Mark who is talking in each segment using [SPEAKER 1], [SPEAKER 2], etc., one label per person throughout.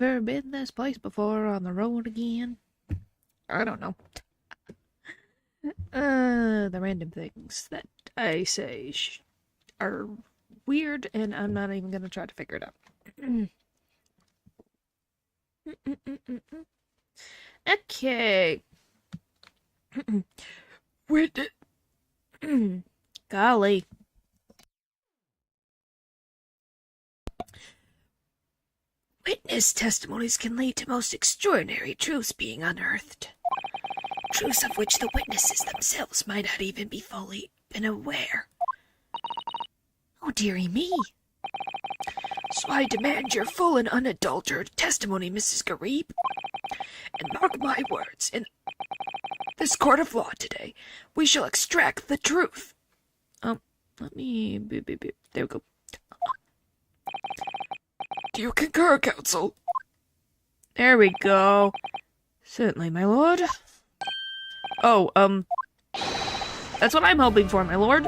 [SPEAKER 1] Ever been this place before on the road again? I don't know. The random things that I say are weird, and I'm not even gonna try to figure it out. Okay. Golly. Witness testimonies can lead to most extraordinary truths being unearthed. Truths of which the witnesses themselves might not even be fully been aware. Oh, dearie me. So I demand your full and unadulterated testimony, Mrs. Garib. And mark my words, in this court of law today, we shall extract the truth. Let me... There we go. Do you concur, counsel? There we go. Certainly, my lord. Oh, that's what I'm hoping for, my lord.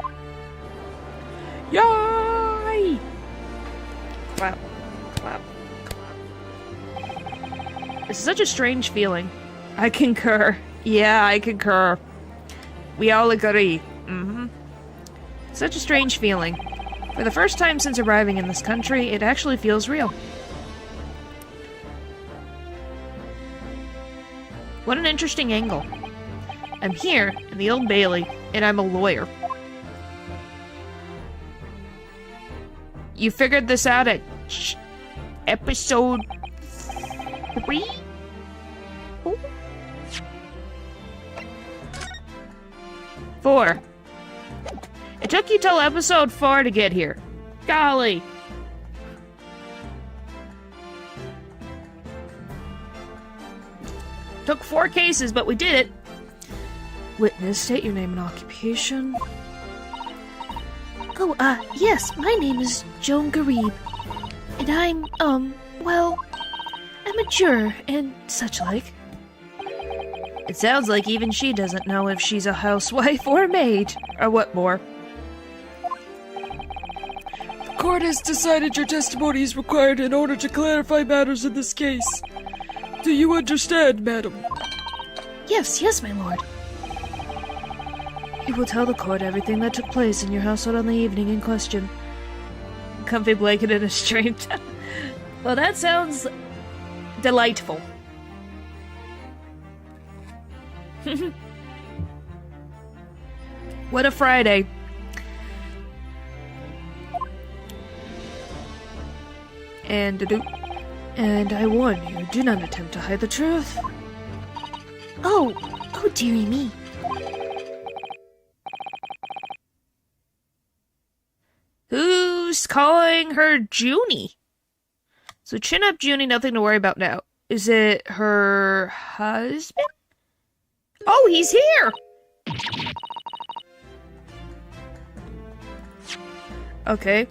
[SPEAKER 1] Yay! Clap. Clap. Clap. It's such a strange feeling. I concur. Yeah, I concur. We all agree. Such a strange feeling. For the first time since arriving in this country, it actually feels real. What an interesting angle. I'm here, in the Old Bailey, and I'm a lawyer. You figured this out at episode 3? Ooh. 4. It took you till episode 4 to get here. Golly. Took 4 cases, but we did it. Witness, state your name and occupation.
[SPEAKER 2] Oh, yes, my name is Joan Garib. And I'm, well, I'm a juror and such like.
[SPEAKER 1] It sounds like even she doesn't know if she's a housewife or a maid, or what more.
[SPEAKER 3] The court has decided your testimony is required in order to clarify matters in this case. Do you understand, madam?
[SPEAKER 2] Yes, my lord.
[SPEAKER 1] You will tell the court everything that took place in your household on the evening in question. Comfy blanket in a stream. Well, that sounds delightful. What a Friday. And I warn you, do not attempt to hide the truth.
[SPEAKER 2] Oh, dearie me.
[SPEAKER 1] Who's calling her Junie? So chin up, Junie, nothing to worry about now. Is it her husband? Oh, he's here! Okay.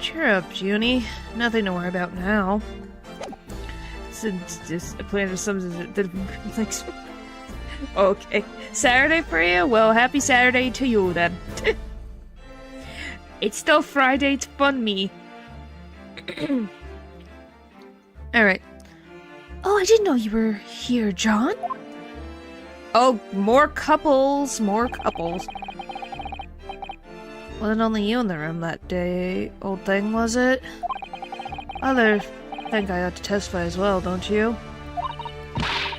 [SPEAKER 1] Cheer up, Junie. Nothing to worry about now. Since just a plan of some like. Okay. Saturday for you? Well, happy Saturday to you then. It's still Friday to fun me. Alright.
[SPEAKER 2] Oh, I didn't know you were here, John.
[SPEAKER 1] Oh, more couples. Wasn't only you in the room that day, old thing, was it? Others think I ought to testify as well, don't you?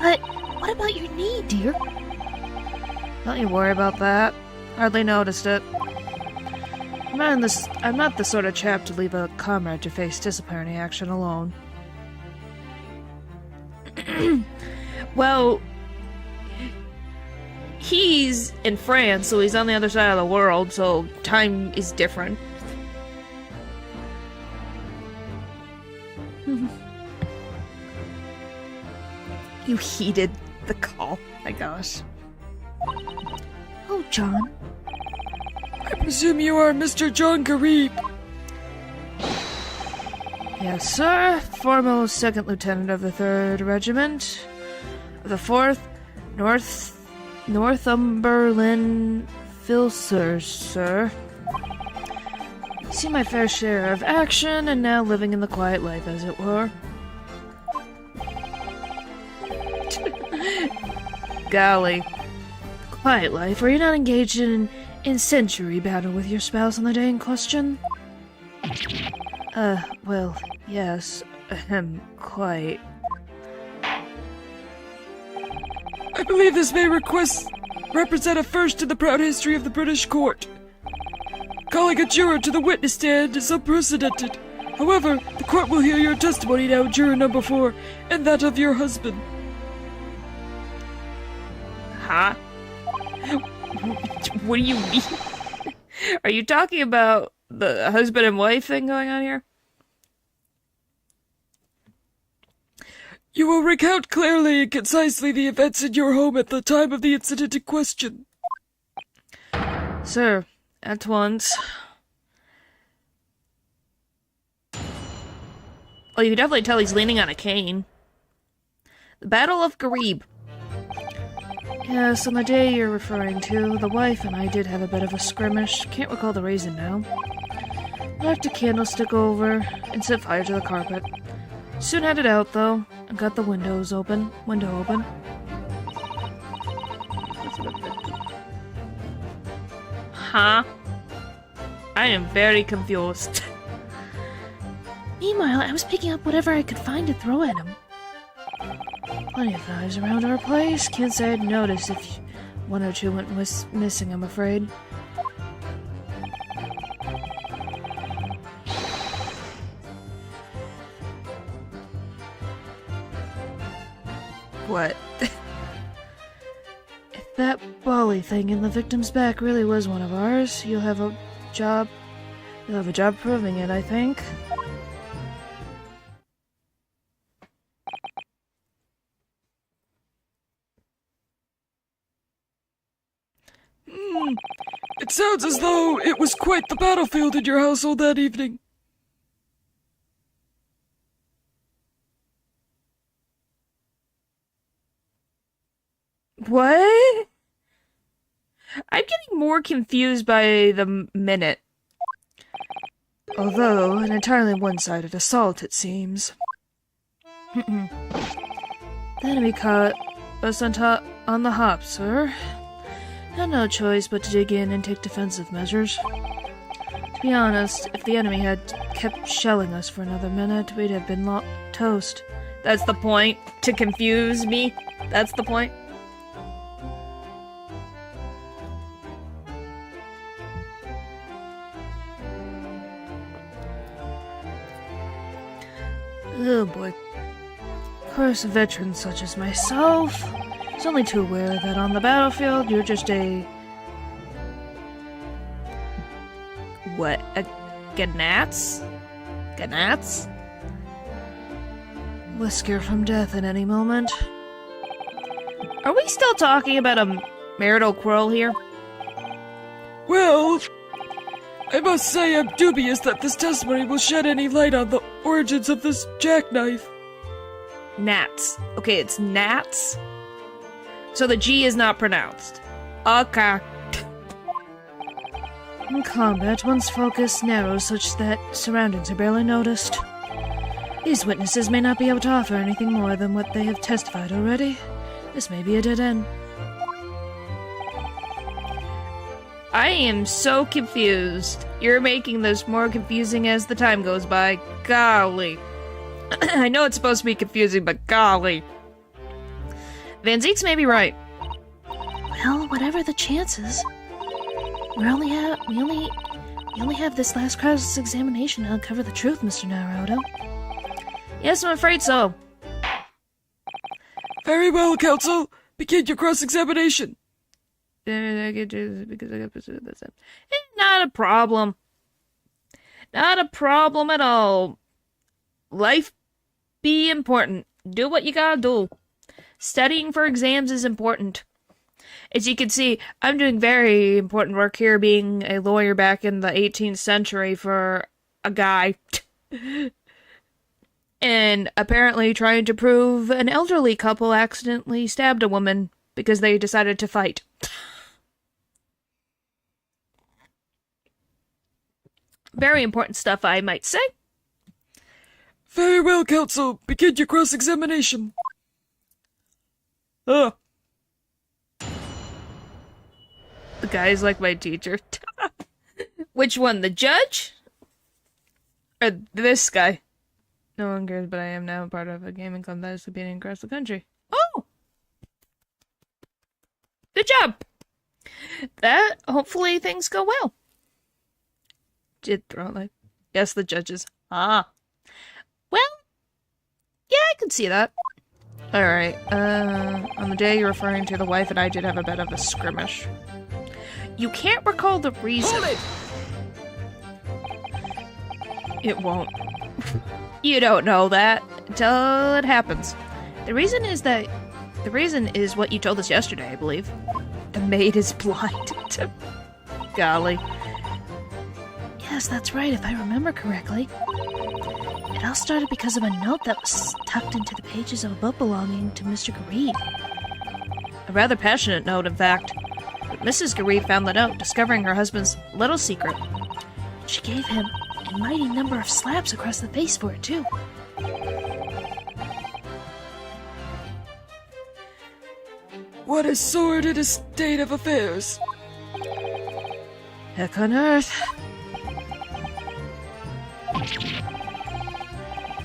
[SPEAKER 2] But what about your knee, dear?
[SPEAKER 1] Don't you worry about that. Hardly noticed it. I'm not the sort of chap to leave a comrade to face disciplinary action alone. Well, he's in France, so he's on the other side of the world, so time is different. You heeded the call. My gosh.
[SPEAKER 2] Oh, John.
[SPEAKER 3] I presume you are Mr. John Garib.
[SPEAKER 1] Yes, sir. Foremost second lieutenant of the 3rd Regiment of the 4th Northumberland Filsers, sir.
[SPEAKER 2] Seen my fair share of action, and now living in the quiet life, as it were. Golly. Quiet life, where you're not engaged in century battle with your spouse on the day in question? Well, yes. Quite.
[SPEAKER 3] I believe this may represent a first in the proud history of the British court. Calling a juror to the witness stand is unprecedented. However, the court will hear your testimony now, juror number 4, and that of your husband.
[SPEAKER 2] Huh? What do you mean? Are you talking about the husband and wife thing going on here?
[SPEAKER 3] You will recount clearly and concisely the events in your home at the time of the incident in question.
[SPEAKER 2] Sir, at once. Oh, you can definitely tell he's leaning on a cane. The Battle of Garib. Yes, on the day you're referring to, the wife and I did have a bit of a skirmish. Can't recall the reason now. Left a candlestick over and set fire to the carpet. Soon had it out, though, and got the window open. Huh? I am very confused. Meanwhile, I was picking up whatever I could find to throw at him. Plenty of knives around our place. Can't say I'd noticed if one or two went missing, I'm afraid. What? If that Bali thing in the victim's back really was one of ours, you'll have a job proving it, I think.
[SPEAKER 3] It sounds as though it was quite the battlefield in your household that evening.
[SPEAKER 2] What? I'm getting more confused by the minute. Although, an entirely one-sided assault, it seems. The enemy caught us on the hop, sir. Had no choice but to dig in and take defensive measures. To be honest, if the enemy had kept shelling us for another minute, we'd have been toast. That's the point? To confuse me? That's the point? Oh boy. Of course, a veteran such as myself is only too aware that on the battlefield you're just a... What? A Gnats? Gnats? Whisker from death at any moment. Are we still talking about a marital quarrel here?
[SPEAKER 3] Well, I must say I'm dubious that this testimony will shed any light on the origins of this jackknife.
[SPEAKER 2] Gnats. Okay, it's gnats. So the G is not pronounced. Okay. In combat, one's focus narrows such that surroundings are barely noticed. These witnesses may not be able to offer anything more than what they have testified already. This may be a dead end. I am so confused. You're making this more confusing as the time goes by. Golly. I know it's supposed to be confusing, but golly. Van Zeeks may be right. Well, whatever the chances, we only have this last cross-examination to uncover the truth, Mr. Naruto. Yes, I'm afraid so.
[SPEAKER 3] Very well, counsel. Begin your cross-examination.
[SPEAKER 2] Not a problem. Not a problem at all. Life be important. Do what you gotta do. Studying for exams is important. As you can see, I'm doing very important work here, being a lawyer back in the 18th century for a guy. And apparently trying to prove an elderly couple accidentally stabbed a woman because they decided to fight. Very important stuff, I might say.
[SPEAKER 3] Very well, counsel. Begin your cross-examination. Oh.
[SPEAKER 2] The guy's like my teacher. Which one, the judge? Or this guy? No one cares, but I am now part of a gaming club that is competing across the country. Oh! Good job! That, hopefully things go well. Did throw it like... Yes, the judges. Ah. Well, yeah, I can see that. Alright, on the day you're referring to, the wife and I did have a bit of a skirmish. You can't recall the reason.
[SPEAKER 3] Hold it!
[SPEAKER 2] It won't. You don't know that until it happens. The reason is what you told us yesterday, I believe. The maid is blind. Golly.
[SPEAKER 1] Yes, that's right, if I remember correctly. It all started because of a note that was tucked into the pages of a book belonging to Mr. Gareed.
[SPEAKER 2] A rather passionate note, in fact. But Mrs. Gareed found the note, discovering her husband's little secret.
[SPEAKER 1] She gave him a mighty number of slaps across the face for it, too.
[SPEAKER 3] What a sordid a state of affairs.
[SPEAKER 2] Heck on earth.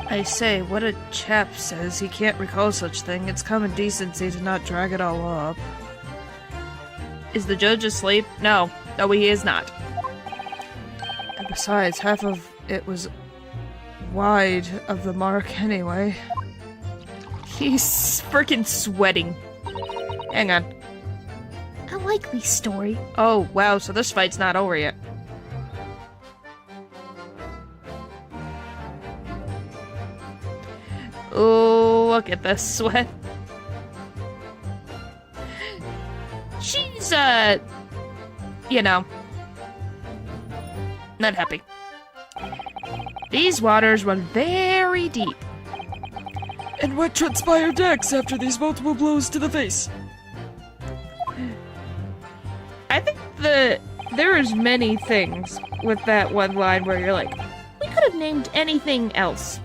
[SPEAKER 2] I say, what a chap says he can't recall such thing. It's common decency to not drag it all up. Is the judge asleep? No. No, he is not. And besides, half of it was wide of the mark anyway. He's freaking sweating. Hang on.
[SPEAKER 1] A likely story.
[SPEAKER 2] Oh, wow, so this fight's not over yet. Oh, look at this sweat. She's, you know, not happy. These waters run very deep.
[SPEAKER 3] And what transpired next after these multiple blows to the face?
[SPEAKER 2] I think there is many things with that one line where you're like, we could have named anything else.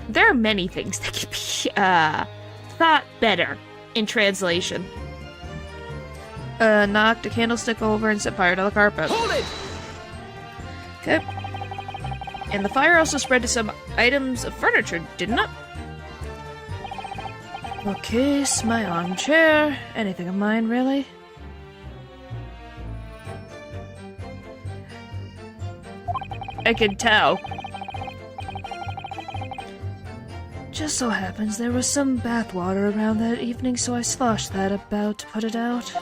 [SPEAKER 2] There are many things that could be, thought better in translation. Knocked a candlestick over and set fire to the carpet.
[SPEAKER 3] Hold it!
[SPEAKER 2] Okay. And the fire also spread to some items of furniture, didn't it? Bookcase, my armchair, anything of mine, really? I can tell. Just so happens there was some bathwater around that evening, so I sloshed that about to put it out.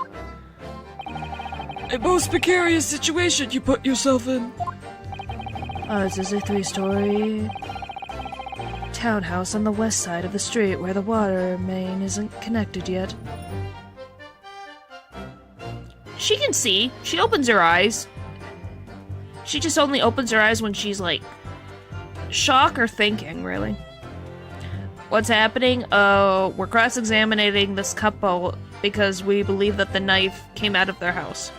[SPEAKER 3] A most precarious situation you put yourself in.
[SPEAKER 2] Ours is a 3-story townhouse on the west side of the street where the water main isn't connected yet. She can see. She opens her eyes. She just only opens her eyes when she's like shock or thinking, really. What's happening? We're cross-examining this couple because we believe that the knife came out of their house.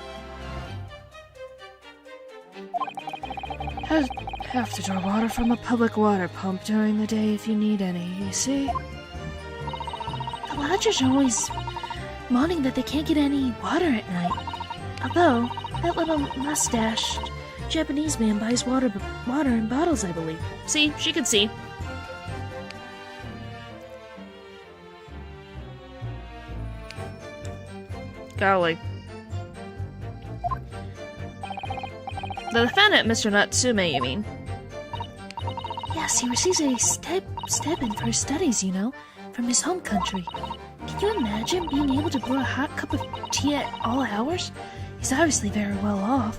[SPEAKER 2] Have to draw water from a public water pump during the day if you need any, you see?
[SPEAKER 1] The lodgers are always moaning that they can't get any water at night. Although, that little mustached Japanese man buys water in bottles, I believe.
[SPEAKER 2] See, she can see. Golly. The defendant, Mr. Natsume, you mean?
[SPEAKER 1] Yes, he receives a stipend for his studies, you know, from his home country. Can you imagine being able to brew a hot cup of tea at all hours? He's obviously very well off.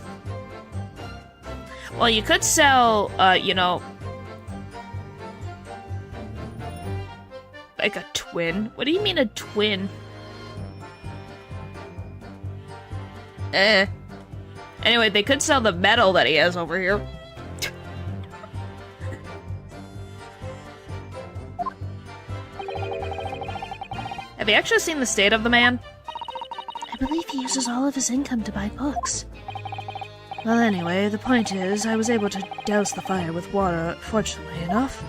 [SPEAKER 2] Well, you could sell, you know, like a twin. What do you mean a twin? Anyway, they could sell the medal that he has over here. Have you actually seen the state of the man?
[SPEAKER 1] I believe he uses all of his income to buy books.
[SPEAKER 2] Well, anyway, the point is, I was able to douse the fire with water, fortunately enough.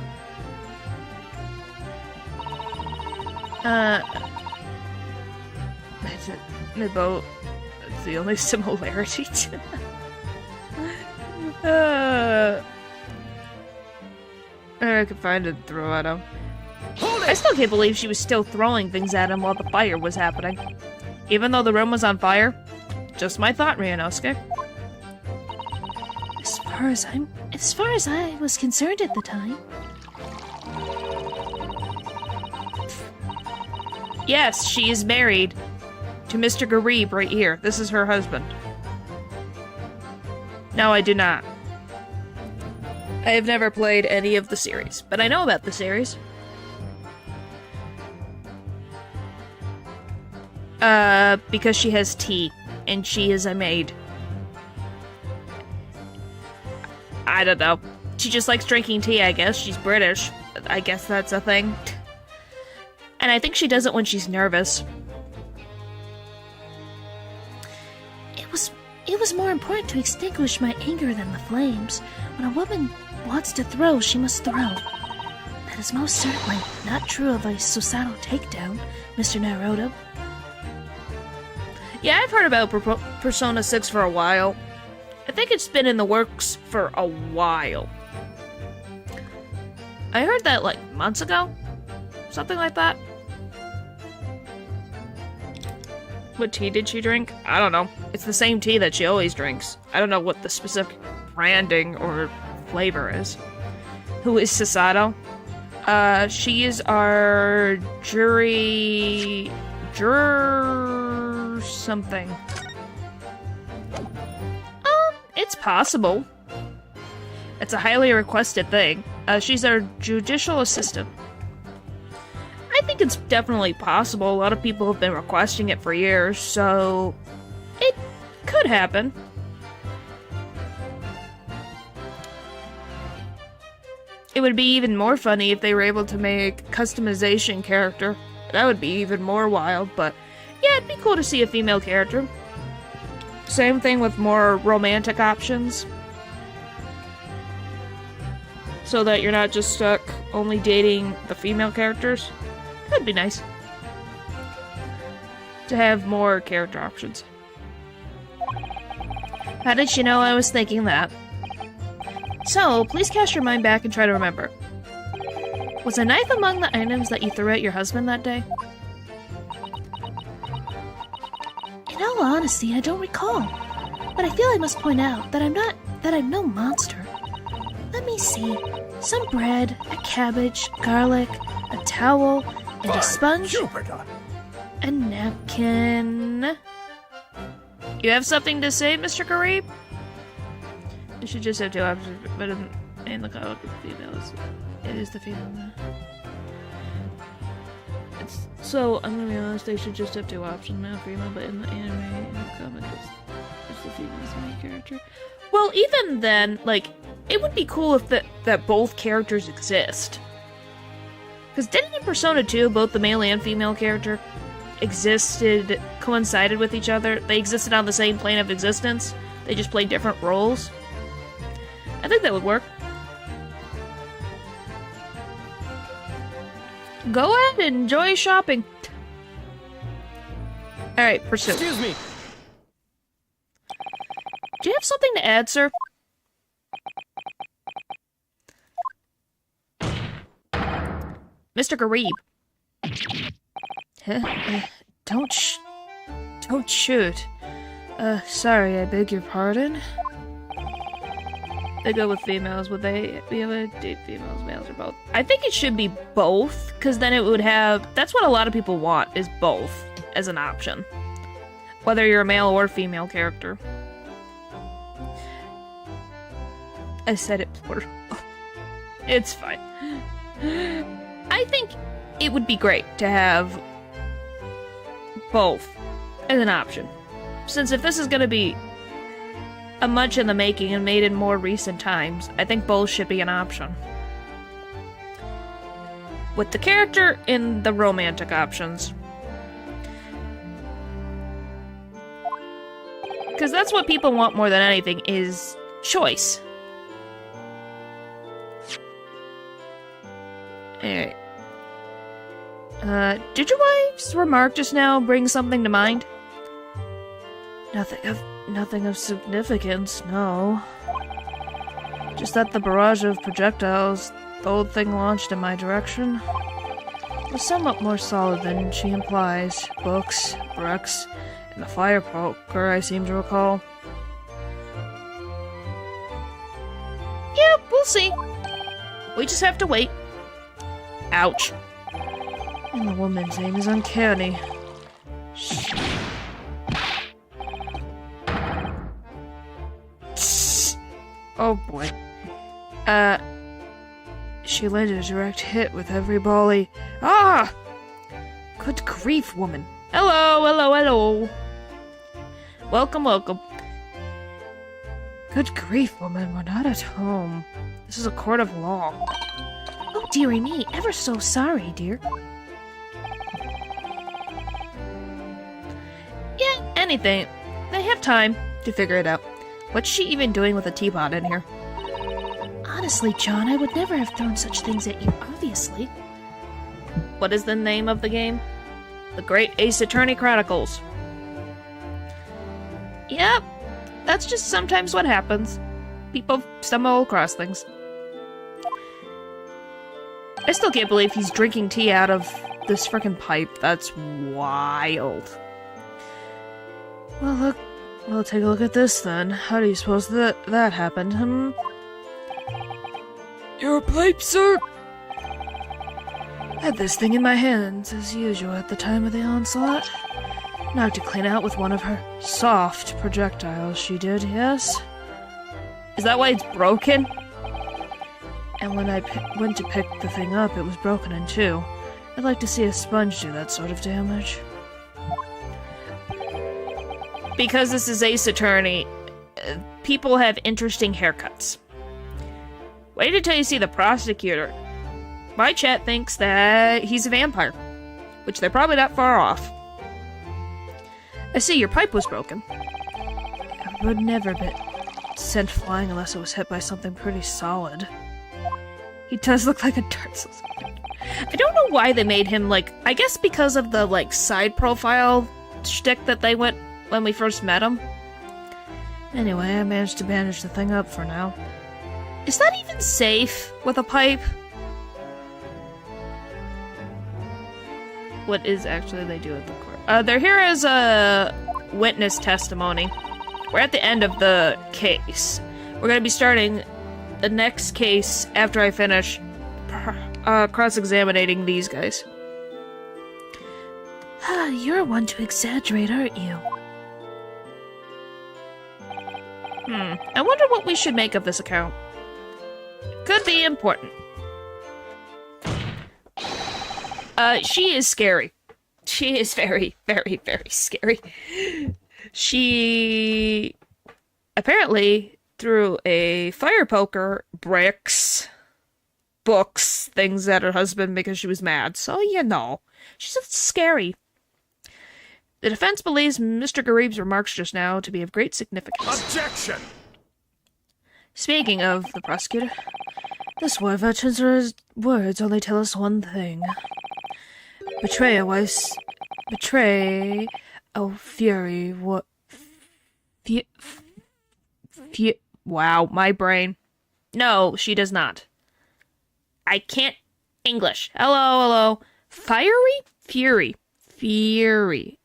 [SPEAKER 2] The boat. That's the only similarity to I could find it and throw at him. I still can't believe she was still throwing things at him while the fire was happening. Even though the room was on fire. Just my thought, Ryunosuke.
[SPEAKER 1] As far as I was concerned at the time.
[SPEAKER 2] Yes, she is married to Mr. Garib right here. This is her husband. No, I do not. I have never played any of the series, but I know about the series. Because she has tea, and she is a maid. I don't know. She just likes drinking tea, I guess. She's British. I guess that's a thing. And I think she does it when she's nervous.
[SPEAKER 1] It was more important to extinguish my anger than the flames. When a woman wants to throw, she must throw. That is most certainly not true of a Susanoo takedown, Mr. Naruto.
[SPEAKER 2] Yeah, I've heard about Persona 6 for a while. I think it's been in the works for a while. I heard that, like, months ago? Something like that? What tea did she drink? I don't know. It's the same tea that she always drinks. I don't know what the specific branding or flavor is. Who is Susanoo? She is our juror something. It's possible. It's a highly requested thing. She's our judicial assistant. I think it's definitely possible. A lot of people have been requesting it for years, so it could happen. It would be even more funny if they were able to make customization character. That would be even more wild, but yeah, it'd be cool to see a female character. Same thing with more romantic options. So that you're not just stuck only dating the female characters. That'd be nice. To have more character options. How did she know I was thinking that? So, please cast your mind back and try to remember. Was a knife among the items that you threw at your husband that day?
[SPEAKER 1] In all honesty, I don't recall. But I feel I must point out that I'm no monster. Let me see. Some bread, a cabbage, garlic, a towel, and a sponge.
[SPEAKER 4] Jupiter.
[SPEAKER 1] A napkin.
[SPEAKER 2] You have something to say, Mr. Garib? You should just have two options, but in the comic with females, it is the female. So, I'm gonna be honest, they should just have two options, male female, but in the anime, in the comic, it's the female's main character. Well, even then, like, it would be cool if that both characters exist. Because didn't in Persona 2, both the male and female character coincided with each other? They existed on the same plane of existence. They just played different roles. I think that would work. Go ahead and enjoy shopping. Alright, pursue.
[SPEAKER 4] Excuse me.
[SPEAKER 2] Do you have something to add, sir? Mr. Garib. Don't shoot. Sorry, I beg your pardon? They go with females. Would they be able to date females, males, or both? I think it should be both, because then it would have... That's what a lot of people want, is both, as an option. Whether you're a male or female character. I said it plural. It's fine. I think it would be great to have both as an option. Since if this is going to be a much in the making and made in more recent times, I think both should be an option. With the character in the romantic options. Because that's what people want more than anything, is choice. Alright. Did your wife's remark just now bring something to mind?
[SPEAKER 1] Nothing of significance, no. Just that the barrage of projectiles the old thing launched in my direction was somewhat more solid than she implies. Books, bricks, and the fire poker, I seem to recall.
[SPEAKER 2] Yeah, we'll see. We just have to wait. Ouch.
[SPEAKER 1] And the woman's aim is uncanny. Oh boy. She landed a direct hit with every volley.
[SPEAKER 2] Ah! Good grief, woman. Hello, hello, hello. Welcome, welcome.
[SPEAKER 1] Good grief, woman, we're not at home. This is a court of law.
[SPEAKER 2] Oh, dearie me, ever so sorry, dear. Yeah, anything. They have time to figure it out. What's she even doing with a teapot in here?
[SPEAKER 1] Honestly, John, I would never have thrown such things at you, obviously.
[SPEAKER 2] What is the name of the game? The Great Ace Attorney Chronicles. Yep, that's just sometimes what happens. People stumble across things. I still can't believe he's drinking tea out of this frickin' pipe. That's wild.
[SPEAKER 1] Well, look. Well, take a look at this, then. How do you suppose that happened,
[SPEAKER 3] Your pipe, sir?
[SPEAKER 1] Had this thing in my hands, as usual, at the time of the onslaught. Knocked it clean out with one of her soft projectiles, she did, yes?
[SPEAKER 2] Is that why it's broken?
[SPEAKER 1] And when I went to pick the thing up, it was broken in two. I'd like to see a sponge do that sort of damage.
[SPEAKER 2] Because this is Ace Attorney, people have interesting haircuts. Wait until you see the prosecutor. My chat thinks that he's a vampire, which they're probably not far off. I see your pipe was broken.
[SPEAKER 1] It would never be sent flying unless it was hit by something pretty solid. He does look like a Dark
[SPEAKER 2] I don't know why they made him, like, I guess because of the, like, side profile shtick that they went when we first met him.
[SPEAKER 1] Anyway, I managed to bandage the thing up for now.
[SPEAKER 2] Is that even safe with a pipe? What is actually they do at the court? They're here as a witness testimony. We're at the end of the case. We're going to be starting the next case after I finish cross-examining these guys.
[SPEAKER 1] You're one to exaggerate, aren't you?
[SPEAKER 2] I wonder what we should make of this account. Could be important. She is scary. She is very, very, very scary. She apparently threw a fire poker, bricks, books, things at her husband because she was mad. So, you know, she's scary. The defense believes Mr. Garib's remarks just now to be of great significance.
[SPEAKER 4] Objection!
[SPEAKER 1] Speaking of the prosecutor, this war veteran's words only tell us one thing. Betray a wife's... Betray... Oh, fury, what...
[SPEAKER 2] Wow, my brain. No, she does not. I can't English. Hello, hello. Fiery? Fury. Fury.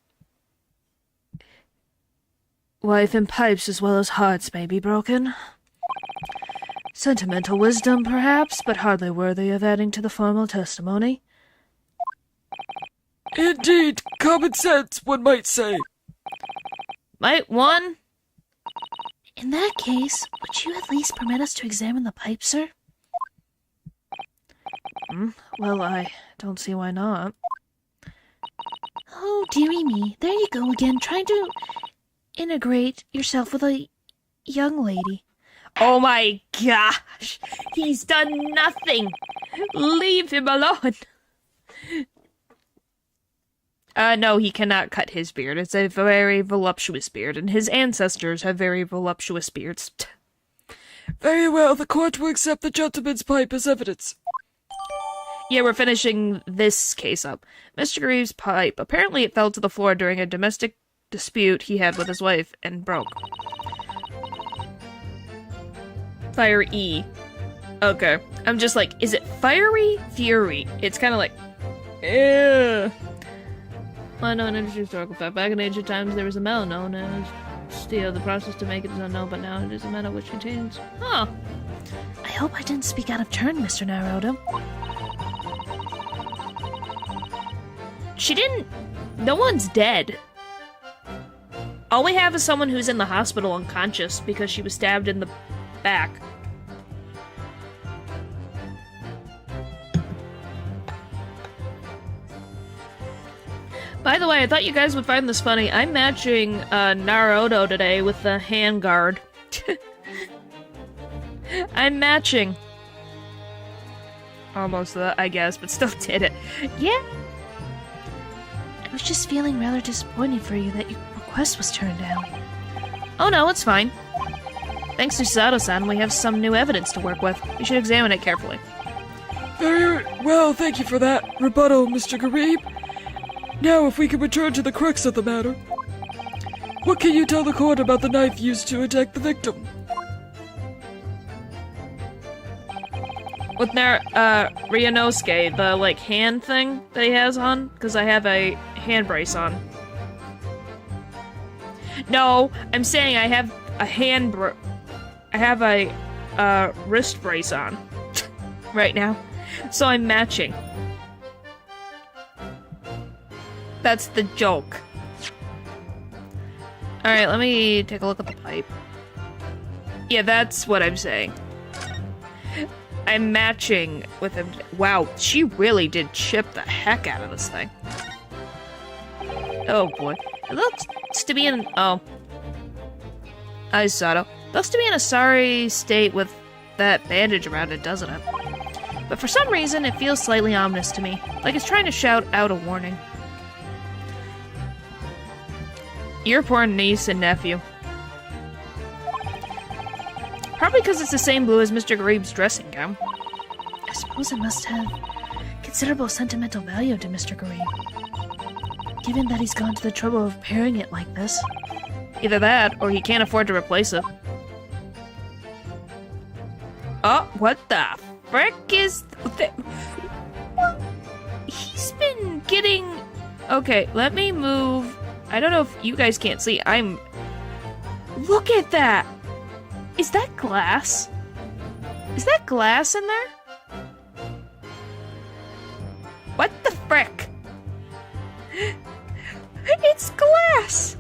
[SPEAKER 1] Wife and pipes as well as hearts may be broken. Sentimental wisdom, perhaps, but hardly worthy of adding to the formal testimony.
[SPEAKER 3] Indeed, common sense, one might say.
[SPEAKER 2] Might one?
[SPEAKER 1] In that case, would you at least permit us to examine the pipe, sir? Well, I don't see why not. Oh, dearie me, there you go again, trying to integrate yourself with a young lady.
[SPEAKER 2] Oh my gosh! He's done nothing! Leave him alone! No, he cannot cut his beard. It's a very voluptuous beard, and his ancestors have very voluptuous beards.
[SPEAKER 3] Very well, the court will accept the gentleman's pipe as evidence.
[SPEAKER 2] Yeah, we're finishing this case up. Mr. Greaves' pipe. Apparently it fell to the floor during a domestic dispute he had with his wife and broke. Fire E. Okay. I'm just like, is it fiery? Fury. It's kind of like, ew. Well, no, an interesting historical fact. Back in ancient times, there was a metal known as steel. The process to make it is unknown, but now it is a metal which contains... Huh.
[SPEAKER 1] I hope I didn't speak out of turn, Mr. Naruto.
[SPEAKER 2] She didn't... No one's dead. All we have is someone who's in the hospital unconscious because she was stabbed in the back. By the way, I thought you guys would find this funny. I'm matching Naruto today with the handguard. I'm matching. Almost, I guess, but still did it. Yeah.
[SPEAKER 1] I was just feeling rather disappointed for you that your request was turned down.
[SPEAKER 2] Oh no, it's fine. Thanks to Sato-san, we have some new evidence to work with. You should examine it carefully.
[SPEAKER 3] Very well, thank you for that rebuttal, Mr. Garib. Now, if we can return to the crux of the matter. What can you tell the court about the knife used to attack the victim?
[SPEAKER 2] With Ryunosuke, the, like, hand thing that he has on? Because I have a hand brace on. No, I'm saying I have a wrist brace on. Right now. So I'm matching. That's the joke. Alright, let me take a look at the pipe. Yeah, that's what I'm saying. I'm matching with him. Wow, she really did chip the heck out of this thing. Oh boy. It looks to be in... Oh. Hi, Sato. Looks to be in a sorry state with that bandage around it, doesn't it? But for some reason, it feels slightly ominous to me. Like it's trying to shout out a warning. Your poor niece and nephew. Probably because it's the same blue as Mr. Garib's dressing gown.
[SPEAKER 1] I suppose it must have considerable sentimental value to Mr. Garib, given that he's gone to the trouble of repairing it like this.
[SPEAKER 2] Either that, or he can't afford to replace it. Oh, what the frick is... He's been getting... Okay, let me move... I don't know if you guys can't see. Look at that! Is that glass? Is that glass in there? What the frick? It's glass!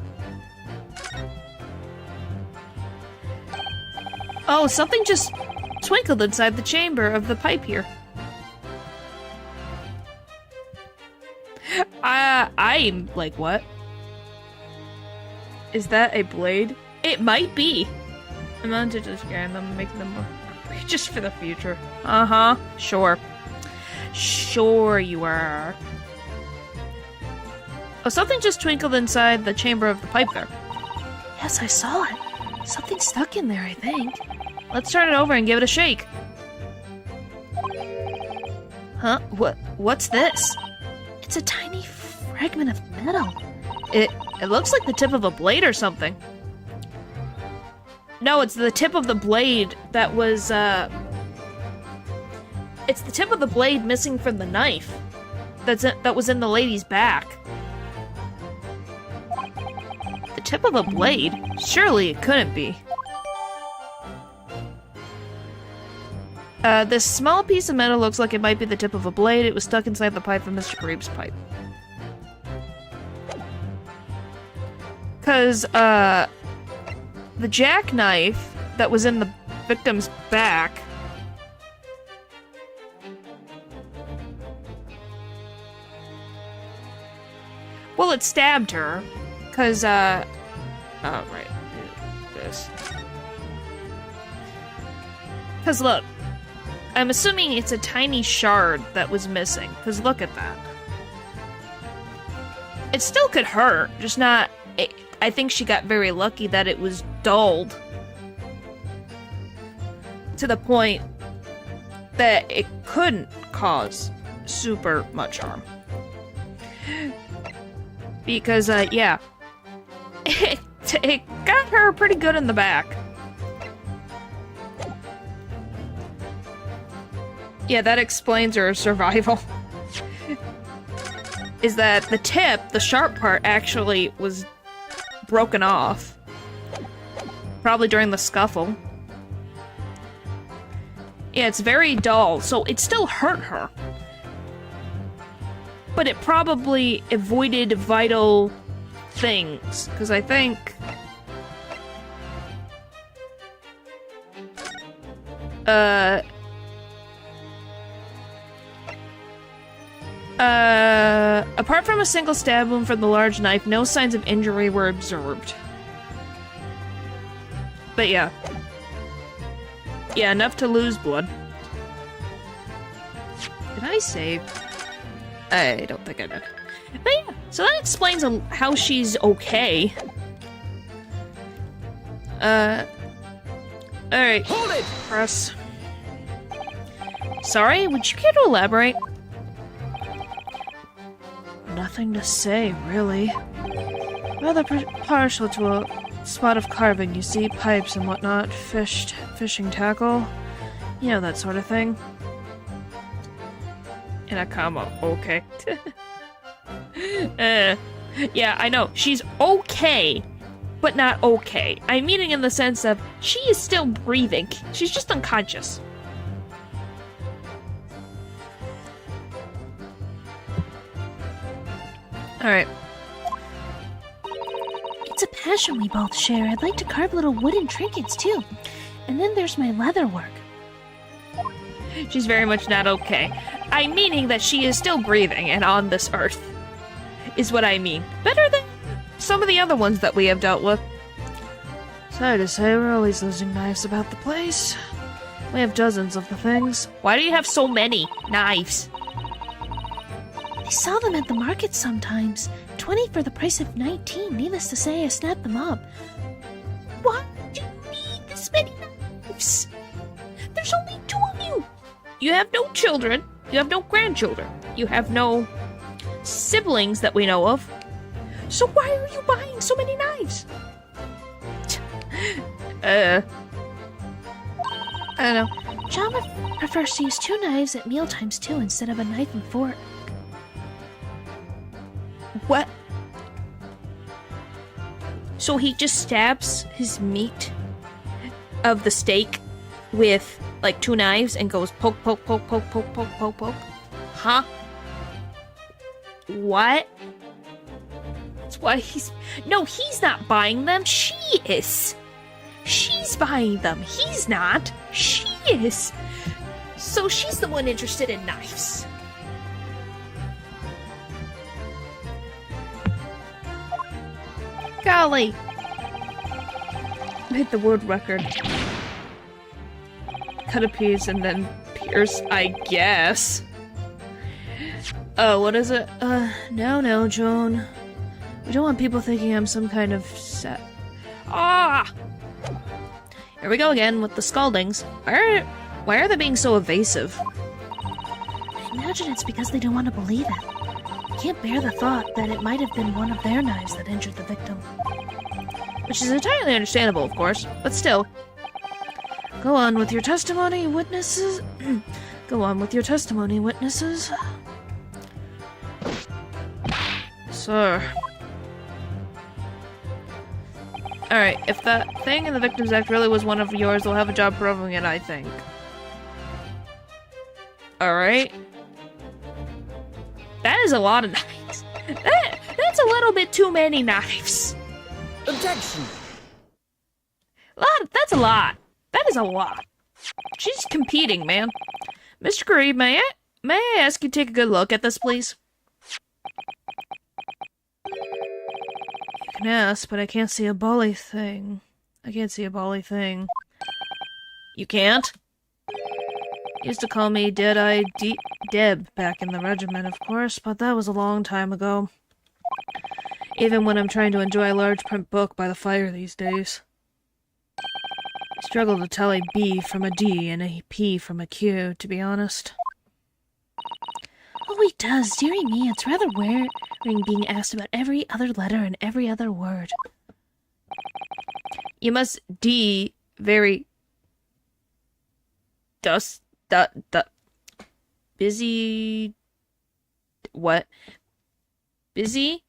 [SPEAKER 2] Oh, something just twinkled inside the chamber of the pipe here. I'm like, what? Is that a blade? It might be. I'm on to just scan them, make them more just for the future. Uh-huh. Sure. Sure you are. Oh, something just twinkled inside the chamber of the pipe there.
[SPEAKER 1] Yes, I saw it. Something stuck in there, I think.
[SPEAKER 2] Let's turn it over and give it a shake. Huh? What's this?
[SPEAKER 1] It's a tiny fragment of metal.
[SPEAKER 2] It looks like the tip of a blade or something. No, it's the tip of the blade that was, It's the tip of the blade missing from the knife. That was in the lady's back. The tip of a blade? Surely it couldn't be. This small piece of metal looks like it might be the tip of a blade. It was stuck inside the pipe of Mr. Garib's pipe. Because, the jackknife that was in the victim's back... Well, it stabbed her. Because, oh, right. This. Because, look. I'm assuming it's a tiny shard that was missing. Because look at that. It still could hurt, just not... I think she got very lucky that it was dulled. To the point that it couldn't cause super much harm. Because, yeah. It got her pretty good in the back. Yeah, that explains her survival. Is that the tip, the sharp part, actually was broken off. Probably during the scuffle. Yeah, it's very dull, so it still hurt her. But it probably avoided vital things, because I think... apart from a single stab wound from the large knife, no signs of injury were observed. But yeah. Yeah, enough to lose blood. Did I save? I don't think I did. But yeah, so that explains how she's okay. Alright.
[SPEAKER 4] Hold it!
[SPEAKER 2] Press. Sorry, would you care to elaborate? Nothing to say, really. Rather partial to a spot of carving, you see, pipes and whatnot, fishing tackle, you know, that sort of thing. In a comma, okay. Yeah, I know, she's okay, but not okay. I'm meaning in the sense of, she is still breathing, she's just unconscious. Alright.
[SPEAKER 1] It's a passion we both share. I'd like to carve little wooden trinkets, too. And then there's my leather work.
[SPEAKER 2] She's very much not okay. I'm meaning that she is still breathing and on this earth. Is what I mean. Better than some of the other ones that we have dealt with. Sorry to say, we're always losing knives about the place. We have dozens of the things. Why do you have so many knives?
[SPEAKER 1] I saw them at the market sometimes. 20 for the price of 19. Needless to say, I snapped them up. Why do you need this many knives? There's only 2 of you.
[SPEAKER 2] You have no children. You have no grandchildren. You have no siblings that we know of. So why are you buying so many knives? I don't know.
[SPEAKER 1] John prefers to use 2 knives at mealtimes too, instead of a knife and fork.
[SPEAKER 2] What? So he just stabs his meat of the steak with, like, 2 knives and goes poke, poke, poke, poke, poke, poke, poke, poke? Huh? What? That's why he's... No, he's not buying them. She is. She's buying them. He's not. She is. So she's the one interested in knives. Golly. Hit the word record. Cut a piece and then pierce, I guess. Oh, what is it? No, Joan. We don't want people thinking I'm some kind of set. Ah! Here we go again with the scaldings. Why are they being so evasive?
[SPEAKER 1] I imagine it's because they don't want to believe it. I can't bear the thought that it might have been one of their knives that injured the victim.
[SPEAKER 2] Which is entirely understandable, of course, but still. Go on with your testimony, witnesses. Go on with your testimony, witnesses. Sir. Alright, if that thing in the Victims Act really was one of yours, they'll have a job proving it, I think. Alright. That is a lot of knives. That's a little bit too many knives.
[SPEAKER 4] Objection!
[SPEAKER 2] That's a lot. That is a lot. She's competing, man. Mr. Green, may I ask you to take a good look at this, please? You can ask, but I can't see a bally thing. I can't see a bally thing. You can't? Used to call me Dead-Eyed Deb back in the regiment, of course, but that was a long time ago. even when I'm trying to enjoy a large print book by the fire these days. I struggle to tell a B from a D and a P from a Q, to be honest.
[SPEAKER 1] Oh, he does. Dearie me, it's rather wearing being asked about every other letter and every other word.
[SPEAKER 2] You must D very... busy... What? Busy?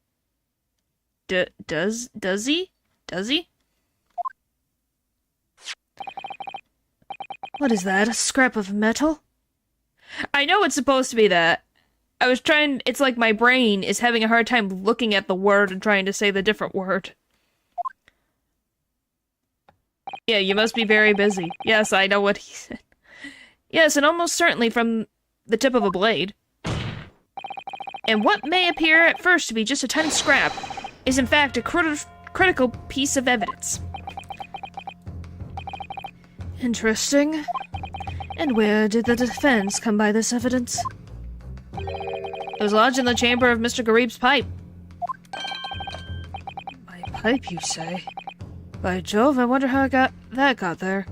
[SPEAKER 2] Does he? Does he?
[SPEAKER 1] What is that? A scrap of metal?
[SPEAKER 2] I know it's supposed to be that. I was trying... It's like my brain is having a hard time looking at the word and trying to say the different word. Yeah, you must be very busy. Yes, I know what he said. Yes, and almost certainly from the tip of a blade. And what may appear at first to be just a tiny scrap is in fact a critical piece of evidence.
[SPEAKER 1] Interesting. And where did the defense come by this evidence?
[SPEAKER 2] It was lodged in the chamber of Mr. Garib's pipe.
[SPEAKER 1] My pipe, you say? By Jove, I wonder how that got there.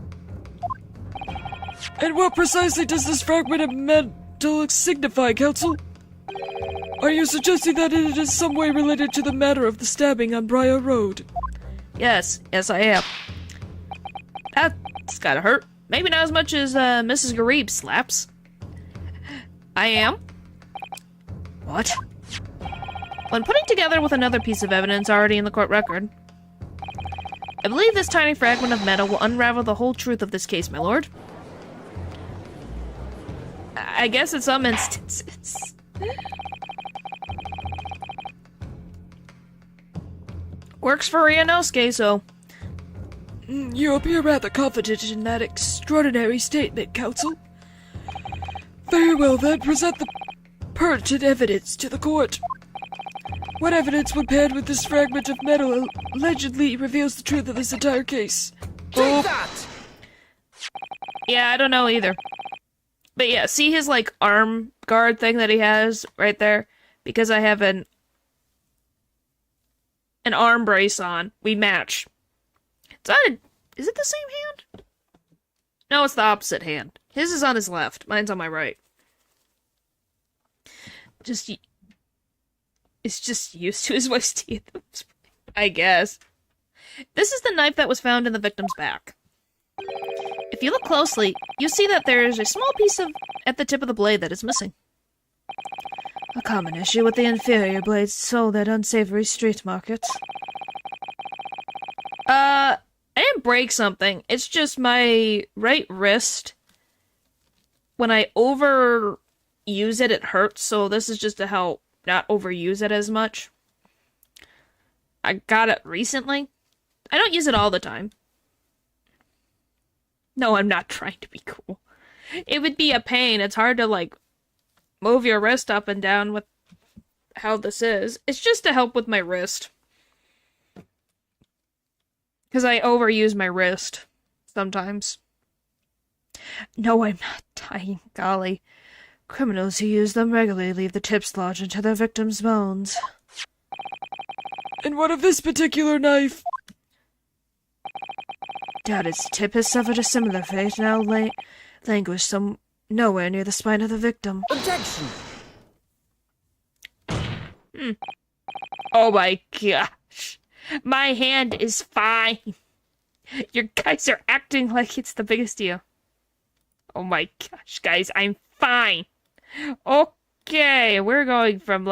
[SPEAKER 3] And what precisely does this fragment of metal signify, Counsel? Are you suggesting that it is some way related to the matter of the stabbing on Briar Road?
[SPEAKER 2] Yes, I am. That's gotta hurt. Maybe not as much as Mrs. Garib slaps. I am.
[SPEAKER 1] What?
[SPEAKER 2] When putting together with another piece of evidence already in the court record, I believe this tiny fragment of metal will unravel the whole truth of this case, my lord. I guess in some instances. Works for Ryanosuke, so...
[SPEAKER 3] You appear rather confident in that extraordinary statement, Counsel. Very well then, present the pertinent evidence to the court. What evidence when paired with this fragment of metal allegedly reveals the truth of this entire case?
[SPEAKER 4] Take that!
[SPEAKER 2] Yeah, I don't know either. But yeah, see his, like, arm guard thing that he has right there? Because I have an arm brace on. We match. Is it the same hand? No, it's the opposite hand. His is on his left. Mine's on my right. It's just used to his wife's teeth. I guess. This is the knife that was found in the victim's back. If you look closely, you see that there is a small piece at the tip of the blade that is missing.
[SPEAKER 1] A common issue with the inferior blades sold at unsavory street markets.
[SPEAKER 2] I didn't break something. It's just my right wrist. When I overuse it, it hurts. So this is just to help not overuse it as much. I got it recently. I don't use it all the time. No, I'm not trying to be cool. It would be a pain. It's hard to, like, move your wrist up and down with how this is. It's just to help with my wrist. Because I overuse my wrist sometimes.
[SPEAKER 1] No, I'm not dying, golly. Criminals who use them regularly leave the tips lodged into their victims' bones.
[SPEAKER 3] And what of this particular knife?
[SPEAKER 1] Doubt its tip has suffered a similar fate, now languished nowhere near the spine of the victim.
[SPEAKER 4] Objection!
[SPEAKER 2] Oh my gosh. My hand is fine. You guys are acting like it's the biggest deal. Oh my gosh, guys, I'm fine. Okay, we're going from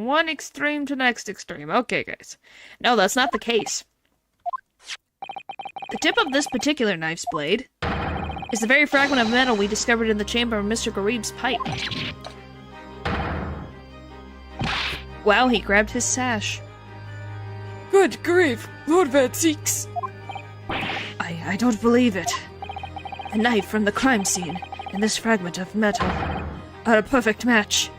[SPEAKER 2] one extreme to the next extreme. Okay, guys. No, that's not the case. The tip of this particular knife's blade is the very fragment of metal we discovered in the chamber of Mr. Garib's pipe. Wow, he grabbed his sash.
[SPEAKER 3] Good grief, Lord Van Seeks.
[SPEAKER 1] I don't believe it. The knife from the crime scene and this fragment of metal are a perfect match.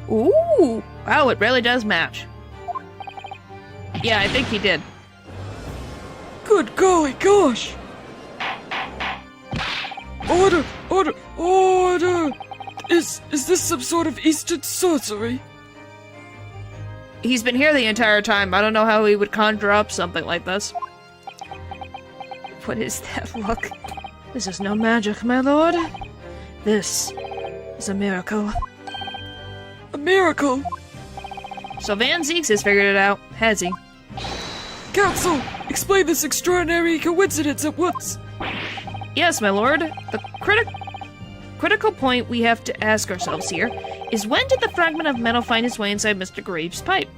[SPEAKER 2] Ooh! Wow, it really does match. Yeah, I think he did.
[SPEAKER 3] Good golly gosh! Order! Order! Order! Is this some sort of Eastern sorcery?
[SPEAKER 2] He's been here the entire time. I don't know how he would conjure up something like this. What is that look?
[SPEAKER 1] This is no magic, my lord. This is a miracle.
[SPEAKER 3] A miracle!
[SPEAKER 2] So Van Zieks has figured it out, has he?
[SPEAKER 3] Council, explain this extraordinary coincidence at once.
[SPEAKER 2] Yes, my lord. The critical point we have to ask ourselves here is when did the fragment of metal find its way inside Mr. Graves' pipe?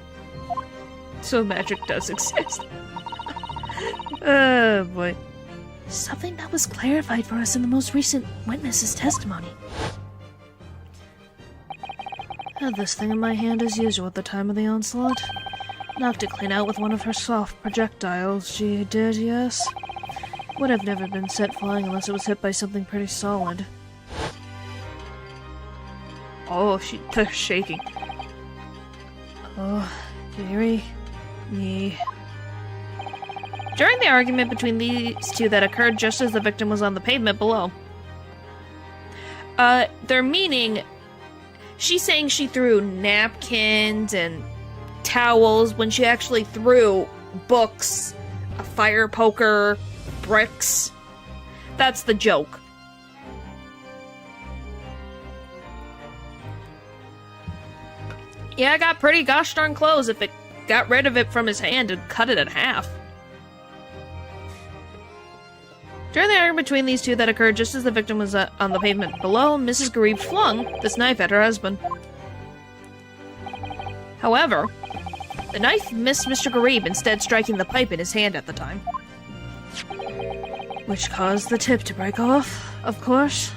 [SPEAKER 2] So magic does exist. Oh, boy.
[SPEAKER 1] Something that was clarified for us in the most recent witness's testimony. Had this thing in my hand as usual at the time of the onslaught. Knocked it clean out with one of her soft projectiles. She did, yes. Would have never been sent flying unless it was hit by something pretty solid.
[SPEAKER 2] Oh, they're shaking.
[SPEAKER 1] Oh, dearie me.
[SPEAKER 2] During the argument between these two that occurred just as the victim was on the pavement below. They're meaning... She's saying she threw napkins and towels when she actually threw books, a fire poker, bricks. That's the joke. Yeah, I got pretty gosh darn close if it got rid of it from his hand and cut it in half. During the argument between these two that occurred just as the victim was on the pavement below, Mrs. Garib flung this knife at her husband. However, the knife missed Mr. Garib, instead striking the pipe in his hand at the time.
[SPEAKER 1] Which caused the tip to break off, of course.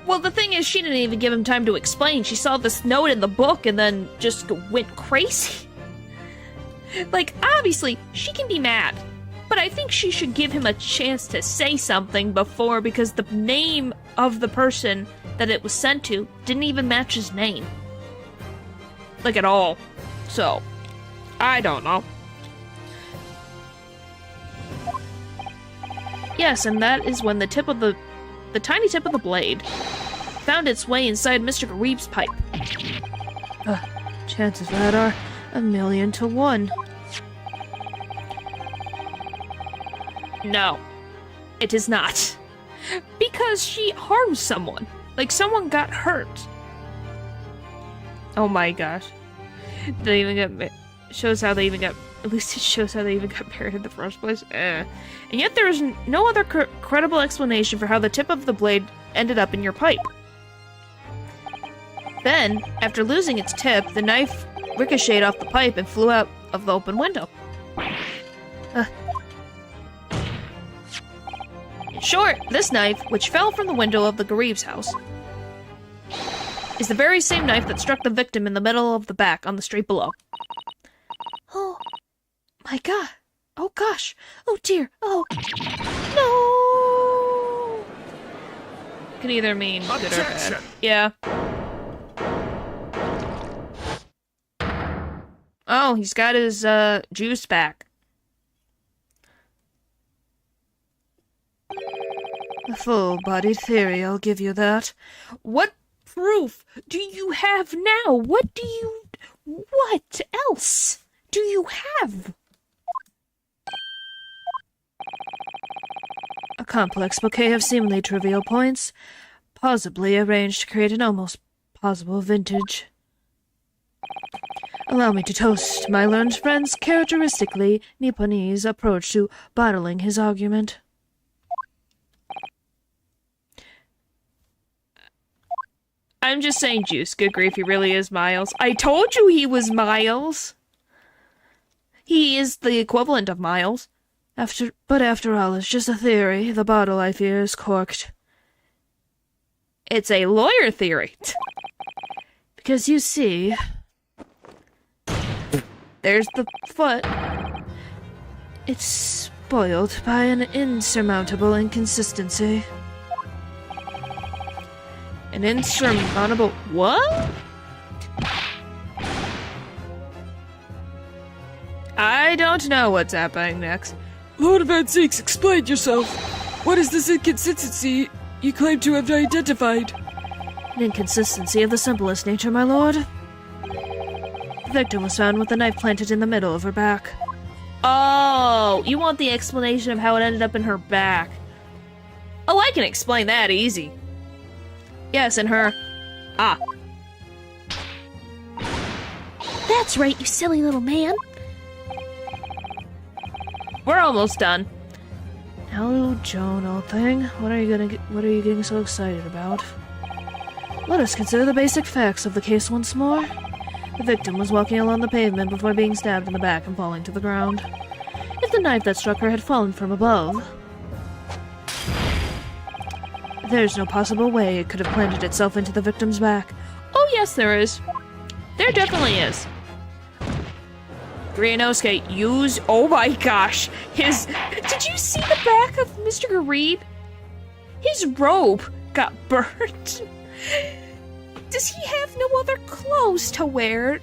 [SPEAKER 2] Well, the thing is, she didn't even give him time to explain. She saw this note in the book and then just went crazy. Like, obviously, she can be mad, but I think she should give him a chance to say something before, because the name of the person that it was sent to didn't even match his name. Like, at all. So, I don't know. Yes, and that is when the tiny tip of the blade found its way inside Mr. Garib's pipe.
[SPEAKER 1] Chances of that are 1,000,000 to 1.
[SPEAKER 2] No, it is not. Because she harmed someone. Like, someone got hurt. Oh my gosh. They even got... Shows how they even got... At least it shows how they even got married in the first place. And yet there is no other credible explanation for how the tip of the blade ended up in your pipe. Then, after losing its tip, the knife ricocheted off the pipe and flew out of the open window. In short, this knife, which fell from the window of the Garib's house, is the very same knife that struck the victim in the middle of the back on the street below.
[SPEAKER 1] Oh, my God. Oh, gosh. Oh, dear. Oh, no.
[SPEAKER 2] Can either mean good or bad. Yeah. Oh, he's got his, juice back.
[SPEAKER 1] A full-bodied theory, I'll give you that.
[SPEAKER 2] What proof do you have now? What else do you have?
[SPEAKER 1] A complex bouquet of seemingly trivial points, possibly arranged to create an almost possible vintage. Allow me to toast my learned friend's characteristically Nipponese approach to bottling his argument.
[SPEAKER 2] I'm just saying, Juice. Good grief, he really is Miles. I told you he was Miles. He is the equivalent of Miles.
[SPEAKER 1] But after all, it's just a theory. The bottle, I fear, is corked.
[SPEAKER 2] It's a lawyer theory.
[SPEAKER 1] Because you see...
[SPEAKER 2] There's the foot.
[SPEAKER 1] It's spoiled by an insurmountable inconsistency.
[SPEAKER 2] An insurmountable... What? I don't know what's happening next.
[SPEAKER 3] Lord Van Zieks, explain yourself. What is this inconsistency you claim to have identified?
[SPEAKER 2] An inconsistency of the simplest nature, my lord. The victim was found with the knife planted in the middle of her back. Oh, you want the explanation of how it ended up in her back. Oh, I can explain that easy. Yes, in her... Ah.
[SPEAKER 1] That's right, you silly little man.
[SPEAKER 2] We're almost done. Hello, Joan, old thing. What are you getting so excited about? Let us consider the basic facts of the case once more. The victim was walking along the pavement before being stabbed in the back and falling to the ground. If the knife that struck her had fallen from above, there's no possible way it could have planted itself into the victim's back. Oh yes, there is. There definitely is. Grianosuke, use... Oh my gosh! His... Did you see the back of Mr. Garib? His robe got burnt. Does he have no other clothes to wear?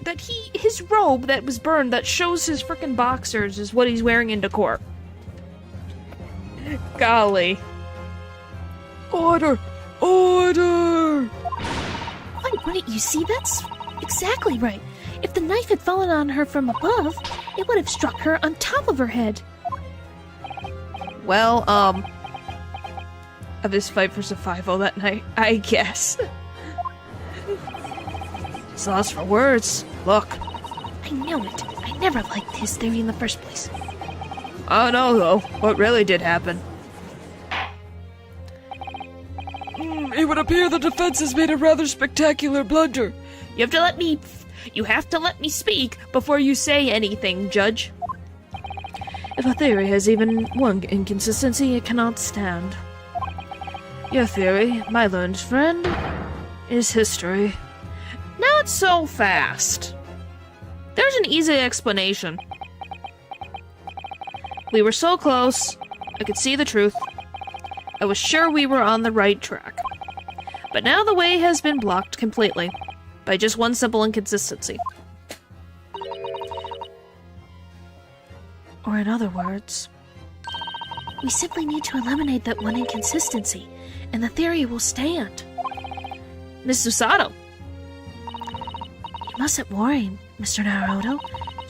[SPEAKER 2] His robe that was burned that shows his frickin' boxers is what he's wearing into court. Golly.
[SPEAKER 3] Order! Order!
[SPEAKER 1] Right, you see, that's exactly right. If the knife had fallen on her from above, it would have struck her on top of her head.
[SPEAKER 2] Well, of his fight for survival that night, I guess. He's lost for words. Look.
[SPEAKER 1] I know it. I never liked his theory in the first place.
[SPEAKER 2] Oh no, though. What really did happen?
[SPEAKER 3] It would appear the defense has made a rather spectacular blunder.
[SPEAKER 2] You have to let me speak before you say anything, Judge. If a theory has even one inconsistency, it cannot stand. Your theory, my learned friend, is history. Not so fast. There's an easy explanation. We were so close, I could see the truth. I was sure we were on the right track. But now the way has been blocked completely, by just one simple inconsistency.
[SPEAKER 1] Or in other words, we simply need to eliminate that one inconsistency, and the theory will stand.
[SPEAKER 2] Miss Susato.
[SPEAKER 1] You mustn't worry, Mr. Naruto.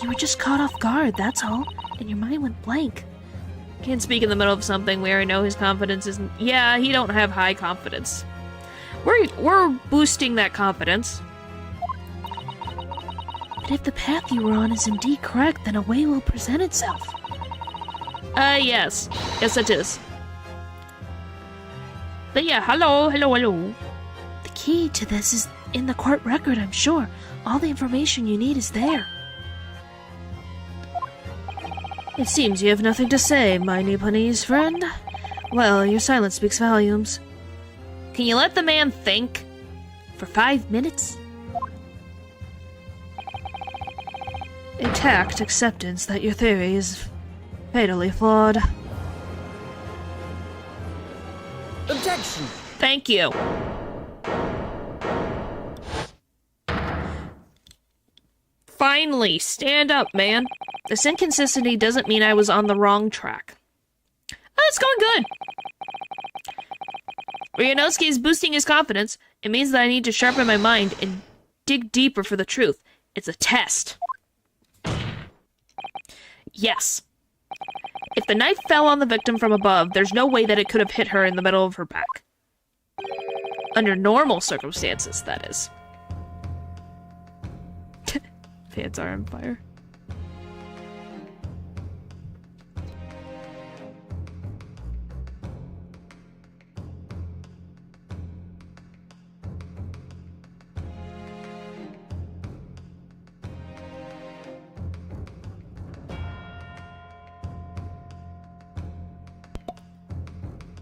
[SPEAKER 1] You were just caught off guard, that's all, and your mind went blank.
[SPEAKER 2] Can't speak in the middle of something where I know his confidence isn't... Yeah, he don't have high confidence. We're boosting that confidence.
[SPEAKER 1] But if the path you were on is indeed correct, then a way will present itself.
[SPEAKER 2] Yes. Yes, it is. But yeah, hello.
[SPEAKER 1] The key to this is in the court record, I'm sure. All the information you need is there.
[SPEAKER 2] It seems you have nothing to say, my Nipponese friend. Well, your silence speaks volumes. Can you let the man think? For 5 minutes? A tact acceptance that your theory is fatally flawed.
[SPEAKER 4] Objection!
[SPEAKER 2] Thank you. Finally, stand up, man. This inconsistency doesn't mean I was on the wrong track. Oh, it's going good. Ryunosuke is boosting his confidence. It means that I need to sharpen my mind and dig deeper for the truth. It's a test. Yes. If the knife fell on the victim from above, there's no way that it could have hit her in the middle of her back. Under normal circumstances, that is. Pants are on fire.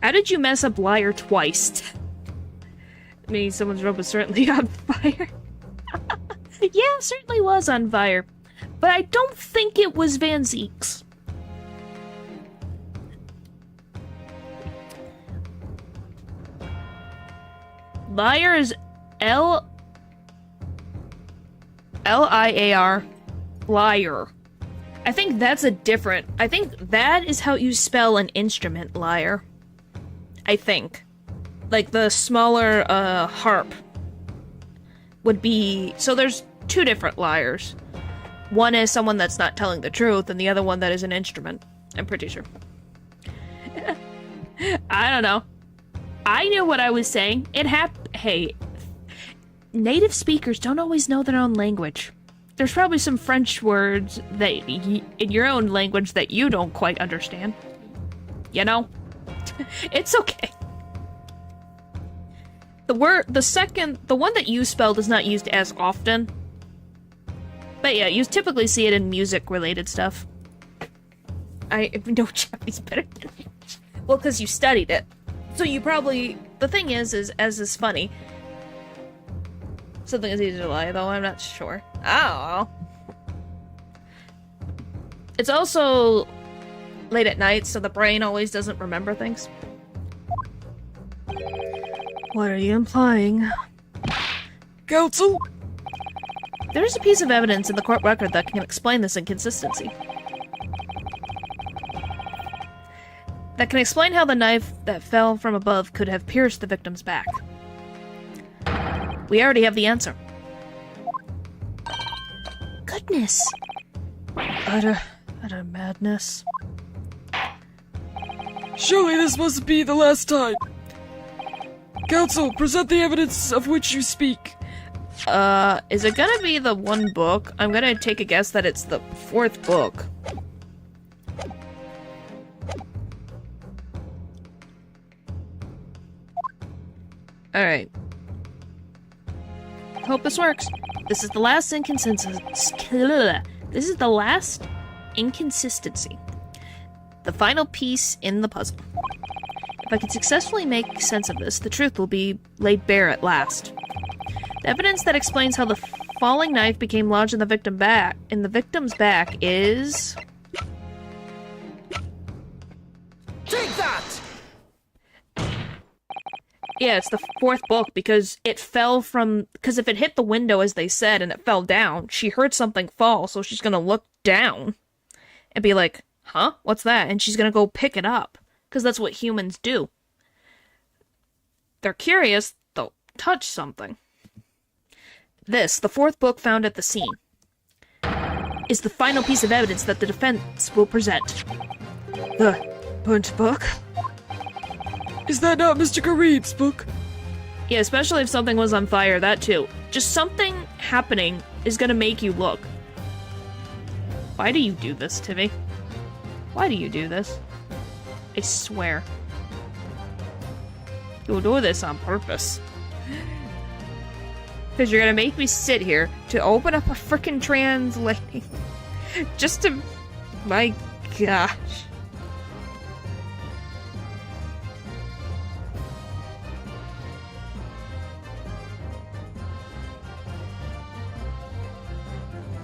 [SPEAKER 2] How did you mess up Liar twice? I mean, someone's robe was certainly on fire. Yeah, it certainly was on fire. But I don't think it was Van Zeek's. Liar is L-I-A-R. Liar. I think that's a different... I think that is how you spell an instrument, liar. I think. like the smaller harp would be... So there's two different liars. One is someone that's not telling the truth, and the other one that is an instrument. I'm pretty sure. I don't know. I knew what I was saying. Hey, native speakers don't always know their own language. There's probably some French words that in your own language that you don't quite understand. You know? It's okay. The one that you spelled is not used as often. But yeah, you typically see it in music-related stuff. I know Japanese better than you. Well, because you studied it. So you probably... The thing is funny. Something is easy to lie, though, I'm not sure. I don't know. It's also late at night, so the brain always doesn't remember things. What are you implying?
[SPEAKER 3] Counsel?
[SPEAKER 2] There is a piece of evidence in the court record that can explain this inconsistency. That can explain how the knife that fell from above could have pierced the victim's back. We already have the answer. Goodness. Utter madness.
[SPEAKER 3] Surely this must be the last time. Counsel, present the evidence of which you speak.
[SPEAKER 2] Is it gonna be the one book? I'm gonna take a guess that it's the fourth book. Alright. Hope this works. This is the last inconsistency. This is the last inconsistency. The final piece in the puzzle. If I can successfully make sense of this, the truth will be laid bare at last. The evidence that explains how the falling knife became lodged in the victim's back is...
[SPEAKER 4] Take that!
[SPEAKER 2] Yeah, it's the fourth book because it fell from... Because if it hit the window, as they said, and it fell down, she heard something fall, so she's gonna look down and be like, huh? What's that? And she's gonna go pick it up. Because that's what humans do. They're curious, they'll touch something. This, the fourth book found at the scene, is the final piece of evidence that the defense will present. The burnt book?
[SPEAKER 3] Is that not Mr. Kareem's book?
[SPEAKER 2] Yeah, especially if something was on fire, that too. Just something happening is gonna make you look. Why do you do this to me? Why do you do this? I swear. You'll do this on purpose. Because you're gonna make me sit here to open up a frickin' translating. Just to... My gosh.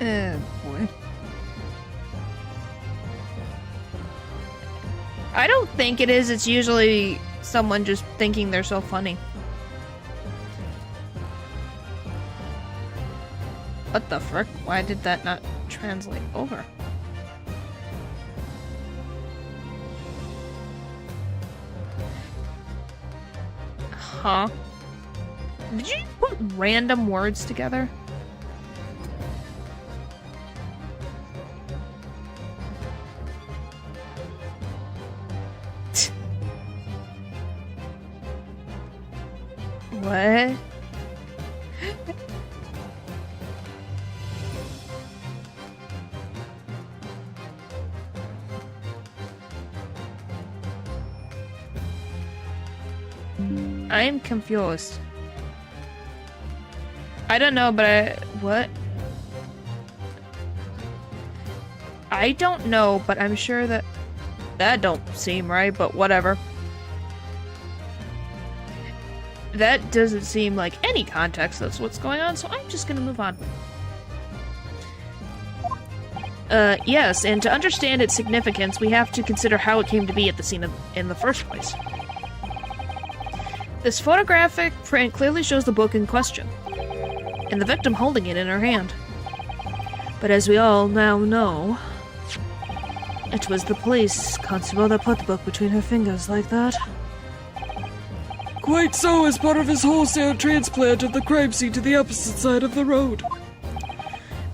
[SPEAKER 2] Oh, boy. I don't think it is. It's usually someone just thinking they're so funny. What the frick? Why did that not translate over? Huh? Did you put random words together? What? I am confused. I don't know, but what? I don't know, but I'm sure that don't seem right, but whatever. That doesn't seem like any context that's what's going on, so I'm just gonna move on. Yes, and to understand its significance, we have to consider how it came to be at the scene in the first place. This photographic print clearly shows the book in question, and the victim holding it in her hand. But as we all now know, it was the police constable that put the book between her fingers like that.
[SPEAKER 3] Quite so, as part of his wholesale transplant of the crime scene to the opposite side of the road.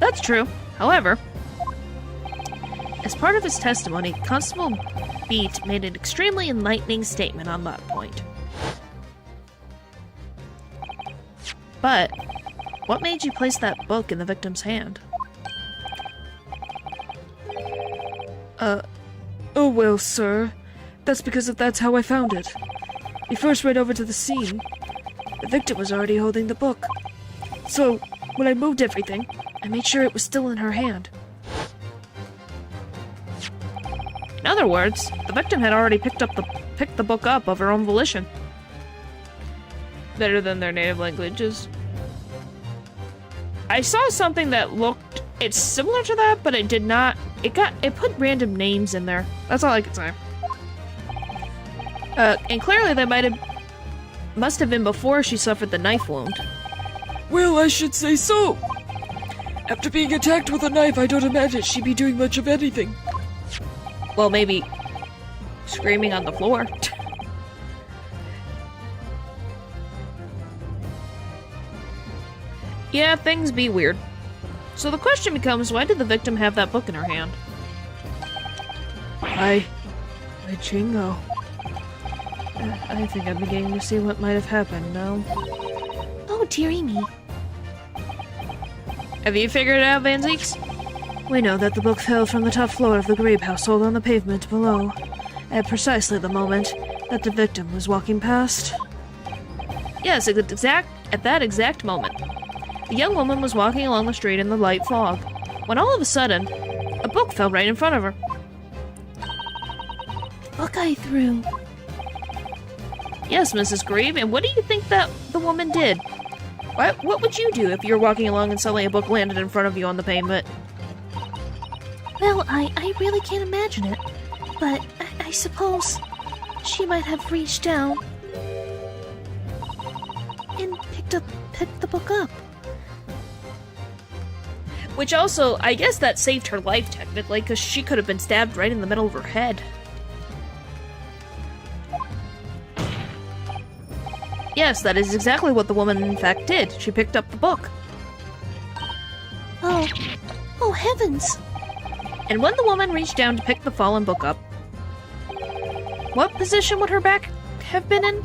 [SPEAKER 2] That's true. However, as part of his testimony, Constable Beat made an extremely enlightening statement on that point. But, what made you place that book in the victim's hand?
[SPEAKER 3] Oh well, sir. That's because that's how I found it. We first went over to the scene. The victim was already holding the book. So, when I moved everything, I made sure it was still in her hand.
[SPEAKER 2] In other words, the victim had already picked the book up of her own volition. Better than their native languages. I saw something that looked... It's similar to that, but it did not... It put random names in there. That's all I could say. And clearly they must have been before she suffered the knife wound.
[SPEAKER 3] Well, I should say so. After being attacked with a knife, I don't imagine she'd be doing much of anything.
[SPEAKER 2] Well, maybe screaming on the floor. Yeah, things be weird. So the question becomes, why did the victim have that book in her hand?
[SPEAKER 3] My Jingo. I think I'm beginning to see what might have happened now.
[SPEAKER 1] Oh, dearie me.
[SPEAKER 2] Have you figured it out, Van Zeeks?
[SPEAKER 3] We know that the book fell from the top floor of the Grape household on the pavement below, at precisely the moment that the victim was walking past.
[SPEAKER 2] Yes, at that exact moment. The young woman was walking along the street in the light fog, when all of a sudden, a book fell right in front of her.
[SPEAKER 1] The book I threw.
[SPEAKER 2] Yes, Mrs. Grieve, and what do you think that the woman did? What would you do if you were walking along and suddenly a book landed in front of you on the pavement?
[SPEAKER 1] Well, I really can't imagine it, but I suppose she might have reached down and picked the book up.
[SPEAKER 2] Which also, I guess that saved her life technically, because she could have been stabbed right in the middle of her head. Yes, that is exactly what the woman in fact did. She picked up the book.
[SPEAKER 1] Oh heavens!
[SPEAKER 2] And when the woman reached down to pick the fallen book up, what position would her back have been in?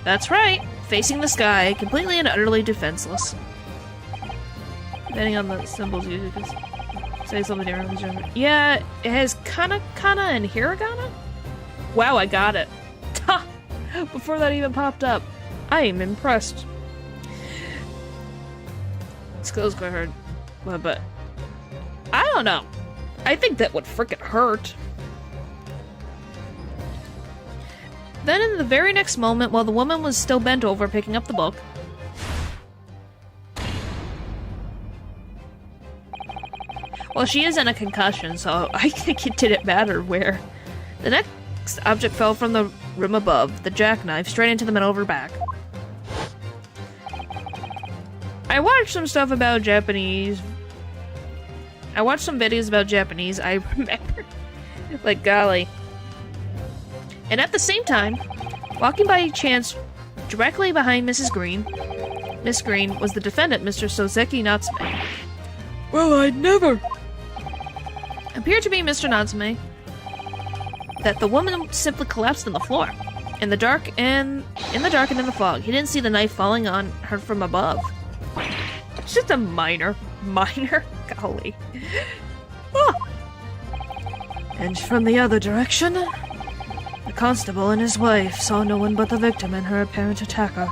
[SPEAKER 2] That's right, facing the sky, completely and utterly defenseless. Depending on the symbols used, you can say something different. Yeah, it has kana and hiragana? Wow, I got it. Ha! Before that even popped up. I am impressed. Skills quite hard. But I don't know. I think that would frickin' hurt. Then in the very next moment, while the woman was still bent over picking up the book, well, she is in a concussion, so I think it didn't matter where. The next object fell from the room above, the jackknife, straight into the middle of her back. I watched some stuff about Japanese. I watched some videos about Japanese, I remember. Like, golly. And at the same time, walking by chance directly behind Mrs. Green, Miss Green was the defendant, Mr. Soseki Natsume.
[SPEAKER 3] Well, I'd never!
[SPEAKER 2] Appeared to be Mr. Natsume, that the woman simply collapsed on the floor. In the dark and in the fog. He didn't see the knife falling on her from above. It's just a minor. Golly. Oh.
[SPEAKER 3] And from the other direction, the constable and his wife saw no one but the victim and her apparent attacker.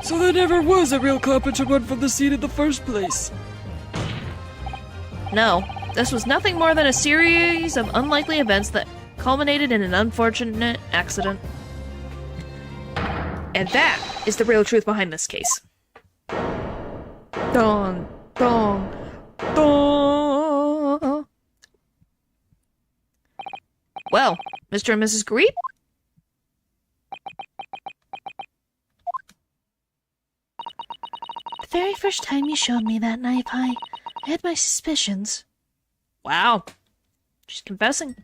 [SPEAKER 3] So there never was a real culprit to run from the scene in the first place.
[SPEAKER 2] No, this was nothing more than a series of unlikely events that culminated in an unfortunate accident. And that is the real truth behind this case.
[SPEAKER 3] Dong, dong, dong.
[SPEAKER 2] Well, Mr. and Mrs. Greep?
[SPEAKER 1] The very first time you showed me that knife, I had my suspicions.
[SPEAKER 2] Wow. She's confessing.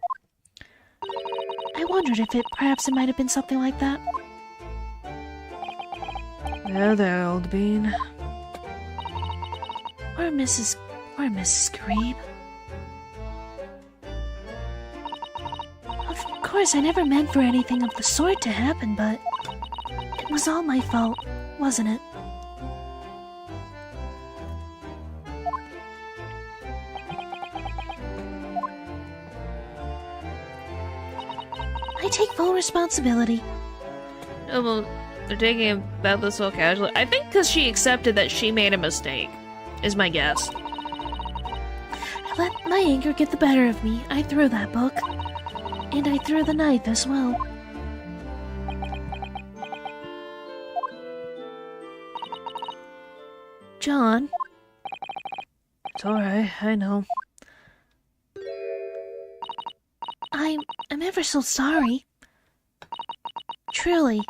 [SPEAKER 1] I wondered if perhaps it might have been something like that.
[SPEAKER 2] There, old bean.
[SPEAKER 1] Or Mrs. Kareem. Of course, I never meant for anything of the sort to happen, but it was all my fault, wasn't it? I take full responsibility.
[SPEAKER 2] Oh, well, they're taking about this so casually. I think because she accepted that she made a mistake, is my guess.
[SPEAKER 1] I let my anger get the better of me. I threw that book. And I threw the knife as well. John.
[SPEAKER 2] It's alright, I know.
[SPEAKER 1] I'm ever so sorry. Truly.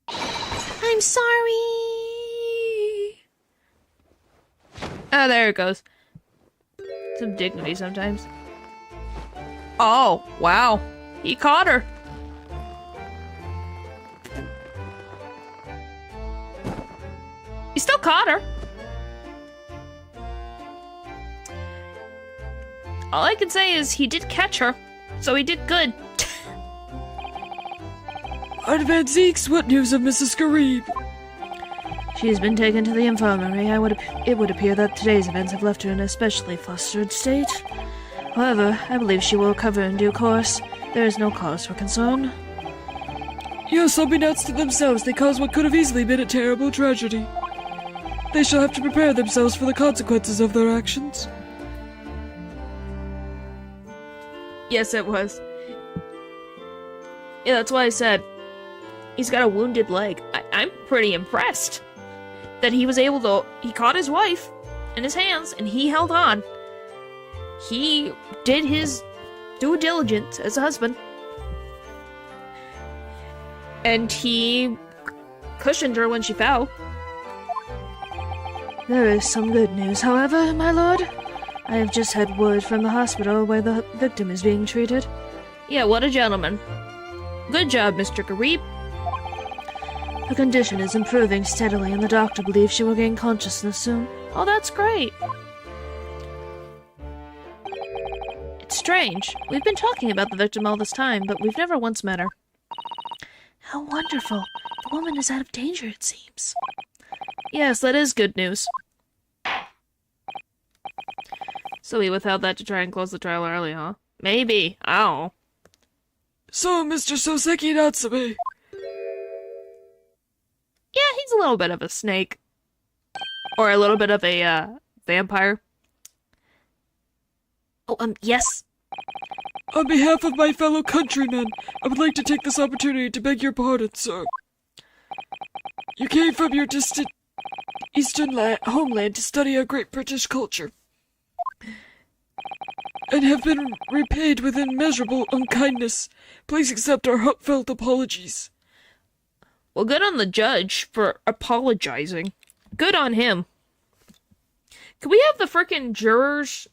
[SPEAKER 1] I'm sorry!
[SPEAKER 2] Ah, there it goes. Some dignity sometimes. Oh, wow. He caught her. He still caught her. All I can say is he did catch her, so he did good.
[SPEAKER 3] Advance Zeeks, what news of Mrs. Kareem?
[SPEAKER 2] She's been taken to the infirmary. It would appear that today's events have left her in an especially flustered state. However, I believe she will recover in due course. There is no cause for concern.
[SPEAKER 3] Yes, unbeknownst to themselves, they caused what could have easily been a terrible tragedy. They shall have to prepare themselves for the consequences of their actions.
[SPEAKER 2] Yes, it was. Yeah, that's why I said he's got a wounded leg. I'm pretty impressed that he was able to... He caught his wife in his hands, and he held on. He did his due diligence as a husband. And he cushioned her when she fell.
[SPEAKER 5] There is some good news, however, my lord. I have just had word from the hospital where the victim is being treated.
[SPEAKER 2] Yeah, what a gentleman. Good job, Mr. Kareem.
[SPEAKER 5] Her condition is improving steadily, and the doctor believes she will gain consciousness soon.
[SPEAKER 2] Oh, that's great. It's strange. We've been talking about the victim all this time, but we've never once met her.
[SPEAKER 1] How wonderful. The woman is out of danger, it seems.
[SPEAKER 2] Yes, that is good news. So we withheld that to try and close the trial early, huh? Maybe. I don't know.
[SPEAKER 3] So, Mr. Soseki Natsume.
[SPEAKER 2] Yeah, he's a little bit of a snake. Or a little bit of a, vampire.
[SPEAKER 1] Oh, yes.
[SPEAKER 3] On behalf of my fellow countrymen, I would like to take this opportunity to beg your pardon, sir. You came from your distant eastern homeland to study our great British culture, and have been repaid with immeasurable unkindness. Please accept our heartfelt apologies.
[SPEAKER 2] Well, good on the judge for apologizing. Good on him. Can we have the frickin' jurors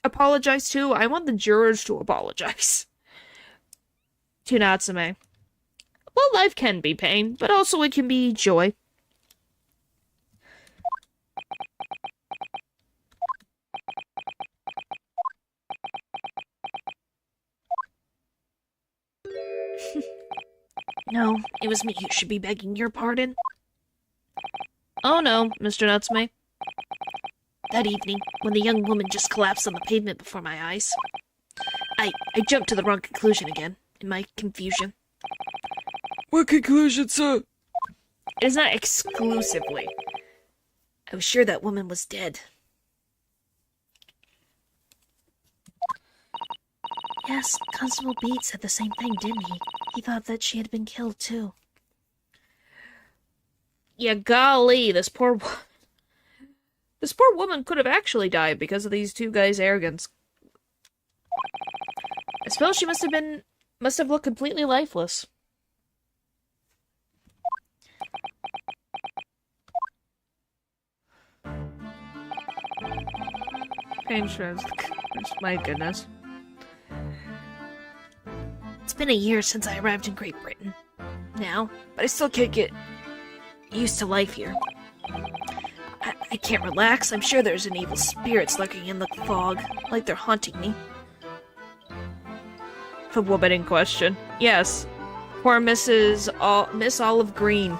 [SPEAKER 2] apologize too? I want the jurors to apologize to Natsume. Well, life can be pain, but also it can be joy.
[SPEAKER 1] No, it was me who should be begging your pardon.
[SPEAKER 2] Oh no, Mr. Natsume.
[SPEAKER 1] That evening, when the young woman just collapsed on the pavement before my eyes, I jumped to the wrong conclusion again, in my confusion.
[SPEAKER 3] What conclusion, sir?
[SPEAKER 2] It is not exclusively.
[SPEAKER 1] I was sure that woman was dead. Yes, Constable Beat said the same thing, didn't he? He thought that she had been killed, too.
[SPEAKER 2] Yeah, golly, this poor woman could have actually died because of these two guys' arrogance. I suppose she must have looked completely lifeless. Pain shreds. My goodness.
[SPEAKER 1] been a year since I arrived in Great Britain. Now, but I still can't get used to life here. I can't relax. I'm sure there's an evil spirits lurking in the fog, like they're haunting me.
[SPEAKER 2] The woman in question. Yes. Poor Miss Olive Green.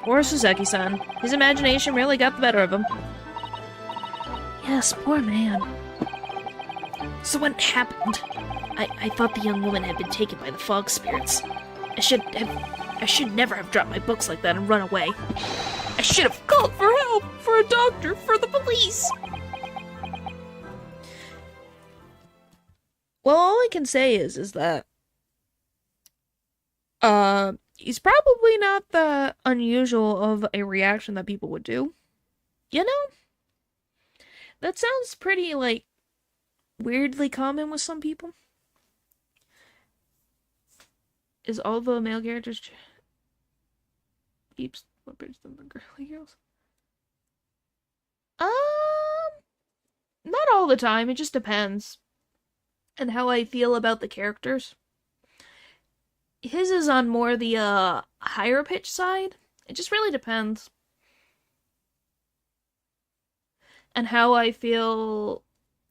[SPEAKER 2] Poor Suzeki-san. His imagination really got the better of him.
[SPEAKER 5] Yes, poor man.
[SPEAKER 1] So what happened? I thought the young woman had been taken by the fog spirits. I should never have dropped my books like that and run away. I should have called for help, for a doctor, for the police.
[SPEAKER 2] Well, all I can say is that he's probably not the unusual of a reaction that people would do. You know? That sounds pretty, like, weirdly common with some people. Is all the male characters keeps what brings them the girly girls? Not all the time. It just depends. And how I feel about the characters. His is on more the higher pitch side. It just really depends. And how I feel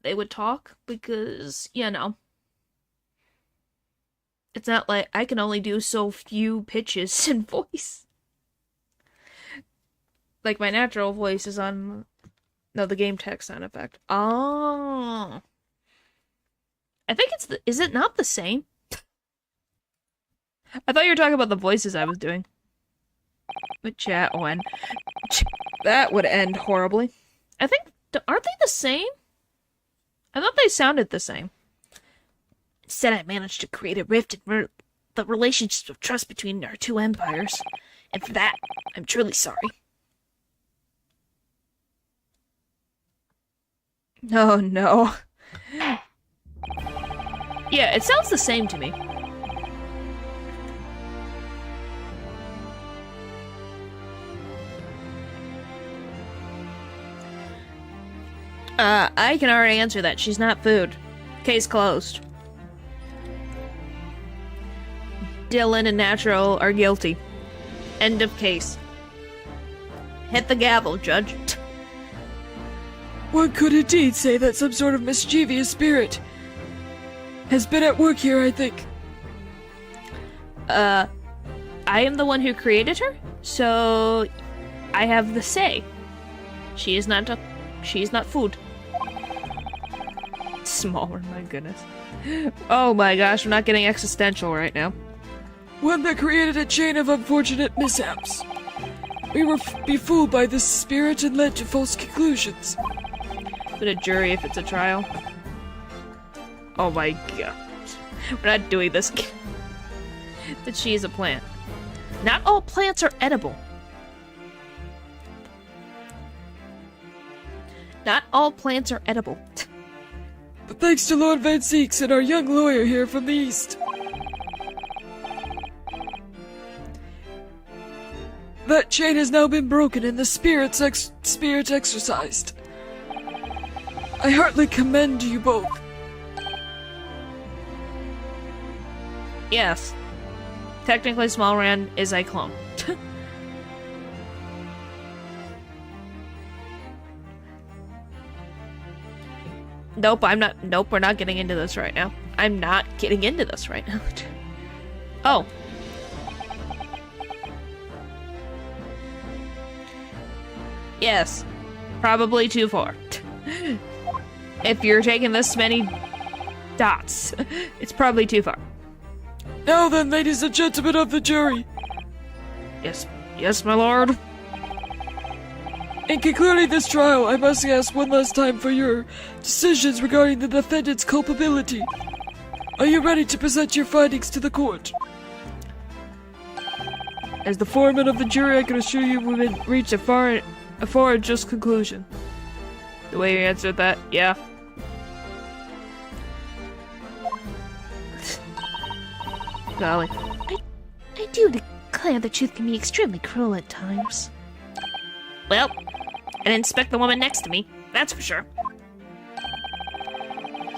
[SPEAKER 2] they would talk, because, you know, it's not like I can only do so few pitches in voice. Like, my natural voice is on, no, the game text sound effect. Oh. I think it's is it not the same? I thought you were talking about the voices I was doing. But chat when. That would end horribly. I think, aren't they the same? I thought they sounded the same.
[SPEAKER 1] Instead, I managed to create a rift in the relationships of trust between our two empires. And for that, I'm truly sorry.
[SPEAKER 2] Oh, no. Yeah, it sounds the same to me. I can already answer that. She's not food. Case closed. Dylan and Natural are guilty. End of case. Hit the gavel, Judge.
[SPEAKER 3] One could indeed say that some sort of mischievous spirit has been at work here, I think.
[SPEAKER 2] I am the one who created her, so I have the say. She is not food. Smaller, my goodness. Oh my gosh, we're not getting existential right now.
[SPEAKER 3] One that created a chain of unfortunate mishaps. We were befooled by this spirit and led to false conclusions.
[SPEAKER 2] But a jury if it's a trial. Oh my god. We're not doing this. That she is a plant. Not all plants are edible. Not all plants are edible.
[SPEAKER 3] But thanks to Lord Van Seeks and our young lawyer here from the east. That chain has now been broken and the spirit exorcised. I heartily commend you both.
[SPEAKER 2] Yes. Technically, Smallrand is a clone. Nope, I'm not. Nope, we're not getting into this right now. I'm not getting into this right now. Oh. Yes. Probably too far. If you're taking this many dots, it's probably too far.
[SPEAKER 3] Now then, ladies and gentlemen of the jury.
[SPEAKER 2] Yes, my lord.
[SPEAKER 3] In concluding this trial, I must ask one last time for your decisions regarding the defendant's culpability. Are you ready to present your findings to the court? As the foreman of the jury, I can assure you we've reached a far and just conclusion.
[SPEAKER 2] The way you answered that, yeah. Golly.
[SPEAKER 1] I do declare the truth can be extremely cruel at times.
[SPEAKER 2] Well, I didn't expect the woman next to me, that's for sure.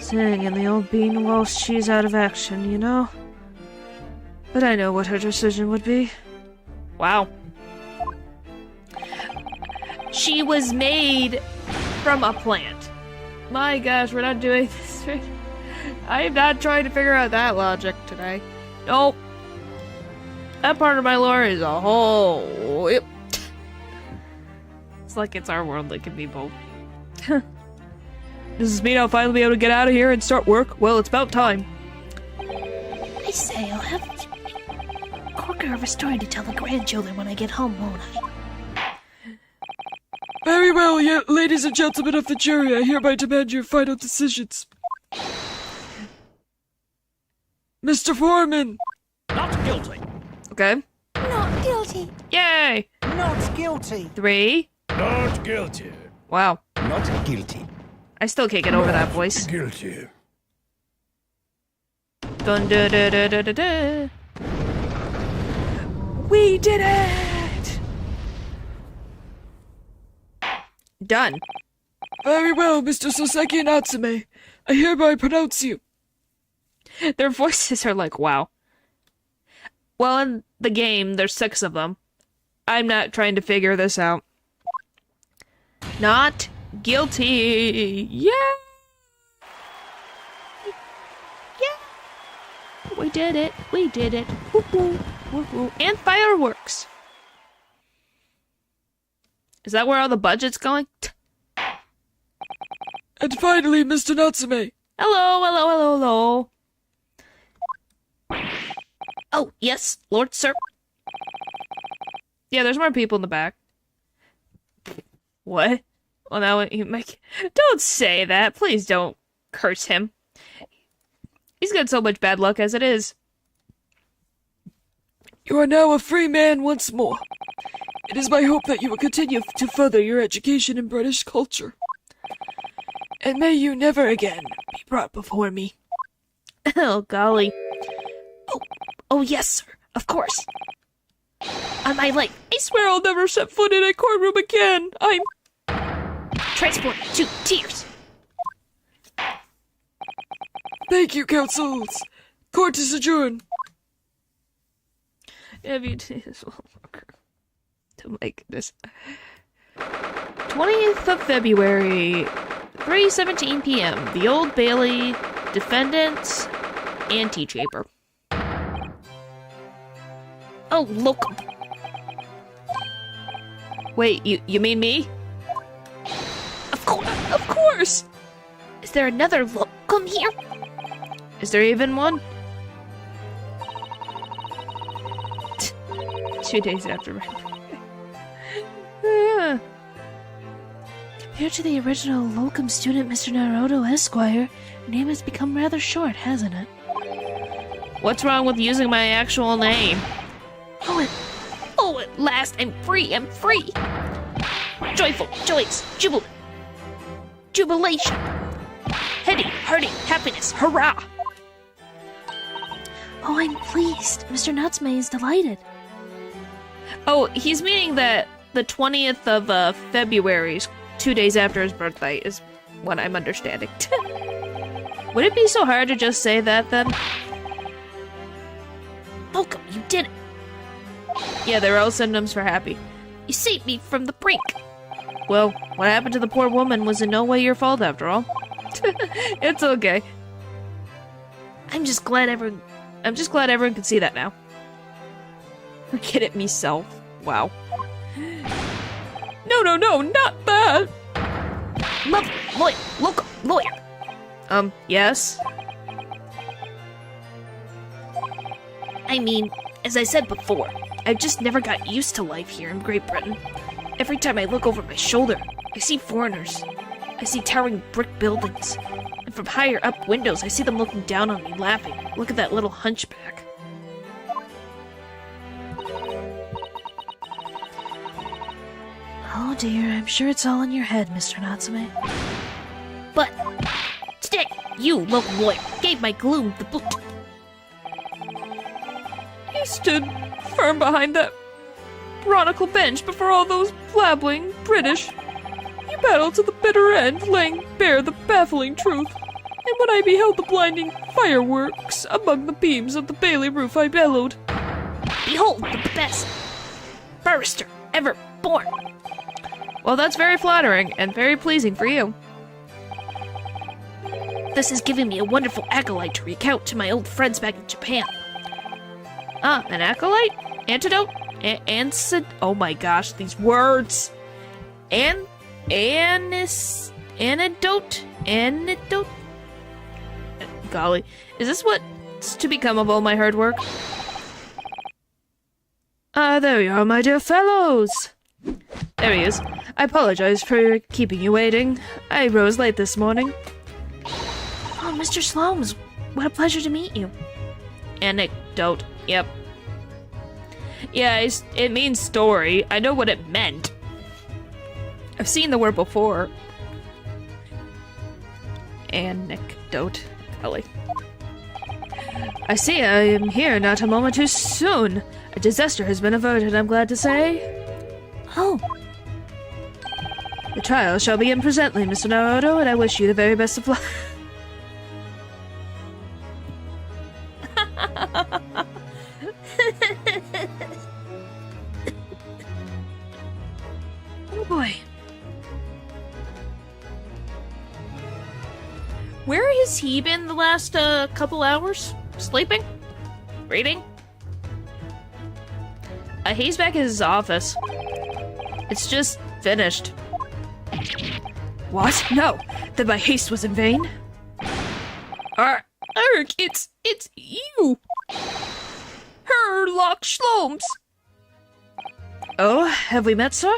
[SPEAKER 5] Sitting in the old bean whilst she's out of action, you know? But I know what her decision would be.
[SPEAKER 2] Wow. She was made from a plant. My gosh, we're not doing this right. I am not trying to figure out that logic today. Nope. That part of my lore is a whole... Yep. It's like it's our world that can be both. Does this mean I'll finally be able to get out of here and start work? Well, it's about time.
[SPEAKER 1] I say, I'll have Corker of a story to tell the grandchildren when I get home, won't I?
[SPEAKER 3] Very well, ladies and gentlemen of the jury, I hereby demand your final decisions. Mr. Foreman!
[SPEAKER 4] Not guilty.
[SPEAKER 2] Okay.
[SPEAKER 1] Not guilty.
[SPEAKER 2] Yay!
[SPEAKER 4] Not guilty.
[SPEAKER 2] 3.
[SPEAKER 6] Not guilty.
[SPEAKER 2] Wow.
[SPEAKER 6] Not guilty.
[SPEAKER 2] I still can't get over that voice.
[SPEAKER 6] Guilty.
[SPEAKER 2] Dun da da da da da da. We did it! Done.
[SPEAKER 3] Very well, Mr. Soseki Natsume. I hereby pronounce you.
[SPEAKER 2] Their voices are like, wow. Well, in the game, there's 6 of them. I'm not trying to figure this out. Not guilty. Yeah. Yeah. We did it. We did it. Woo-hoo. Woo-hoo. And fireworks. Is that where all the budget's going?
[SPEAKER 3] And finally, Mr. Natsume.
[SPEAKER 2] Hello, hello, hello, hello.
[SPEAKER 1] Oh, yes, Lord Sir.
[SPEAKER 2] Yeah, there's more people in the back. What? Well, now you make... Don't say that. Please don't curse him. He's got so much bad luck as it is.
[SPEAKER 3] You are now a free man once more. It is my hope that you will continue to further your education in British culture. And may you never again be brought before me.
[SPEAKER 2] Oh, golly.
[SPEAKER 1] Oh, yes, sir. Of course. On my life.
[SPEAKER 2] I swear I'll never set foot in a courtroom again. I'm...
[SPEAKER 1] Transported to tears.
[SPEAKER 3] Thank you, counsels. Court is adjourned.
[SPEAKER 2] Have you... Oh my goodness. 20th of February, 3:17 p.m. The Old Bailey, defendants, anti-chamber.
[SPEAKER 1] Oh, look.
[SPEAKER 2] Wait, you mean me?
[SPEAKER 1] Of course.
[SPEAKER 2] Of course!
[SPEAKER 1] Is there another locum here?
[SPEAKER 2] Is there even one? 2 days after my birthday. Yeah.
[SPEAKER 5] Compared to the original locum student, Mr. Naruto Esquire, your name has become rather short, hasn't it?
[SPEAKER 2] What's wrong with using my actual name?
[SPEAKER 1] Oh, at last I'm free. I'm free. Joyful, joyous, jubilant. Jubilation. Heady, hearty, happiness, hurrah.
[SPEAKER 5] Oh, I'm pleased. Mr. Natsume is delighted.
[SPEAKER 2] Oh, he's meaning that the 20th of February, 2 days after his birthday, is what I'm understanding. Would it be so hard to just say that, then?
[SPEAKER 1] Locum, you did it.
[SPEAKER 2] Yeah, they're all synonyms for happy.
[SPEAKER 1] You saved me from the brink.
[SPEAKER 2] Well, what happened to the poor woman was in no way your fault, after all. It's okay. I'm just glad everyone can see that now. Get it myself. Wow. No, not that!
[SPEAKER 1] Lovely, lawyer, locum, lawyer.
[SPEAKER 2] Yes?
[SPEAKER 1] I mean, as I said before, I've just never got used to life here in Great Britain. Every time I look over my shoulder, I see foreigners. I see towering brick buildings. And from higher up windows, I see them looking down on me, laughing. Look at that little hunchback.
[SPEAKER 5] Oh dear, I'm sure it's all in your head, Mr. Natsume.
[SPEAKER 1] But today, you, local lawyer, gave my gloom the boot.
[SPEAKER 2] You stood firm behind that Chronicle bench before all those blabbling British. You battled to the bitter end, laying bare the baffling truth.
[SPEAKER 3] and when I beheld the blinding fireworks among the beams of the bailey roof, I bellowed,
[SPEAKER 1] Behold the best barrister ever born.
[SPEAKER 2] Well, that's very flattering and very pleasing for you.
[SPEAKER 1] This has given me a wonderful acolyte to recount to my old friends back in Japan.
[SPEAKER 2] Ah, an acolyte? Antidote? Oh my gosh, these words. Antidote? Golly, is this what's to become of all my hard work? Ah, there you are, my dear fellows. There he is. I apologize for keeping you waiting. I rose late this morning.
[SPEAKER 5] Oh, Mr. Slomes, what a pleasure to meet you.
[SPEAKER 2] Anecdote. Yep. Yeah, it means story. I know what it meant. I've seen the word before. Anecdote. Ellie. I see I am here not a moment too soon. A disaster has been averted, I'm glad to say.
[SPEAKER 5] Oh,
[SPEAKER 2] The trial shall begin presently, Mr. Naruto, and I wish you the very best of luck.
[SPEAKER 5] oh boy.
[SPEAKER 2] Where has he been the last couple hours? Sleeping? Reading? He's back in his office. It's just finished. What? No! Then my haste was in vain? Eric, it's you! Herlock Shlomes! Oh, have we met, sir?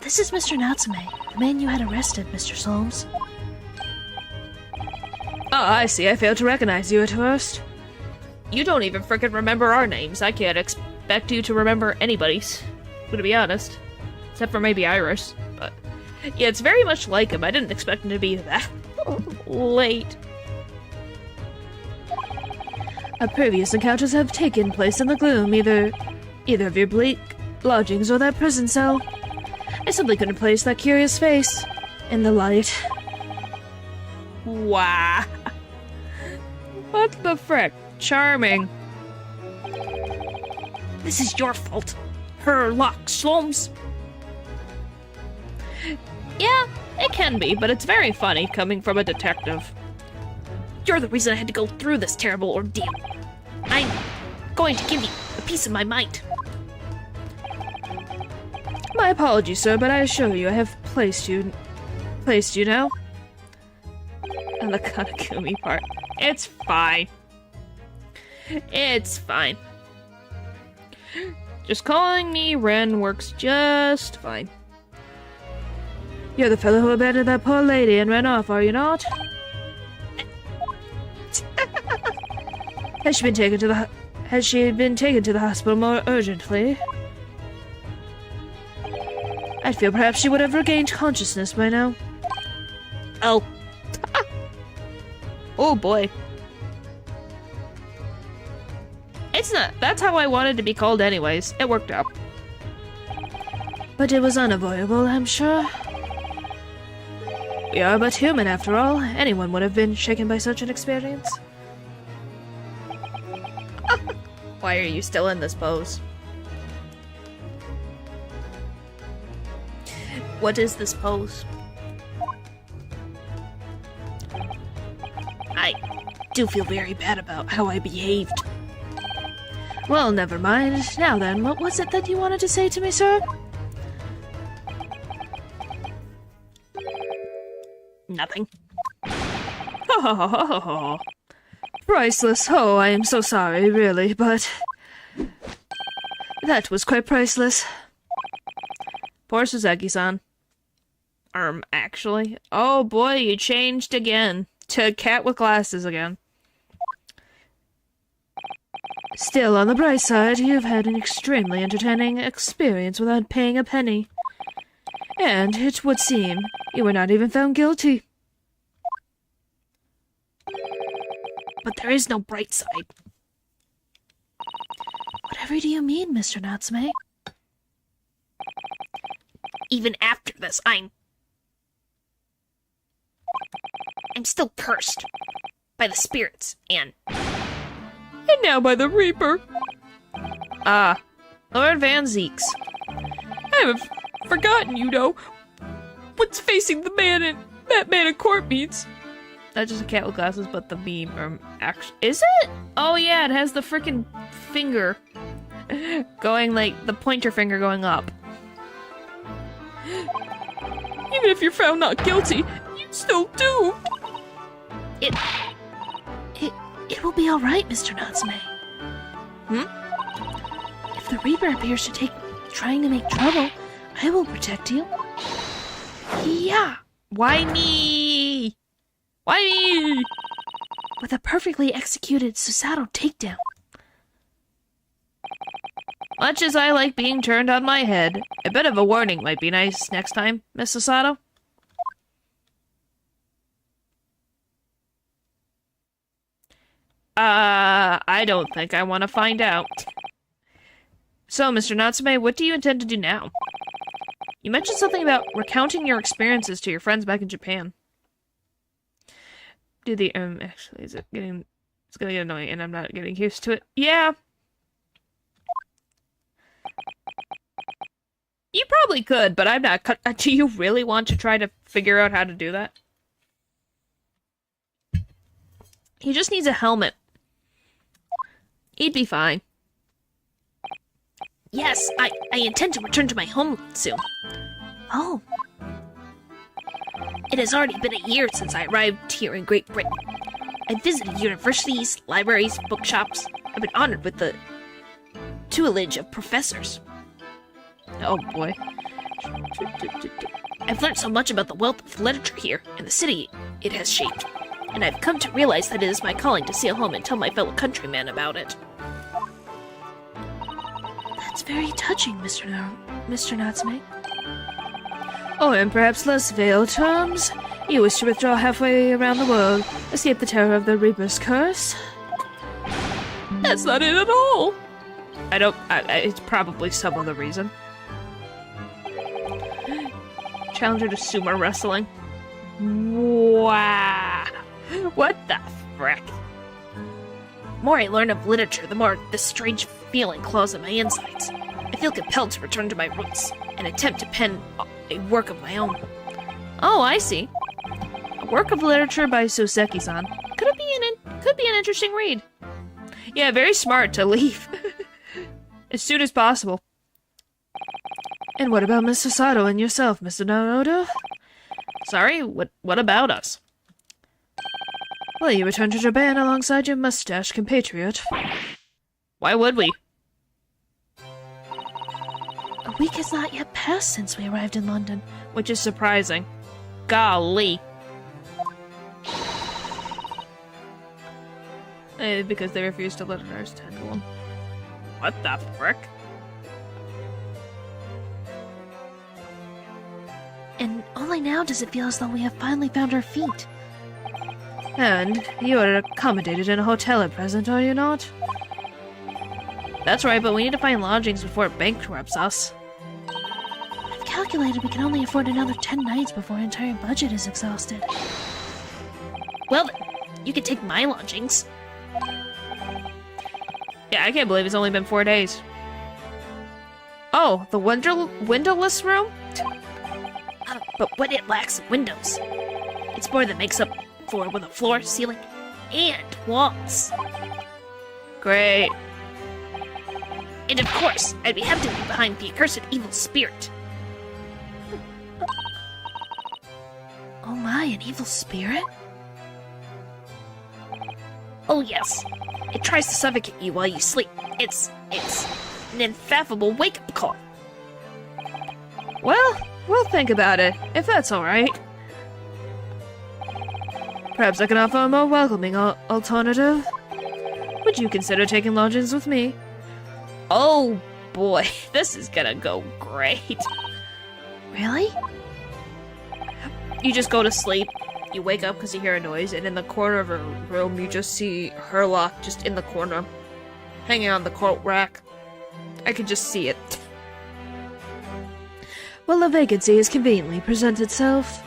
[SPEAKER 5] This is Mr. Natsume, the man you had arrested, Mr. Slomes.
[SPEAKER 2] Oh, I see. I failed to recognize you at first. You don't even frickin' remember our names. I can't expect you to remember anybody's, to be honest. Except for maybe Iris. But, yeah, it's very much like him. I didn't expect him to be that late. Our previous encounters have taken place in the gloom, either of your bleak lodgings or that prison cell. I simply couldn't place that curious face in the light. Wow. What the frick? Charming.
[SPEAKER 1] This is your fault. Herlock Shlomes.
[SPEAKER 2] Yeah, it can be, but it's very funny coming from a detective.
[SPEAKER 1] You're the reason I had to go through this terrible ordeal. I'm going to give you a piece of my mind.
[SPEAKER 2] My apologies, sir, but I assure you I have placed you now. And the Kanekumi part. It's fine. It's fine. Just calling me Ren works just fine. You're the fellow who abandoned that poor lady and ran off, are you not? Has she been taken to the hospital more urgently? I'd feel perhaps she would have regained consciousness by now.
[SPEAKER 1] Oh.
[SPEAKER 2] Oh boy. It's not. That's how I wanted to be called anyways. It worked out. But it was unavoidable, I'm sure. We are but human after all. Anyone would have been shaken by such an experience. Why are you still in this pose? What is this pose?
[SPEAKER 1] I do feel very bad about how I behaved.
[SPEAKER 2] Well, never mind. Now then, what was it that you wanted to say to me, sir?
[SPEAKER 1] Nothing.
[SPEAKER 2] Priceless. Oh, I am so sorry, really, but... that was quite priceless. Poor Suzaki-san. Actually. Oh boy, you changed again. To cat with glasses again. Still, on the bright side, you've had an extremely entertaining experience without paying a penny. And, it would seem, you were not even found guilty.
[SPEAKER 1] But there is no bright side.
[SPEAKER 5] Whatever do you mean, Mr. Natsume?
[SPEAKER 1] Even after this, I'm I'm still cursed. By the spirits, and
[SPEAKER 2] now by the Reaper. Ah, Lord Van Zeeks.
[SPEAKER 3] I haven't forgotten, you know, what's facing the man in that man in court means.
[SPEAKER 2] Not just a cat with glasses, but the beam. Actually, is it? Oh yeah, it has the frickin' finger going, like, the pointer finger going up.
[SPEAKER 3] Even if you're found not guilty, you'd still do.
[SPEAKER 5] It will be all right, Mr. Natsume. If the Reaper appears to trying to make trouble, I will protect you.
[SPEAKER 2] Yeah. Why me? Why me?
[SPEAKER 5] With a perfectly executed Susato takedown.
[SPEAKER 2] Much as I like being turned on my head, a bit of a warning might be nice next time, Miss Susato. I don't think I want to find out. So, Mr. Natsume, what do you intend to do now? You mentioned something about recounting your experiences to your friends back in Japan. Actually, it's gonna get annoying and I'm not getting used to it. Yeah. You probably could, but I'm not. Do you really want to try to figure out how to do that? He just needs a helmet. He'd be fine.
[SPEAKER 1] yes, I intend to return to my homeland soon.
[SPEAKER 5] Oh,
[SPEAKER 1] It has already been a year since I arrived here in Great Britain. I visited universities, libraries, bookshops. I've been honored with the tutelage of professors.
[SPEAKER 2] Oh boy.
[SPEAKER 1] I've learned so much about the wealth of literature here and the city it has shaped, and I've come to realize that it is my calling to sail home and tell my fellow countrymen about it.
[SPEAKER 5] that's very touching, Mr. Natsume.
[SPEAKER 2] Oh, in perhaps less veiled terms, you wish to withdraw halfway around the world, escape the terror of the Reaper's curse?
[SPEAKER 3] That's not it at all.
[SPEAKER 2] It's probably some other reason. Challenger to sumo wrestling. Wow. What the frick?
[SPEAKER 1] The more I learn of literature, the more this strange feeling claws at my insides. I feel compelled to return to my roots and attempt to pen a work of my own.
[SPEAKER 2] Oh, I see. A work of literature by Soseki-san. Could be an interesting read. Yeah, very smart to leave as soon as possible. And what about Miss Susato and yourself, Mr. Naruto? Sorry, what about us? Well, you returned to Japan alongside your mustache compatriot. Why would we?
[SPEAKER 5] A week has not yet passed since we arrived in London.
[SPEAKER 2] Which is surprising. Golly. Because they refused to let a nurse tackle them. What the frick?
[SPEAKER 5] And only now does it feel as though we have finally found our feet.
[SPEAKER 2] And you are accommodated in a hotel at present, are you not? That's right, but we need to find lodgings before it bankrupts us.
[SPEAKER 5] I've calculated we can only afford another 10 nights before our entire budget is exhausted.
[SPEAKER 1] Well then, you can take my lodgings.
[SPEAKER 2] Yeah, I can't believe it's only been 4 days. Oh, the windowless room?
[SPEAKER 1] But what it lacks in windows, it's more than makes up for with a floor, ceiling, and walls.
[SPEAKER 2] Great.
[SPEAKER 1] And of course, I'd be happy to be behind the accursed evil spirit.
[SPEAKER 5] Oh my, an evil spirit?
[SPEAKER 1] Oh yes, it tries to suffocate you while you sleep. It's an ineffable wake-up call.
[SPEAKER 2] Well, we'll think about it, if that's alright. Perhaps I can offer a more welcoming alternative. Would you consider taking lodgings with me?
[SPEAKER 1] Oh boy, this is gonna go great.
[SPEAKER 5] Really?
[SPEAKER 2] You just go to sleep, you wake up because you hear a noise, and in the corner of her room you just see Herlock just in the corner, hanging on the coat rack. I can just see it. Well, a vacancy has conveniently presented itself.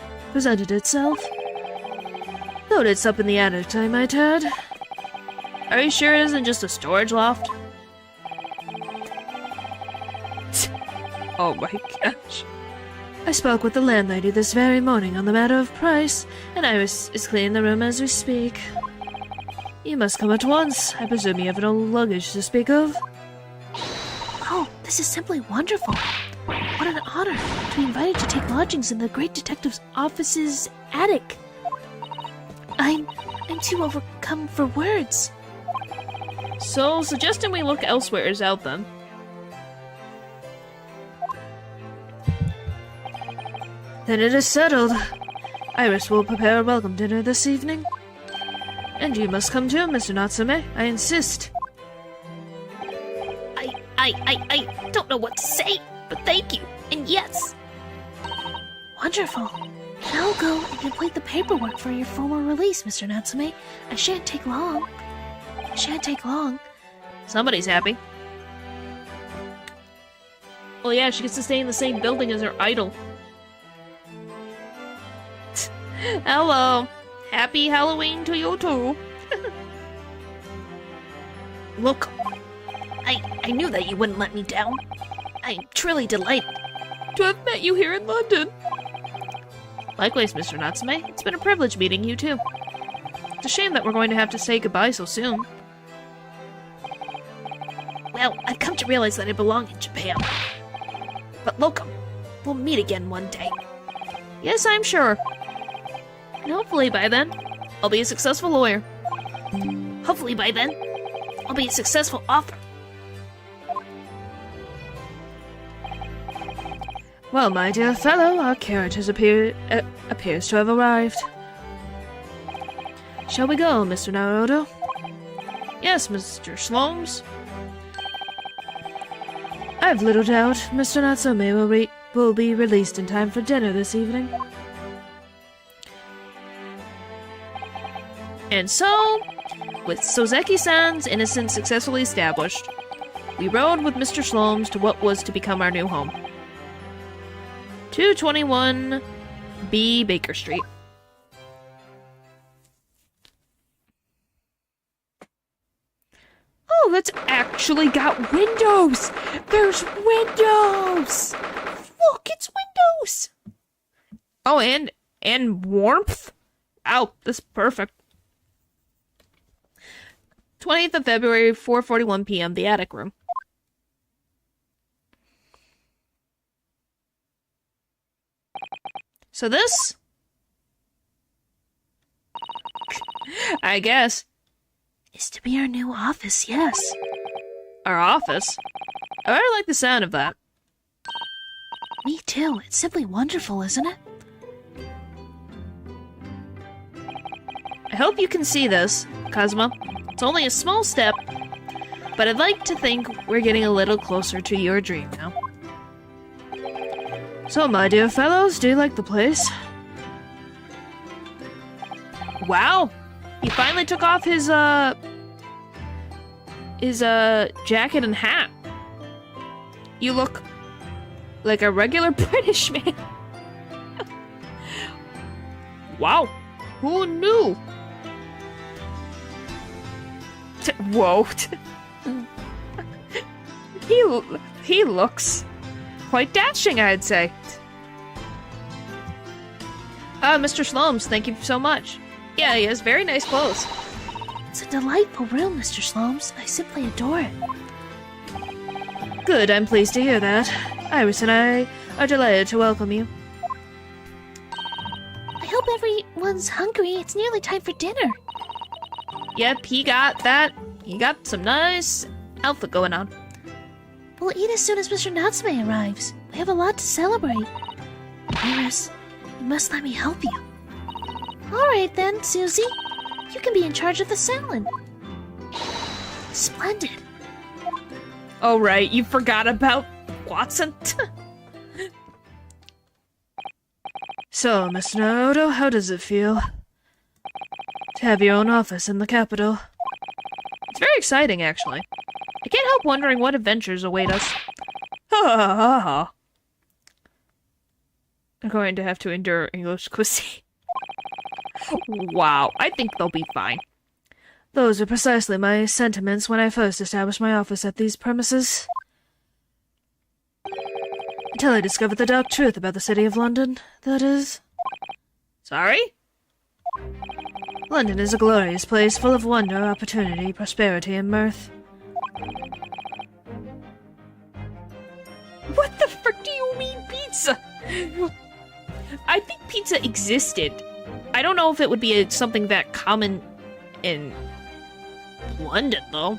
[SPEAKER 2] Though it's up in the attic, I might add. Are you sure it isn't just a storage loft? Oh my gosh. I spoke with the landlady this very morning on the matter of price, and Iris is cleaning the room as we speak. You must come at once. I presume you have no luggage to speak of.
[SPEAKER 5] Oh, this is simply wonderful. What an honor to be invited to take lodgings in the great detective's office's attic. I'm too overcome for words.
[SPEAKER 2] So, suggesting we look elsewhere is out then. Then it is settled. Iris will prepare a welcome dinner this evening. And you must come too, Mr. Natsume. I insist.
[SPEAKER 1] I don't know what to say, but thank you, and yes.
[SPEAKER 5] Wonderful. Now I'll go and complete the paperwork for your formal release, Mr. Natsume. I shan't take long.
[SPEAKER 2] Somebody's happy. Well, yeah, she gets to stay in the same building as her idol. Hello. Happy Halloween to you too.
[SPEAKER 1] Look, I knew that you wouldn't let me down. I'm truly delighted.
[SPEAKER 2] To have met you here in London. Likewise, Mr. Natsume. It's been a privilege meeting you too. It's a shame that we're going to have to say goodbye so soon.
[SPEAKER 1] Well, I've come to realize that I belong in Japan. But Locum, we'll meet again one day.
[SPEAKER 2] Yes, I'm sure. And hopefully by then, I'll be a successful lawyer.
[SPEAKER 1] Hopefully by then, I'll be a successful author.
[SPEAKER 2] Well, my dear fellow, our carriage has appears to have arrived. Shall we go, Mr. Naruto? Yes, Mr. Slomes. I've little doubt Mr. Natsume will be released in time for dinner this evening. And so, with Sozeki-san's innocence successfully established, we rode with Mr. Slomes to what was to become our new home. 221 B. Baker Street. Oh, that's actually got windows! There's windows! Look, it's windows! Oh, and warmth? Ow, this is perfect. 20th of February, 4:41 p.m., the attic room. So this? I guess.
[SPEAKER 5] Is to be our new office, yes.
[SPEAKER 2] Our office? I really like the sound of that.
[SPEAKER 5] Me too. It's simply wonderful, isn't it?
[SPEAKER 2] I hope you can see this, Kazuma. It's only a small step, but I'd like to think we're getting a little closer to your dream now. So, my dear fellows, do you like the place? Wow! He finally took off his jacket and hat. You look like a regular British man. Wow! Who knew? Whoa. He looks quite dashing, I'd say. Mr. Slomes, thank you so much. Yeah, he has very nice clothes.
[SPEAKER 5] It's a delightful room, Mr. Slomes. I simply adore it.
[SPEAKER 2] Good, I'm pleased to hear that. Iris and I are delighted to welcome you.
[SPEAKER 5] I hope everyone's hungry. It's nearly time for dinner.
[SPEAKER 2] Yep, he got that. He got some nice alpha going on.
[SPEAKER 5] We'll eat as soon as Mr. Natsume arrives. We have a lot to celebrate. Iris, you must let me help you. Alright then, Susie. You can be in charge of the salad. Splendid.
[SPEAKER 2] Oh right, you forgot about Watson. So, Mr. Naruto, how does it feel to have your own office in the capital? It's very exciting, actually. I can't help wondering what adventures await us. Ha ha ha ha. I'm going to have to endure English cuisine. Wow, I think they'll be fine.
[SPEAKER 5] Those were precisely my sentiments when I first established my office at these premises. Until I discovered the dark truth about the city of London, that is.
[SPEAKER 2] Sorry?
[SPEAKER 5] London is a glorious place full of wonder, opportunity, prosperity, and mirth.
[SPEAKER 2] What the frick do you mean pizza? I think pizza existed. I don't know if it would be something that common in London, though.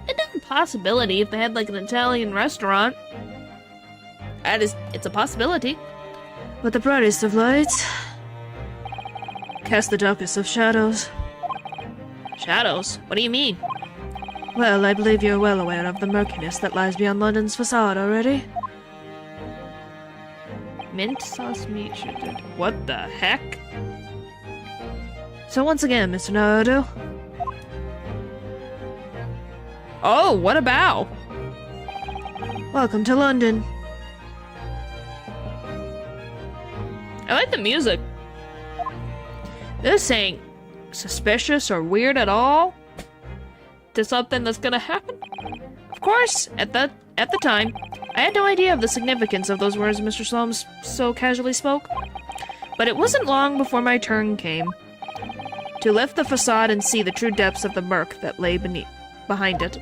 [SPEAKER 2] It's a possibility if they had, like, an Italian restaurant. It's a possibility.
[SPEAKER 5] But the brightest of lights cast the darkest of shadows.
[SPEAKER 2] Shadows? What do you mean?
[SPEAKER 5] Well, I believe you're well aware of the murkiness that lies beyond London's facade already.
[SPEAKER 2] Mint sauce meat shifted. What the heck?
[SPEAKER 5] So once again, Mr. Naruto.
[SPEAKER 2] Oh, what about?
[SPEAKER 5] Welcome to London.
[SPEAKER 2] I like the music. This ain't suspicious or weird at all to something that's gonna happen. Of course, at the time, I had no idea of the significance of those words Mr. Sloan so casually spoke. But it wasn't long before my turn came to lift the facade and see the true depths of the murk that lay behind it.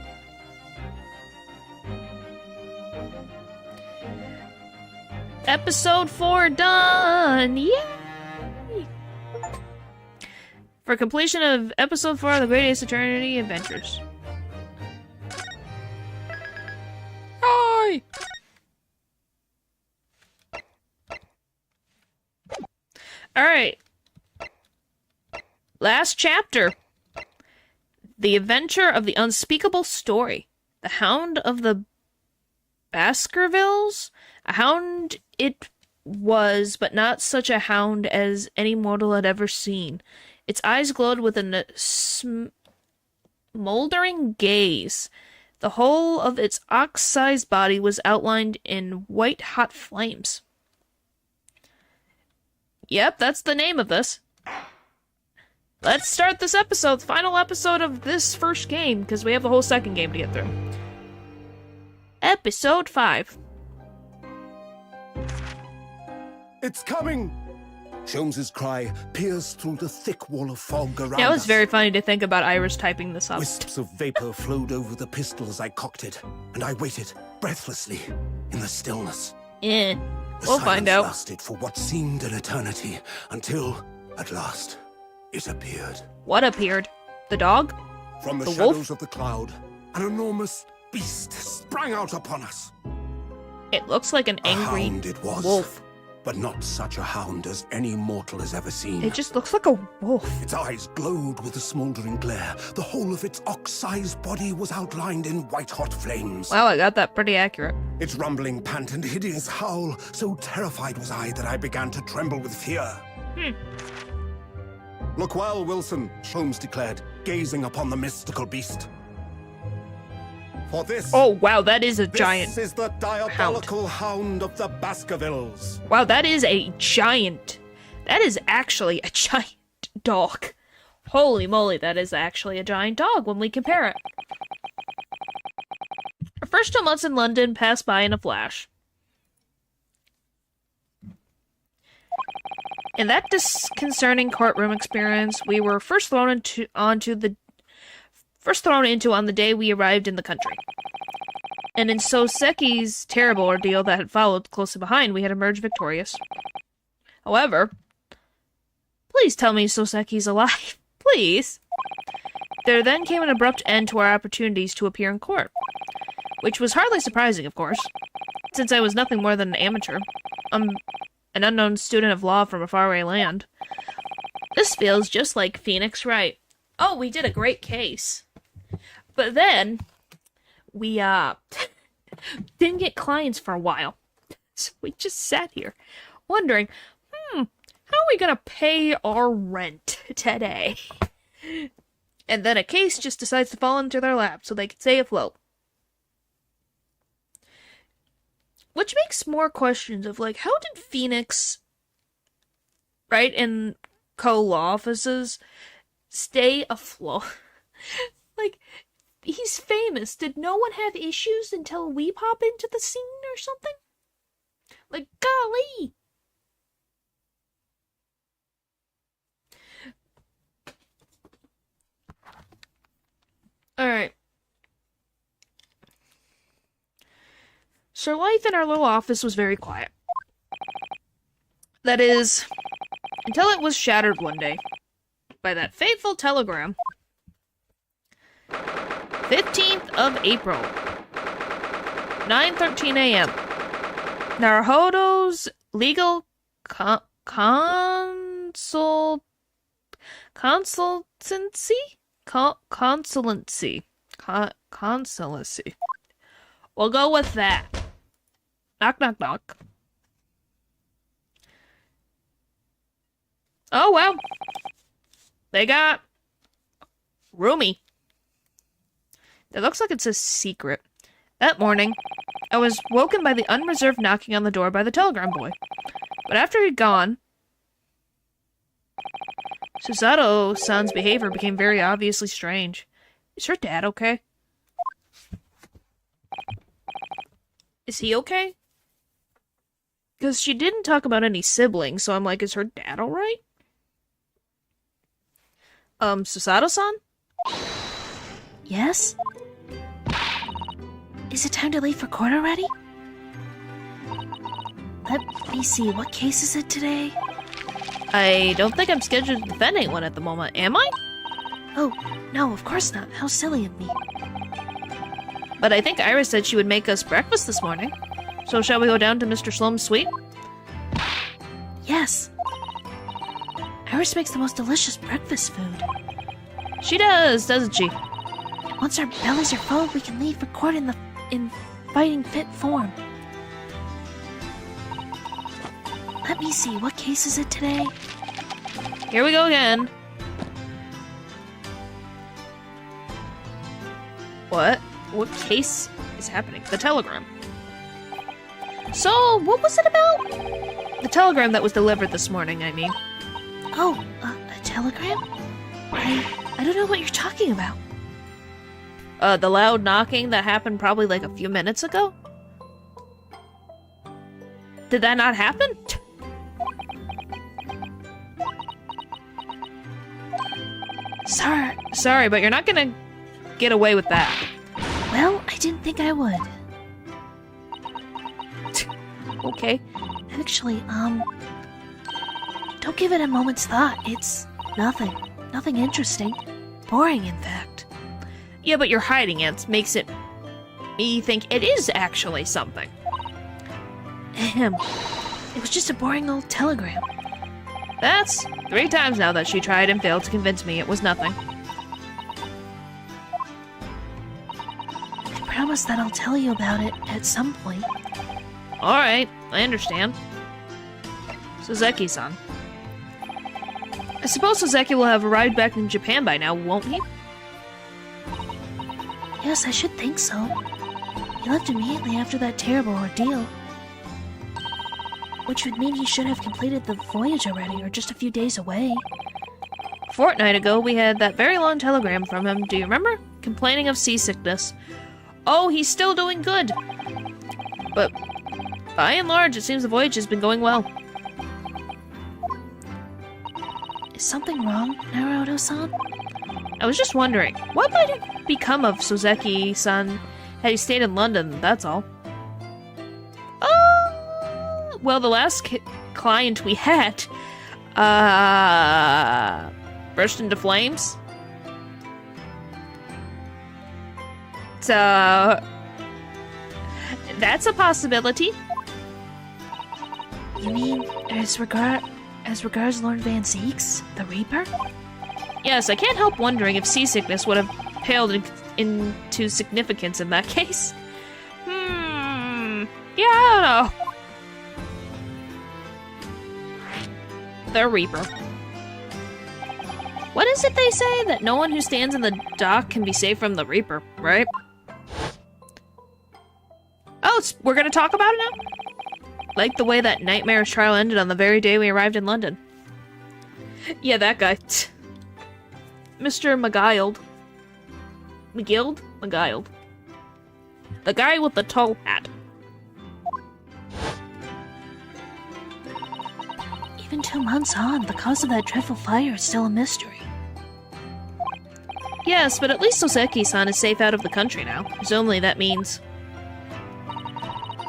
[SPEAKER 2] Episode 4 done! Yay! For completion of Episode 4 of the Great Ace Eternity Adventures.
[SPEAKER 3] Hi!
[SPEAKER 2] Alright. Last chapter. The Adventure of the Unspeakable Story. The Hound of the Baskervilles? A hound it was, but not such a hound as any mortal had ever seen. Its eyes glowed with a smoldering gaze. The whole of its ox-sized body was outlined in white-hot flames. Yep, that's the name of this. Let's start this episode, final episode of this first game, because we have the whole second game to get through. Episode 5.
[SPEAKER 6] It's coming! Sholmes's cry pierced through the thick wall of fog around us.
[SPEAKER 2] Yeah, it was very funny to think about Iris typing this up.
[SPEAKER 6] Wisps of vapor flowed over the pistol as I cocked it, and I waited breathlessly in the stillness.
[SPEAKER 2] Eh,
[SPEAKER 6] The
[SPEAKER 2] we'll find
[SPEAKER 6] silence
[SPEAKER 2] out.
[SPEAKER 6] lasted for what seemed an eternity, until, at last, it appeared.
[SPEAKER 2] What appeared? The dog?
[SPEAKER 6] From the
[SPEAKER 2] The
[SPEAKER 6] shadows
[SPEAKER 2] wolf?
[SPEAKER 6] of the cloud, an enormous beast sprang out upon us.
[SPEAKER 2] It looks like an
[SPEAKER 6] A
[SPEAKER 2] angry
[SPEAKER 6] hound it was,
[SPEAKER 2] wolf.
[SPEAKER 6] but not such a hound as any mortal has ever seen.
[SPEAKER 2] It just looks like a wolf.
[SPEAKER 6] Its eyes glowed with a smoldering glare. The whole of its ox-sized body was outlined in white-hot flames.
[SPEAKER 2] Wow, I got that pretty accurate.
[SPEAKER 6] Its rumbling pant and hideous howl, so terrified was I that I began to tremble with fear. Look well, Wilson, Sholmes declared, gazing upon the mystical beast. For this...
[SPEAKER 2] Oh, wow, that is a
[SPEAKER 6] this
[SPEAKER 2] giant.
[SPEAKER 6] is the diabolical hound of the Baskervilles.
[SPEAKER 2] Wow, that is a giant. That is actually a giant dog. Holy moly, that is actually a giant dog when we compare it. Our first 2 months in London passed by in a flash. In that disconcerting courtroom experience, we were first thrown into on the day we arrived in the country. And in Soseki's terrible ordeal that had followed closely behind, we had emerged victorious. However, please tell me Soseki's alive. Please. There then came an abrupt end to our opportunities to appear in court. Which was hardly surprising, of course, since I was nothing more than an amateur. An unknown student of law from a faraway land. This feels just like Phoenix Wright. Oh, we did a great case. But then, we, didn't get clients for a while. So we just sat here, wondering, how are we gonna pay our rent today? And then a case just decides to fall into their lap so they can stay afloat. Which makes more questions of, like, how did Phoenix, right, and co-law offices stay afloat. Like, he's famous. Did no one have issues until we pop into the scene or something? Like, golly! Alright. So life in our little office was very quiet. That is, until it was shattered one day by that fateful telegram. 15th of April, 9:13 a.m. Naruhodo's legal consultancy? Consulacy. We'll go with that. Knock, knock, knock. Oh, well. They got roomy. It looks like it's a secret. That morning, I was woken by the unreserved knocking on the door by the telegram boy. But after he'd gone, Susato-san's behavior became very obviously strange. Is her dad okay? Is he okay? Because she didn't talk about any siblings, so I'm like, is her dad alright? Susato-san?
[SPEAKER 5] Yes? Is it time to leave for court already? Let me see, what case is it today?
[SPEAKER 2] I don't think I'm scheduled to defend anyone at the moment, am I?
[SPEAKER 5] Oh, no, of course not. How silly of me.
[SPEAKER 2] But I think Iris said she would make us breakfast this morning. So shall we go down to Mr. Sloan's suite?
[SPEAKER 5] Yes. Iris makes the most delicious breakfast food.
[SPEAKER 2] She does, doesn't she?
[SPEAKER 5] Once our bellies are full, we can leave for court in fighting fit form. Let me see, what case is it today?
[SPEAKER 2] Here we go again. What? What case is happening? The telegram. So, what was it about? The telegram that was delivered this morning, I mean.
[SPEAKER 5] Oh, a telegram? I don't know what you're talking about.
[SPEAKER 2] The loud knocking that happened probably like a few minutes ago? Did that not happen? Sorry, but you're not gonna get away with that.
[SPEAKER 5] Well, I didn't think I would.
[SPEAKER 2] Okay.
[SPEAKER 5] Actually, don't give it a moment's thought. It's nothing. Nothing interesting. Boring, in fact.
[SPEAKER 2] Yeah, but you're hiding it makes me think it is actually something.
[SPEAKER 5] Ahem. It was just a boring old telegram.
[SPEAKER 2] That's 3 times now that she tried and failed to convince me it was nothing.
[SPEAKER 5] I promise that I'll tell you about it at some point.
[SPEAKER 2] Alright, I understand. Suzeki-san. I suppose Suzeki will have arrived back in Japan by now, won't he?
[SPEAKER 5] Yes, I should think so. He left immediately after that terrible ordeal. Which would mean he should have completed the voyage already, or just a few days away.
[SPEAKER 2] A fortnight ago, we had that very long telegram from him, do you remember? Complaining of seasickness. Oh, he's still doing good! But, by and large, it seems the voyage has been going well.
[SPEAKER 5] Is something wrong, Naruto-san?
[SPEAKER 2] I was just wondering, what might have become of Suzeki-san had he stayed in London, that's all. Well, the last client we had, burst into flames. So, that's a possibility.
[SPEAKER 5] You mean, as regards Lord Van Zeeks, the Reaper?
[SPEAKER 2] Yes, I can't help wondering if seasickness would have paled into significance in that case. Yeah, I don't know. The Reaper. What is it they say? That no one who stands in the dock can be saved from the Reaper, right? Oh, we're gonna talk about it now? Like the way that nightmare's trial ended on the very day we arrived in London. Yeah, that guy. Mr. McGuiled. McGild? McGuiled. The guy with the tall hat.
[SPEAKER 5] Even 2 months on, the cause of that dreadful fire is still a mystery.
[SPEAKER 2] Yes, but at least Oseki-san is safe out of the country now. Presumably that means...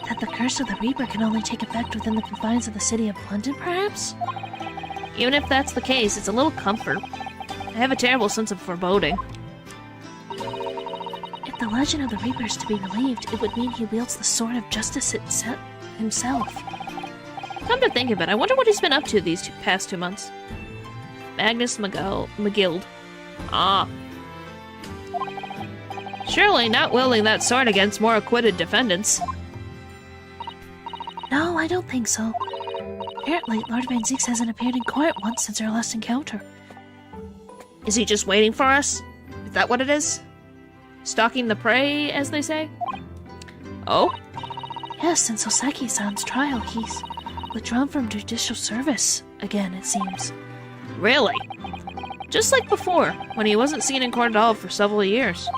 [SPEAKER 5] That the curse of the Reaper can only take effect within the confines of the city of London, perhaps?
[SPEAKER 2] Even if that's the case, it's a little comfort. I have a terrible sense of foreboding.
[SPEAKER 5] If the legend of the Reaper is to be believed, it would mean he wields the sword of justice himself.
[SPEAKER 2] Come to think of it, I wonder what he's been up to these past 2 months. Magnus McGild. Ah. Surely not wielding that sword against more acquitted defendants.
[SPEAKER 5] No, I don't think so. Apparently, Lord Van Zieks hasn't appeared in court once since our last encounter.
[SPEAKER 2] Is he just waiting for us? Is that what it is? Stalking the prey, as they say? Oh?
[SPEAKER 5] Yes, since Oseki-san's trial, he's withdrawn from judicial service again, it seems.
[SPEAKER 2] Really? Just like before, when he wasn't seen in court at all for several years.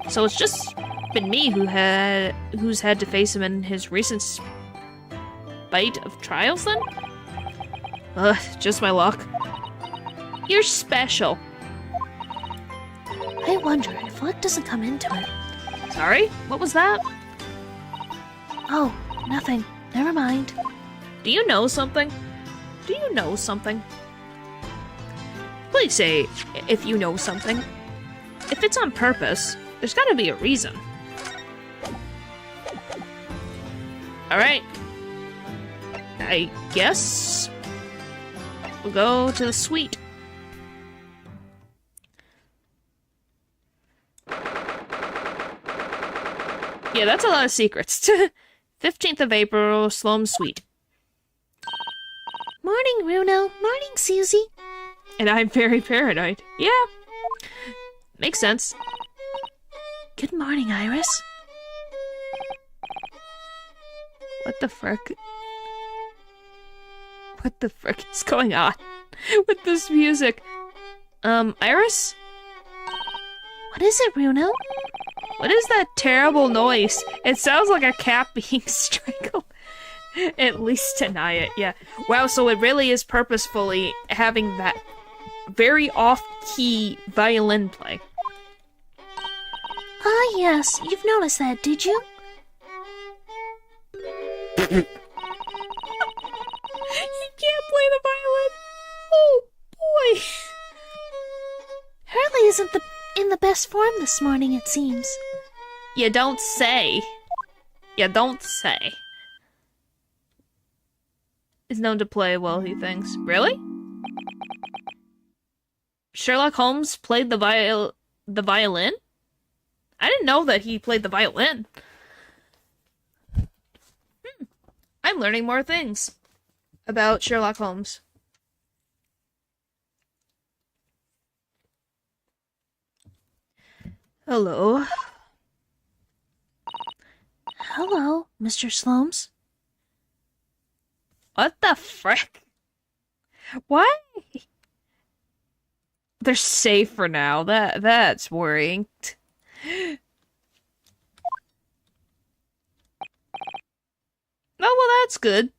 [SPEAKER 2] So it's just been me who's had to face him in his recent spate of trials, then? Ugh, just my luck. You're special.
[SPEAKER 5] I wonder if luck doesn't come into it.
[SPEAKER 2] Sorry? What was that?
[SPEAKER 5] Oh, nothing. Never mind.
[SPEAKER 2] Do you know something? Do you know something? Please say if you know something. If it's on purpose, there's gotta be a reason. Alright. I guess we'll go to the suite. Yeah, that's a lot of secrets. 15th of April, Sloan Suite.
[SPEAKER 5] Morning, Runo. Morning, Susie.
[SPEAKER 2] And I'm very paranoid. Yeah. Makes sense.
[SPEAKER 5] Good morning, Iris.
[SPEAKER 2] What the frick? What the frick is going on with this music? Iris?
[SPEAKER 5] What is it, Runo?
[SPEAKER 2] What is that terrible noise? It sounds like a cat being strangled. At least deny it, yeah. Wow, so it really is purposefully having that very off-key violin play.
[SPEAKER 5] Ah, yes. You've noticed that, did you?
[SPEAKER 2] He can't play the violin. Oh, boy.
[SPEAKER 5] Hurley isn't in the best form this morning, it seems.
[SPEAKER 2] You don't say. You don't say. Is known to play well, he thinks. Really? Sherlock Holmes played the violin? I didn't know that he played the violin. I'm learning more things about Sherlock Holmes. Hello.
[SPEAKER 5] Hello, Mr. Slomes.
[SPEAKER 2] What the frick? Why? They're safe for now. That's worrying. Oh, well, that's good.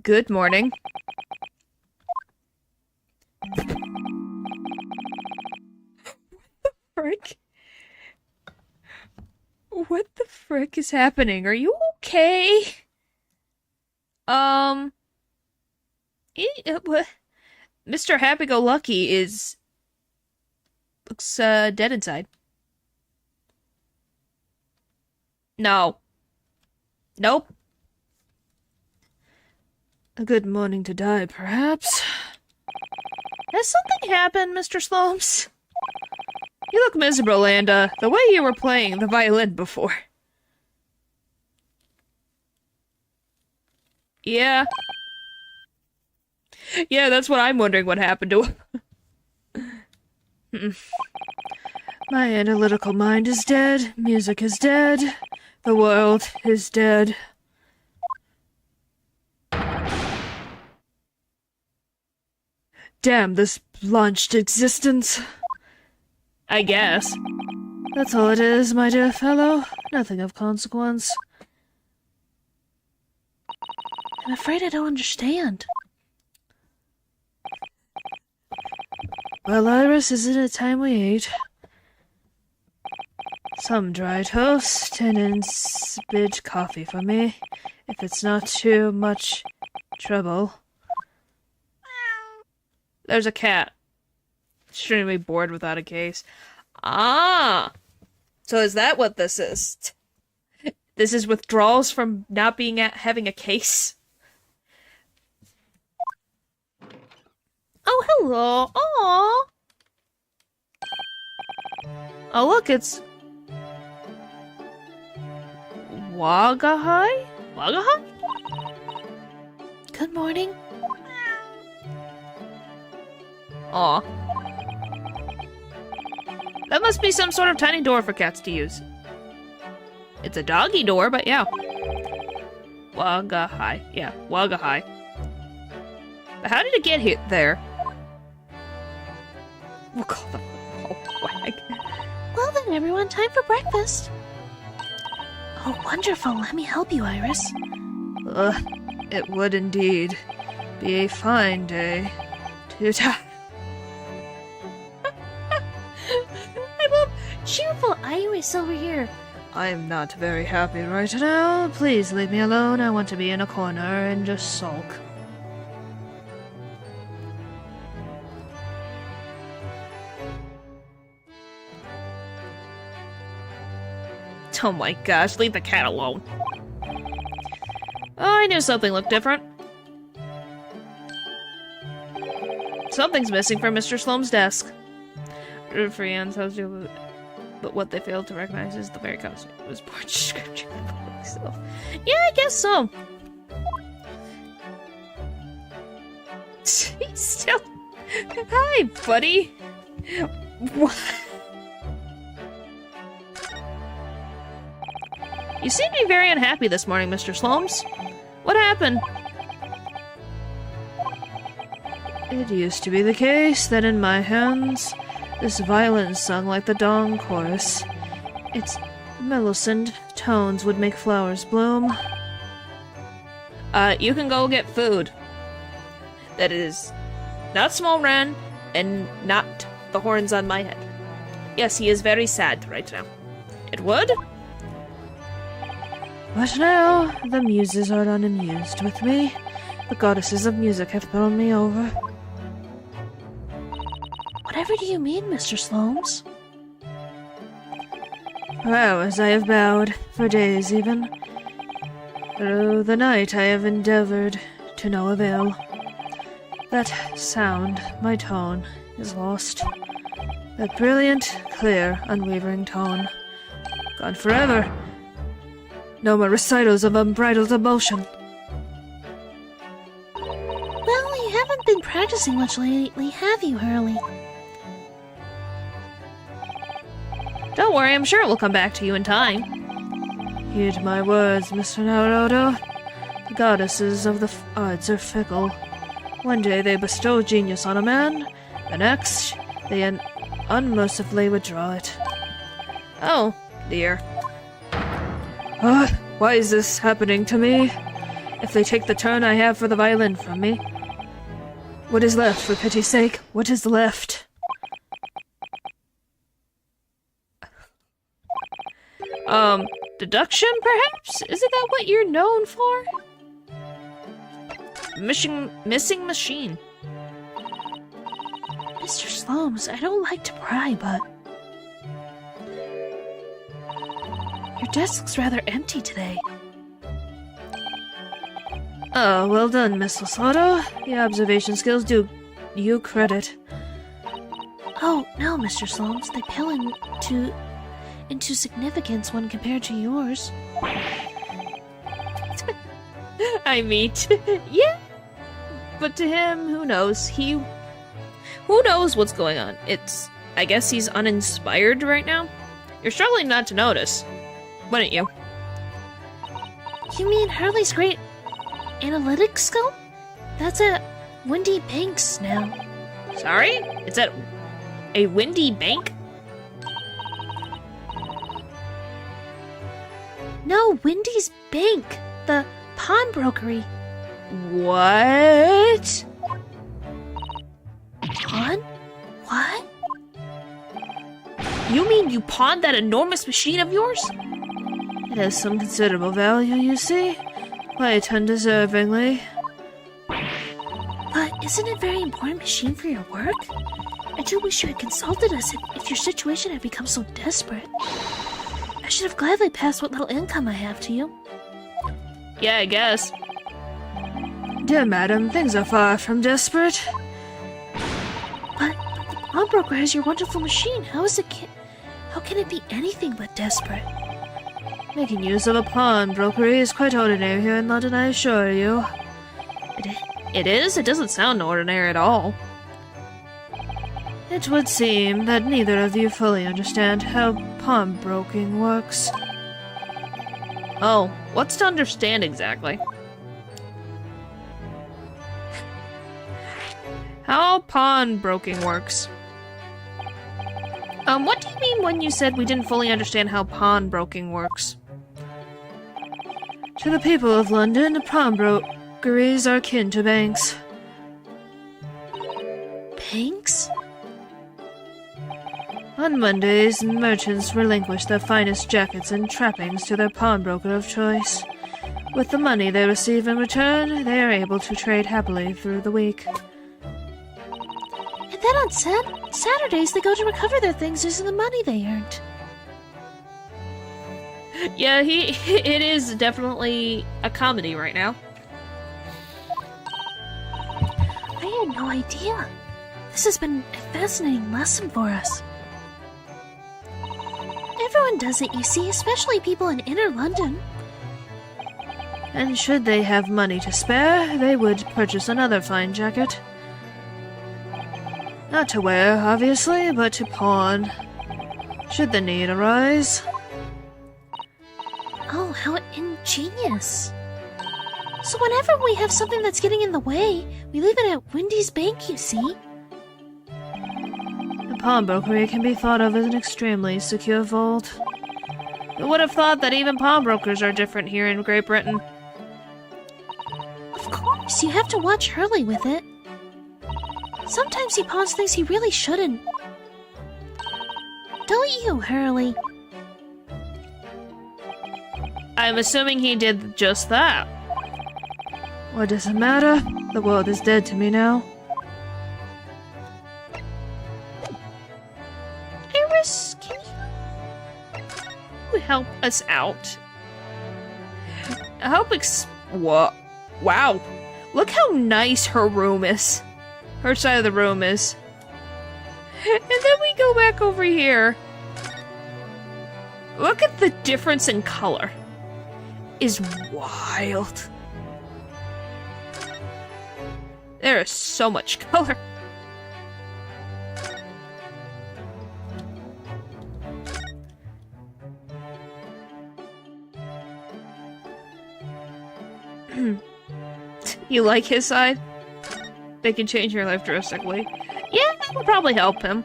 [SPEAKER 2] Good morning. What the frick? What the frick is happening? Are you okay? Mr. Happy-Go-Lucky looks dead inside. No. Nope. A good morning to die, perhaps. Has something happened, Mr. Slomes? You look miserable, and, the way you were playing the violin before. Yeah. Yeah, that's what I'm wondering what happened to him. My analytical mind is dead. Music is dead. The world is dead.
[SPEAKER 3] Damn this blanched existence.
[SPEAKER 2] I guess.
[SPEAKER 3] That's all it is, my dear fellow. Nothing of consequence.
[SPEAKER 5] I'm afraid I don't understand.
[SPEAKER 3] Well, Iris, isn't it time we ate? Some dry toast and insipid coffee for me, if it's not too much trouble.
[SPEAKER 2] There's a cat. Extremely bored without a case. Ah! So is that what this is? This is withdrawals from not being having a case?
[SPEAKER 5] Oh, hello. Aww.
[SPEAKER 2] Oh, look, it's... Wagahai? Wagahai?
[SPEAKER 5] Good morning.
[SPEAKER 2] Aw. That must be some sort of tiny door for cats to use. It's a doggy door, but yeah. Wagahai. Yeah, Wagahai. But how did it get here? There. We'll call them wag.
[SPEAKER 5] Well then, everyone, time for breakfast. Oh, wonderful. Let me help you, Iris.
[SPEAKER 3] It would indeed be a fine day to die.
[SPEAKER 5] I love cheerful Iris over here.
[SPEAKER 3] I'm not very happy right now. Please leave me alone. I want to be in a corner and just sulk.
[SPEAKER 2] Oh my gosh, leave the cat alone. Oh, I knew something looked different. Something's missing from Mr. Sloane's desk. Free hands, but what they failed to recognize is the very costume it was born description of myself. Yeah, I guess so. He's still... Hi, buddy. What? You seem to be very unhappy this morning, Mr. Sloanes. What happened?
[SPEAKER 3] It used to be the case that in my hands, this violin sung like the dawn chorus. Its mellowsoned tones would make flowers bloom.
[SPEAKER 2] You can go get food. That is not Small Ren and not the horns on my head. Yes, he is very sad right now. It would?
[SPEAKER 3] But now, the muses are unamused with me. The goddesses of music have thrown me over.
[SPEAKER 5] Whatever do you mean, Mr. Sloanes?
[SPEAKER 3] For hours I have bowed, for days even. Through the night I have endeavored to no avail. That sound, my tone, is lost. That brilliant, clear, unwavering tone. Gone forever. No more recitals of unbridled emotion.
[SPEAKER 5] Well, you haven't been practicing much lately, have you, Hurley?
[SPEAKER 2] Don't worry, I'm sure it will come back to you in time.
[SPEAKER 3] Heed my words, Mr. Naruto. The goddesses of the arts are fickle. One day they bestow genius on a man, the next they unmercifully withdraw it.
[SPEAKER 2] Oh, dear.
[SPEAKER 3] Why is this happening to me? If they take the turn I have for the violin from me, what is left, for pity's sake? What is left?
[SPEAKER 2] Deduction, perhaps? Isn't that what you're known for? Missing machine.
[SPEAKER 5] Mr. Sloanes, I don't like to pry, but... your desk looks rather empty today.
[SPEAKER 3] Oh, well done, Miss Losato. The observation skills do you credit.
[SPEAKER 5] Oh, no, Mr. Sloanes, they pale into significance when compared to yours.
[SPEAKER 2] I mean, yeah. But to him, who knows? Who knows what's going on? I guess he's uninspired right now. You're struggling not to notice, wouldn't you?
[SPEAKER 5] You mean Hurley's great analytics skill? That's at Wendy Banks now.
[SPEAKER 2] Sorry? It's at a windy bank?
[SPEAKER 5] No, Wendy's Bank. The pawnbrokery.
[SPEAKER 2] What?
[SPEAKER 5] Pawn? What?
[SPEAKER 2] You mean you pawned that enormous machine of yours?
[SPEAKER 3] It has some considerable value, you see. Quite undeservingly.
[SPEAKER 5] But isn't it a very important machine for your work? I do wish you had consulted us if your situation had become so desperate. I should have gladly passed what little income I have to you.
[SPEAKER 2] Yeah, I guess.
[SPEAKER 3] Dear madam, things are far from desperate.
[SPEAKER 5] But the pawnbroker has your wonderful machine. How can it be anything but desperate?
[SPEAKER 3] Making use of a pawnbrokery is quite ordinary here in London, I assure you.
[SPEAKER 2] It is? It doesn't sound ordinary at all.
[SPEAKER 3] It would seem that neither of you fully understand how pawnbroking works.
[SPEAKER 2] Oh, what's to understand exactly? How pawnbroking works. What do you mean when you said we didn't fully understand how pawnbroking works?
[SPEAKER 3] To the people of London, pawnbrokeries are akin to banks.
[SPEAKER 5] Banks?
[SPEAKER 3] On Mondays, merchants relinquish their finest jackets and trappings to their pawnbroker of choice. With the money they receive in return, they are able to trade happily through the week.
[SPEAKER 5] And then on Saturdays they go to recover their things using the money they earned.
[SPEAKER 2] Yeah, it is definitely a comedy right now.
[SPEAKER 5] I had no idea. This has been a fascinating lesson for us. Everyone does it, you see, especially people in inner London.
[SPEAKER 3] And should they have money to spare, they would purchase another fine jacket. Not to wear, obviously, but to pawn, should the need arise.
[SPEAKER 5] Oh, how ingenious. So whenever we have something that's getting in the way, we leave it at Wendy's Bank, you see.
[SPEAKER 3] The pawnbrokery can be thought of as an extremely secure vault.
[SPEAKER 2] Who would have thought that even pawnbrokers are different here in Great Britain?
[SPEAKER 5] Of course, you have to watch Hurley with it. Sometimes he pawns things he really shouldn't. Don't you, Hurley?
[SPEAKER 2] I'm assuming he did just that.
[SPEAKER 3] What does it matter? The world is dead to me now.
[SPEAKER 2] Iris, can you help us out? What? Wow. Look how nice her room is. Her side of the room is. And then we go back over here. Look at the difference in color. Is wild. There is so much color. You like his side? They can change your life drastically. Yeah, that would probably help him.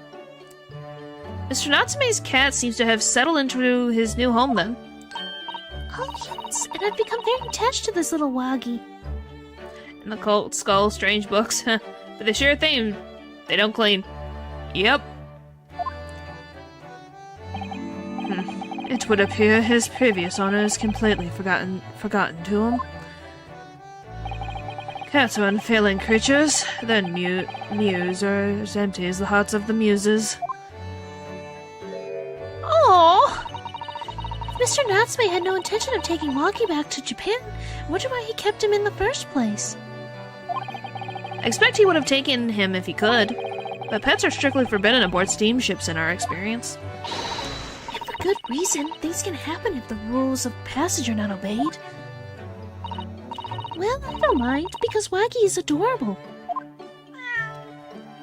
[SPEAKER 2] Mr. Natsume's cat seems to have settled into his new home then.
[SPEAKER 5] Oh, yes, and I've become very attached to this little waggy.
[SPEAKER 2] And the Cold Skull Strange books. But the sheer thing, they don't clean. Yep.
[SPEAKER 3] It would appear his previous owners completely forgotten to him. Cats are unfailing creatures. Their mews are as empty as the hearts of the muses.
[SPEAKER 5] Aww! Mr. Natsume had no intention of taking Waki back to Japan. I wonder why he kept him in the first place.
[SPEAKER 2] I expect he would have taken him if he could. But pets are strictly forbidden aboard steamships in our experience.
[SPEAKER 5] And for good reason. Things can happen if the rules of passage are not obeyed. Well, I don't mind, because Waggy is adorable.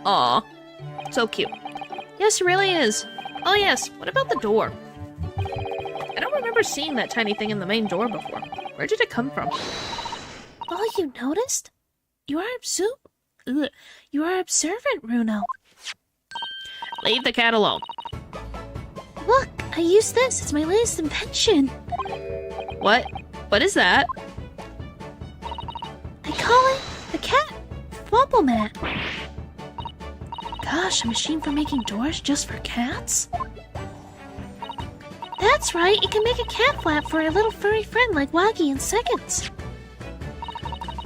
[SPEAKER 2] Aw. So cute. Yes, he really is. Oh yes, what about the door? I don't remember seeing that tiny thing in the main door before. Where did it come from?
[SPEAKER 5] Oh, you noticed? You are Ugh. You are observant, Runo.
[SPEAKER 2] Leave the cat alone.
[SPEAKER 5] Look, I use this. It's my latest invention.
[SPEAKER 2] What? What is that?
[SPEAKER 5] I call it the cat flumple mat. Gosh, a machine for making doors just for cats? That's right, it can make a cat flap for a little furry friend like Waggy in seconds.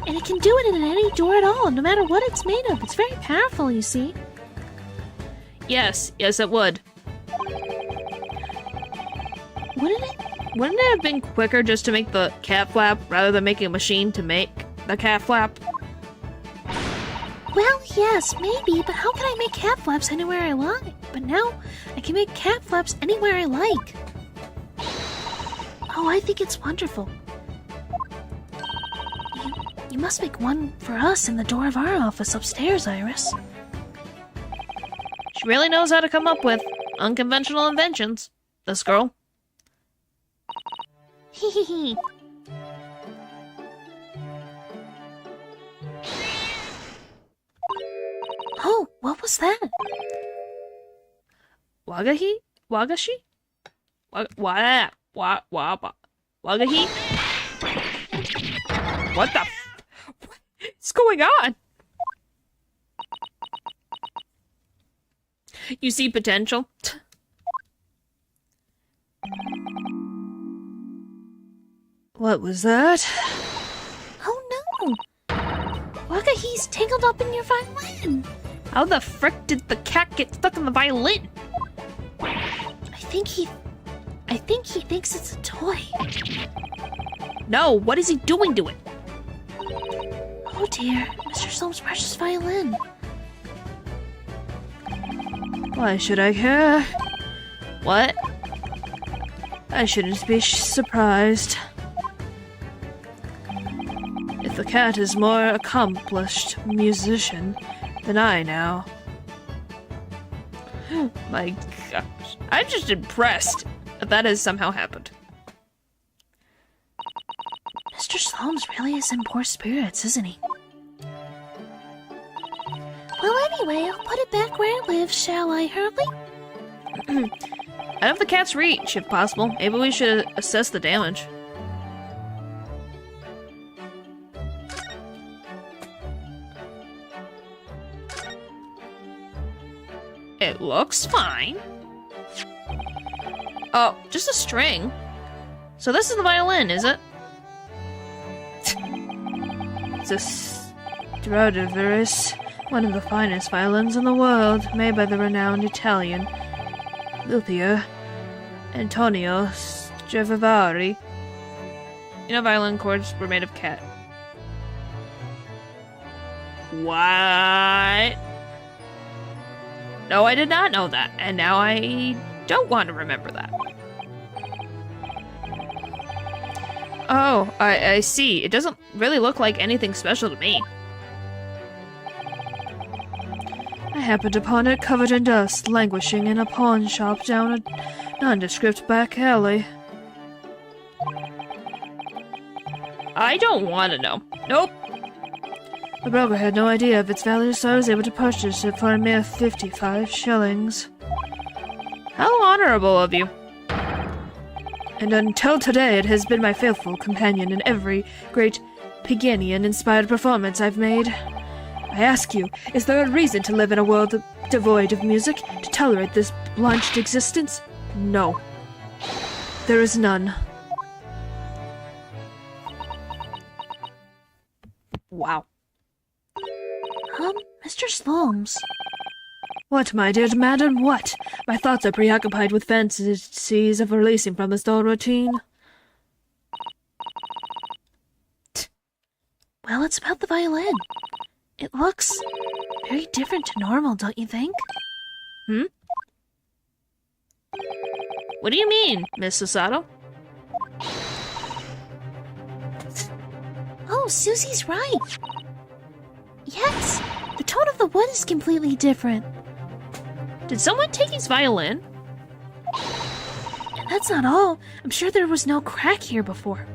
[SPEAKER 5] And it can do it in any door at all, no matter what it's made of. It's very powerful, you see.
[SPEAKER 2] Yes, it would. Wouldn't it have been quicker just to make the cat flap rather than making a machine to make the cat flap?
[SPEAKER 5] Well, yes, maybe, but how can I make cat flaps anywhere I like? But now, I can make cat flaps anywhere I like. Oh, I think it's wonderful. You must make one for us in the door of our office upstairs, Iris.
[SPEAKER 2] She really knows how to come up with unconventional inventions, this girl.
[SPEAKER 5] Hehehe. Oh, what was that?
[SPEAKER 2] Wagahi? Wagashi? Wagahi? What the what's going on? You see potential? What was that?
[SPEAKER 5] Oh no! Wagahi's tangled up in your violin!
[SPEAKER 2] How the frick did the cat get stuck in the violin?
[SPEAKER 5] I think he thinks it's a toy.
[SPEAKER 2] No, what is he doing to it?
[SPEAKER 5] Oh dear, Mr. Slome's precious violin.
[SPEAKER 2] Why should I care? What? I shouldn't be surprised. If the cat is more accomplished musician than I now. My gosh. I'm just impressed that has somehow happened.
[SPEAKER 5] Mr. Slome's really is in poor spirits, isn't he? Well, anyway, I'll put it back where it lives, shall I, Hurley?
[SPEAKER 2] Out of the cat's reach, if possible. Maybe we should assess the damage. It looks fine. Oh, just a string. So this is the violin, is it? It's a Stradivarius, one of the finest violins in the world, made by the renowned Italian luthier Antonio Stradivari. You know, violin chords were made of cat. What? No, I did not know that, and now I don't want to remember that. Oh, I see. It doesn't really look like anything special to me. I happened upon it covered in dust, languishing in a pawn shop down a nondescript back alley. I don't want to know. Nope. The broker had no idea of its value, so I was able to purchase it for a mere 55 shillings. How honorable of you. And until today, it has been my faithful companion in every great Piganian-inspired performance I've made. I ask you, is there a reason to live in a world devoid of music, to tolerate this blanched existence? No. There is none. Wow.
[SPEAKER 5] Mr. Slomes.
[SPEAKER 2] What, my dear madam, what? My thoughts are preoccupied with fantasies of releasing from this dull routine.
[SPEAKER 5] Well, it's about the violin. It looks very different to normal, don't you think?
[SPEAKER 2] What do you mean, Miss Susato?
[SPEAKER 5] Oh, Susie's right. Yes, the tone of the wood is completely different.
[SPEAKER 2] Did someone take his violin?
[SPEAKER 5] And that's not all. I'm sure there was no crack here before.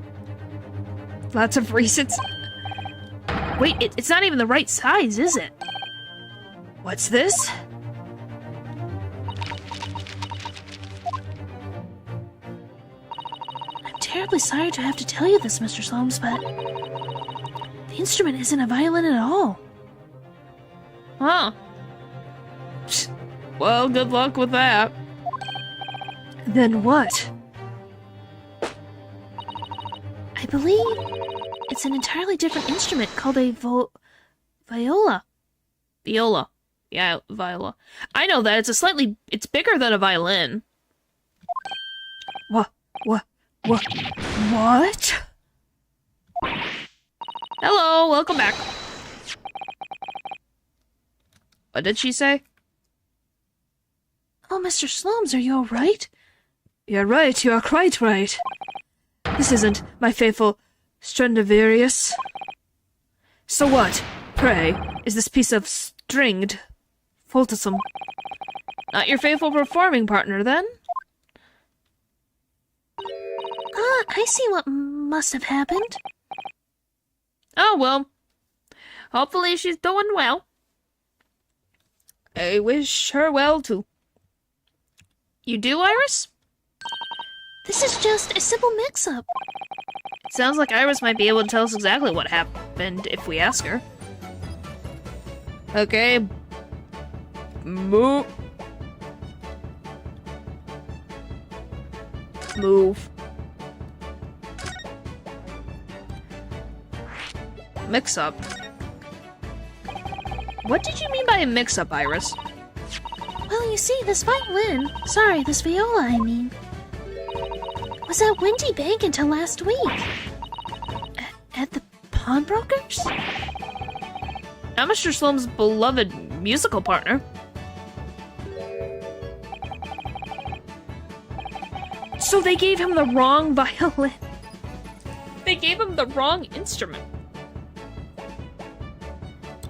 [SPEAKER 2] Lots of reasons. Wait, it's not even the right size, is it? What's this?
[SPEAKER 5] I'm terribly sorry to have to tell you this, Mr. Slomes, but the instrument isn't a violin at all.
[SPEAKER 2] Huh. Well, good luck with that.
[SPEAKER 1] Then what?
[SPEAKER 5] I believe it's an entirely different instrument called a viola.
[SPEAKER 2] Viola. Yeah, viola. I know that. It's bigger than a violin.
[SPEAKER 1] What?
[SPEAKER 2] Hello, welcome back. What did she say?
[SPEAKER 5] Oh, Mr. Slomes, are you all right?
[SPEAKER 1] You're right, you are quite right. This isn't my faithful Stradivarius. So what, pray, is this piece of stringed Fultisum?
[SPEAKER 2] Not your faithful performing partner, then?
[SPEAKER 5] Ah, I see what must have happened.
[SPEAKER 2] Oh, well. Hopefully she's doing well. I wish her well, too. You do, Iris?
[SPEAKER 5] This is just a simple mix-up.
[SPEAKER 2] Sounds like Iris might be able to tell us exactly what happened if we ask her. Okay. Move. Mix-up. What did you mean by a mix-up, Iris?
[SPEAKER 5] Well, you see, this viola, I mean, was at Windy Bank until last week. At the pawnbrokers?
[SPEAKER 2] I'm Mr. Slome's beloved musical partner. So they gave him the wrong violin. They gave him the wrong instrument.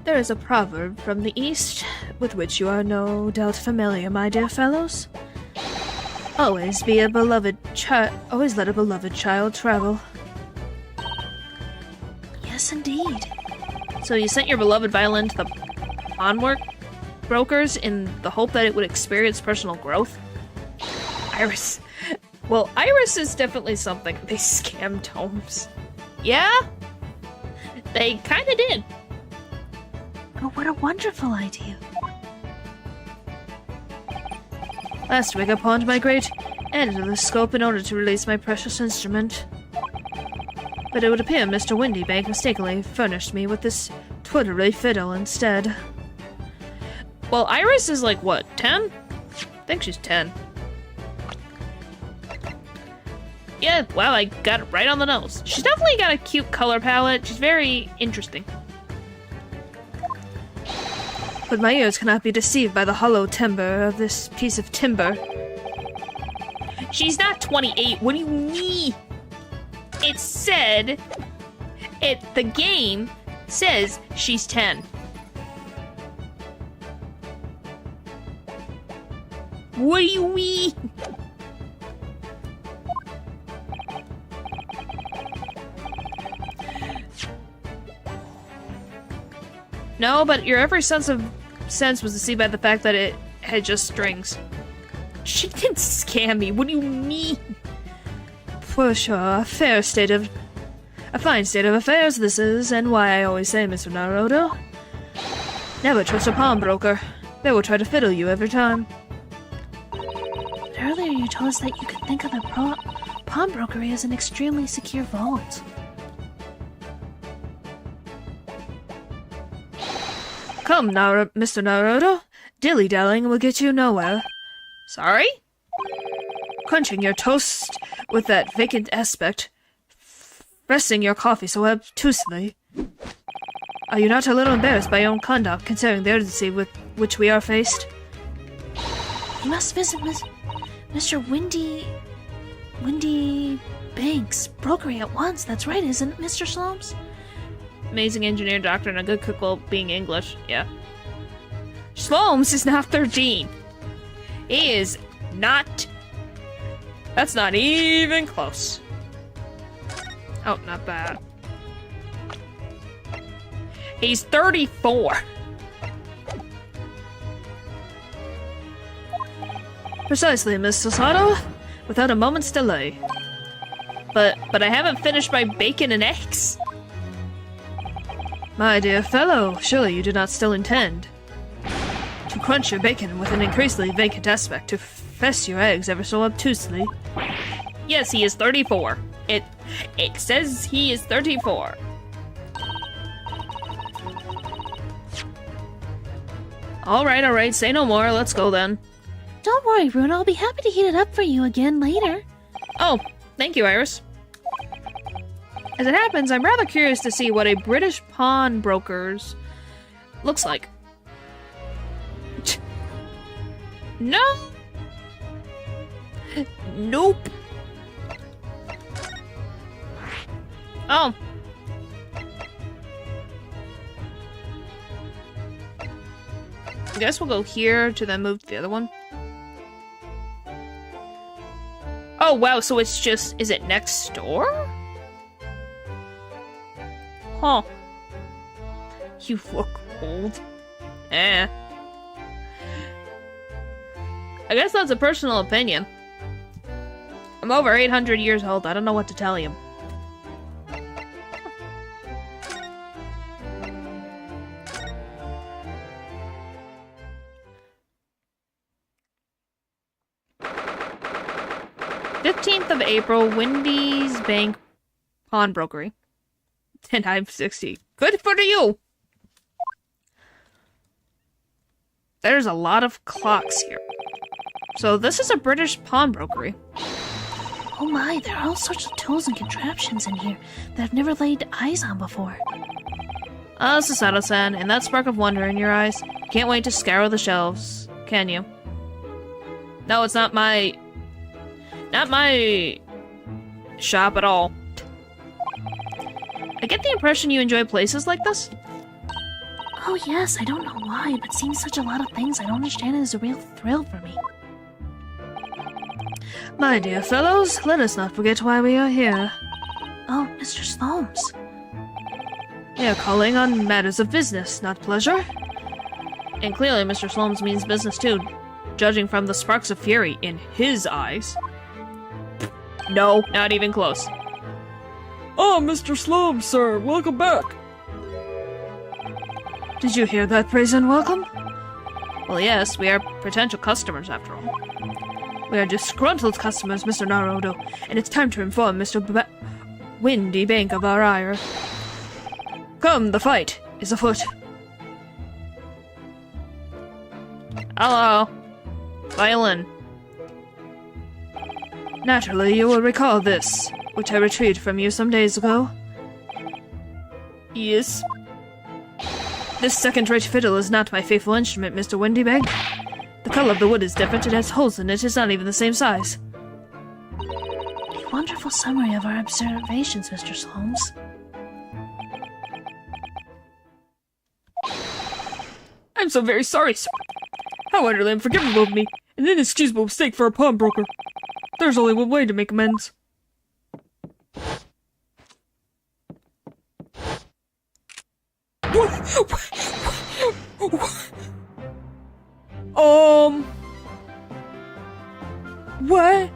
[SPEAKER 1] There is a proverb from the East, with which you are no doubt familiar, my dear fellows. Always let a beloved child travel.
[SPEAKER 5] Yes, indeed.
[SPEAKER 2] So you sent your beloved violin to the pawnbrokers in the hope that it would experience personal growth? Iris. Well, Iris is definitely something. They scammed Holmes. Yeah? They kinda did.
[SPEAKER 5] Oh, what a wonderful idea.
[SPEAKER 1] Last week I pawned my great endoscope in order to release my precious instrument. But it would appear Mr. Windybank mistakenly furnished me with this twiddly fiddle instead.
[SPEAKER 2] Well, Iris is like, what, 10? I think she's 10. Yeah, wow, I got it right on the nose. She's definitely got a cute color palette. She's very interesting.
[SPEAKER 1] But my ears cannot be deceived by the hollow timbre of this piece of timber.
[SPEAKER 2] She's not 28. What do you mean? It said... the game says she's 10. What do you mean? No, but your every sense was deceived by the fact that it had just strings. She didn't scam me. What do you mean?
[SPEAKER 1] For sure, a fine state of affairs this is, and why I always say, Mr. Naruto, never trust a pawnbroker. They will try to fiddle you every time.
[SPEAKER 5] But earlier you told us that you could think of the pawnbrokery as an extremely secure vault.
[SPEAKER 1] Come, Mr. Naruto. Dilly-dallying will get you nowhere.
[SPEAKER 2] Sorry?
[SPEAKER 1] Crunching your toast with that vacant aspect, pressing your coffee so obtusely. Are you not a little embarrassed by your own conduct, considering the urgency with which we are faced?
[SPEAKER 5] You must visit Mr. Windy Bank's brokery at once. That's right, isn't it, Mr. Slomes?
[SPEAKER 2] Amazing engineer, doctor, and a good cook while being English. Yeah. Slomes is not 13. He is not... That's not even close. Oh, not bad. He's 34.
[SPEAKER 3] Precisely, Mr. Sato. Without a moment's delay.
[SPEAKER 2] But I haven't finished my bacon and eggs.
[SPEAKER 3] My dear fellow, surely you do not still intend to crunch your bacon with an increasingly vacant aspect to fess your eggs ever so obtusely.
[SPEAKER 2] Yes, he is 34. It says he is 34.
[SPEAKER 3] Alright, say no more, let's go then.
[SPEAKER 5] Don't worry, Rune. I'll be happy to heat it up for you again later.
[SPEAKER 2] Oh, thank you, Iris. As it happens, I'm rather curious to see what a British pawnbroker's looks like. No. Nope. Oh. I guess we'll go here to then move to the other one. Oh, wow, so it's just... Is it next door? Huh. You look old. Eh. I guess that's a personal opinion. I'm over 800 years old. I don't know what to tell you. of April, Wendy's Bank Pawnbrokery. And I'm 60. Good for you! There's a lot of clocks here. So this is a British pawnbrokery.
[SPEAKER 5] Oh my, there are all sorts of tools and contraptions in here that I've never laid eyes on before.
[SPEAKER 2] Sasato-san, and that spark of wonder in your eyes. Can't wait to scour the shelves, can you? No, it's not my shop at all. I get the impression you enjoy places like this?
[SPEAKER 5] Oh yes, I don't know why, but seeing such a lot of things I don't understand is a real thrill for me.
[SPEAKER 3] My dear fellows, let us not forget why we are here.
[SPEAKER 5] Oh, Mr. Slomes.
[SPEAKER 3] We are calling on matters of business, not pleasure.
[SPEAKER 2] And clearly Mr. Slomes means business too, judging from the sparks of fury in his eyes. No, not even close.
[SPEAKER 3] Oh, Mr. Slomes, sir, welcome back. Did you hear that praise and welcome?
[SPEAKER 2] Well, yes, we are potential customers after all.
[SPEAKER 3] We are disgruntled customers, Mr. Naruto, and it's time to inform Mr. Windy Bank of our ire. Come, the fight is afoot.
[SPEAKER 2] Hello. Violin.
[SPEAKER 3] Naturally, you will recall this, which I retrieved from you some days ago.
[SPEAKER 2] Yes.
[SPEAKER 3] This second-rate fiddle is not my faithful instrument, Mr. Windybank. The color of the wood is different, it has holes in it, it's not even the same size.
[SPEAKER 5] A wonderful summary of our observations, Mr. Slomes.
[SPEAKER 3] I'm so very sorry, sir. How utterly unforgivable of me. An inexcusable mistake for a pawnbroker. There's only one way to make amends. What?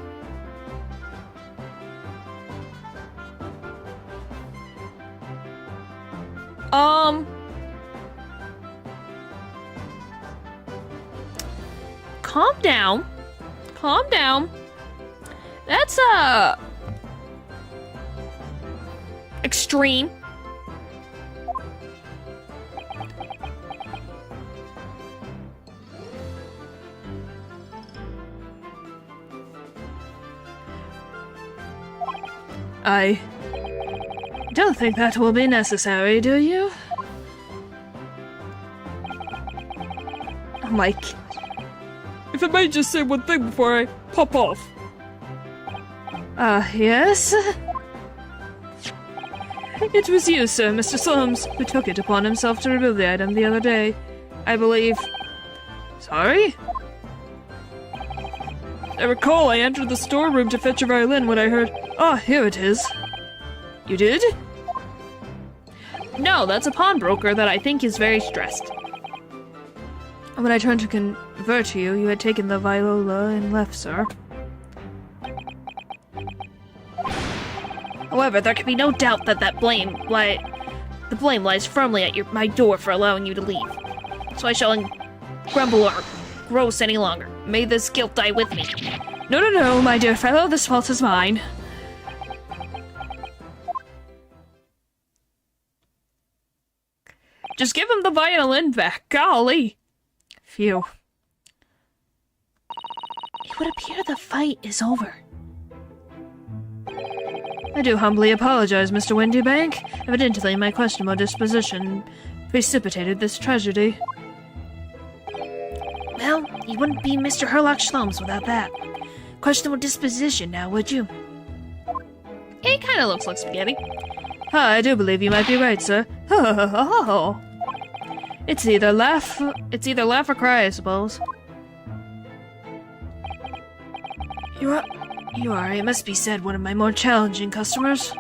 [SPEAKER 2] Calm down. Calm down. That's, extreme.
[SPEAKER 3] I don't think that will be necessary, do you? Mike. If I may just say one thing before I pop off. Yes? It was you, sir, Mr. Slomes, who took it upon himself to remove the item the other day, I believe. Sorry? I recall I entered the storeroom to fetch a violin when I heard, "Ah, here it is." You did?
[SPEAKER 2] No, that's a pawnbroker that I think is very stressed.
[SPEAKER 3] When I turned to convert to you, you had taken the viola and left, sir.
[SPEAKER 2] However, there can be no doubt that the blame lies firmly at my door for allowing you to leave. So I shall grumble or gross any longer. May this guilt die with me.
[SPEAKER 3] No, no, no, my dear fellow, this fault is mine.
[SPEAKER 2] Just give him the violin back, golly.
[SPEAKER 3] Phew.
[SPEAKER 5] It would appear the fight is over.
[SPEAKER 3] I do humbly apologize, Mr. Windybank. Evidently, my questionable disposition precipitated this tragedy.
[SPEAKER 5] Well, you wouldn't be Mr. Herlock Shlums without that. Questionable disposition now, would you?
[SPEAKER 2] It kind of looks like spaghetti.
[SPEAKER 3] I do believe you might be right, sir. It's either laugh or cry, I suppose. You are, it must be said, one of my more challenging customers.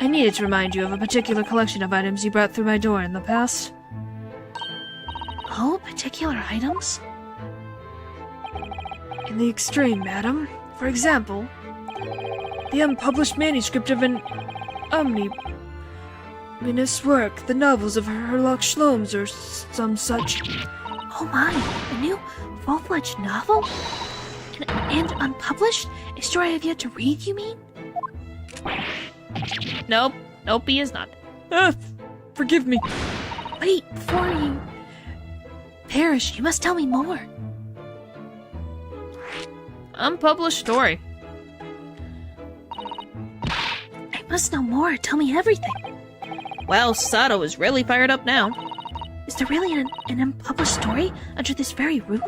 [SPEAKER 3] I needed to remind you of a particular collection of items you brought through my door in the past.
[SPEAKER 5] Oh, particular items?
[SPEAKER 3] In the extreme, madam. For example, the unpublished manuscript of an omnibus work, the novels of Herlock Sholmes or some such.
[SPEAKER 5] Oh my, a new full-fledged novel? And unpublished? A story I've yet to read, you mean?
[SPEAKER 2] Nope, he is not.
[SPEAKER 3] Forgive me.
[SPEAKER 5] Wait, before you perish, you must tell me more.
[SPEAKER 2] Unpublished story.
[SPEAKER 5] I must know more. Tell me everything.
[SPEAKER 2] Well, Sato is really fired up now.
[SPEAKER 5] Is there really an unpublished story under this very roof?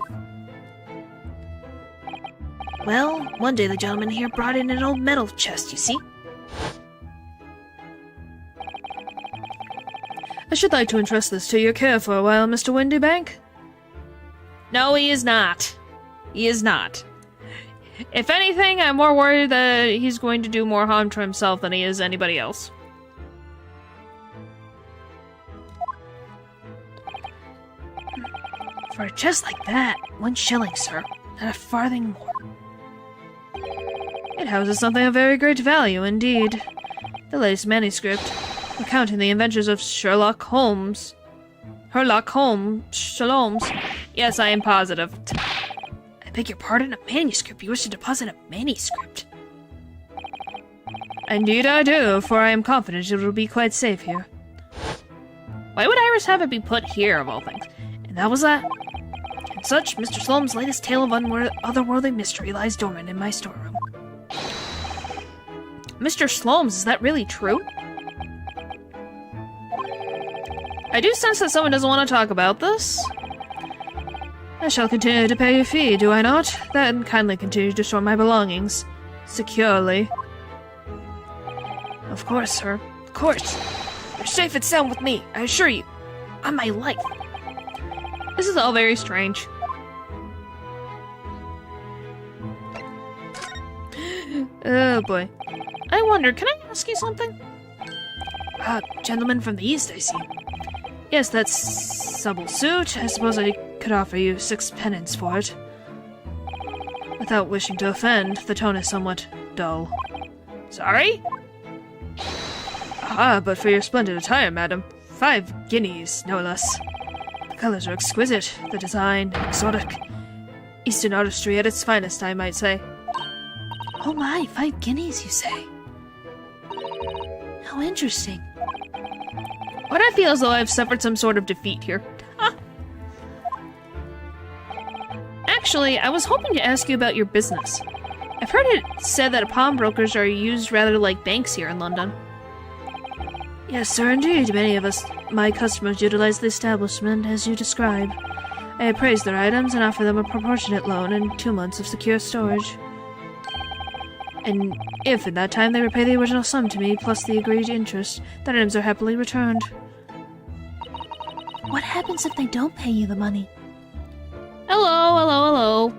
[SPEAKER 5] Well, one day the gentleman here brought in an old metal chest, you see.
[SPEAKER 3] I should like to entrust this to your care for a while, Mr. Windybank.
[SPEAKER 2] No, he is not. He is not. If anything, I'm more worried that he's going to do more harm to himself than he is anybody else.
[SPEAKER 5] For a chest like that, 1 shilling, sir. Not a farthing more.
[SPEAKER 3] It houses something of very great value indeed. The latest manuscript, recounting the adventures of Sherlock Holmes. Sholmes.
[SPEAKER 2] Yes, I am positive.
[SPEAKER 5] I beg your pardon? A manuscript? You wish to deposit a manuscript?
[SPEAKER 3] Indeed I do, for I am confident it will be quite safe here.
[SPEAKER 2] Why would Iris have it be put here, of all things?
[SPEAKER 5] And that was that. And such, Mr. Sloane's latest tale of otherworldly mystery lies dormant in my storeroom.
[SPEAKER 2] Mr. Sloames, is that really true? I do sense that someone doesn't want to talk about this.
[SPEAKER 3] I shall continue to pay your fee, do I not? Then kindly continue to store my belongings. Securely.
[SPEAKER 5] Of course, sir. Of course. You're safe and sound with me, I assure you. On my life.
[SPEAKER 2] This is all very strange.
[SPEAKER 3] Oh boy.
[SPEAKER 2] I wonder, can I ask you something?
[SPEAKER 5] Gentleman from the East, I see.
[SPEAKER 3] Yes, that's supple suit. I suppose I could offer you 6 penance for it. Without wishing to offend, the tone is somewhat dull.
[SPEAKER 2] Sorry?
[SPEAKER 3] But for your splendid attire, madam. 5 guineas, no less. The colors are exquisite, the design exotic. Eastern artistry at its finest, I might say.
[SPEAKER 5] Oh my, 5 guineas, you say? How interesting.
[SPEAKER 2] Why do I feel as though I've suffered some sort of defeat here? Actually, I was hoping to ask you about your business. I've heard it said that pawnbrokers are used rather like banks here in London.
[SPEAKER 3] Yes, sir, indeed. Many of my customers utilize the establishment as you describe. I appraise their items and offer them a proportionate loan and 2 months of secure storage. And if in that time they repay the original sum to me, plus the agreed interest, the items are happily returned.
[SPEAKER 5] What happens if they don't pay you the money?
[SPEAKER 2] Hello.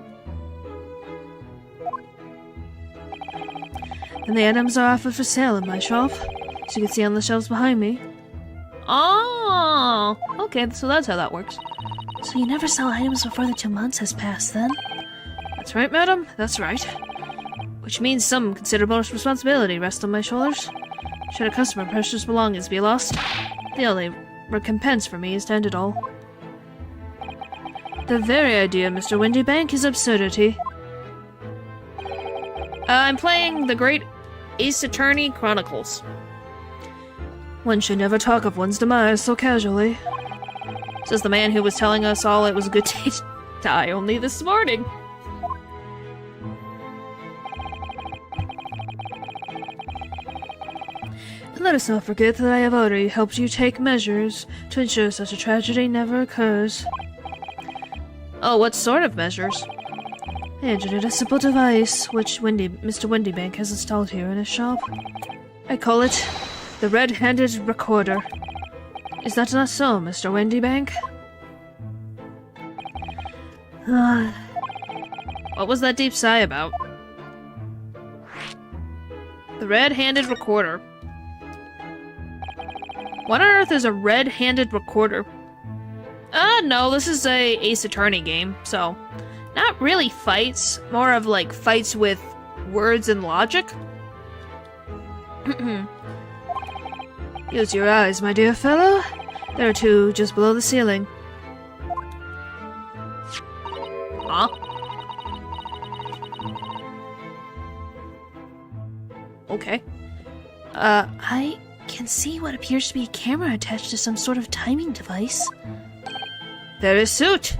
[SPEAKER 3] And the items are offered for sale in my shop, as you can see on the shelves behind me.
[SPEAKER 2] Oh, okay, so that's how that works.
[SPEAKER 5] So you never sell items before the 2 months has passed, then?
[SPEAKER 2] That's right, madam, that's right. Which means some considerable responsibility rests on my shoulders. Should a customer's precious belongings be lost, the only recompense for me is to end it all. The very idea, Mr. Windybank, is absurdity. I'm playing the Great Ace Attorney Chronicles. One should never talk of one's demise so casually. Says the man who was telling us all it was a good day to die only this morning. And let us not forget that I have already helped you take measures to ensure such a tragedy never occurs. Oh, what sort of measures? I engineered a simple device, which Mr. Windybank has installed here in his shop. I call it the Red-Handed Recorder. Is that not so, Mr. Windybank? What was that deep sigh about? The Red-Handed Recorder. What on earth is a Red-Handed Recorder? No, this is a Ace Attorney game, so... Not really fights, more of like fights with words and logic. Use your eyes, my dear fellow. There are two just below the ceiling. Huh? Okay.
[SPEAKER 5] I can see what appears to be a camera attached to some sort of timing device.
[SPEAKER 2] Very suit.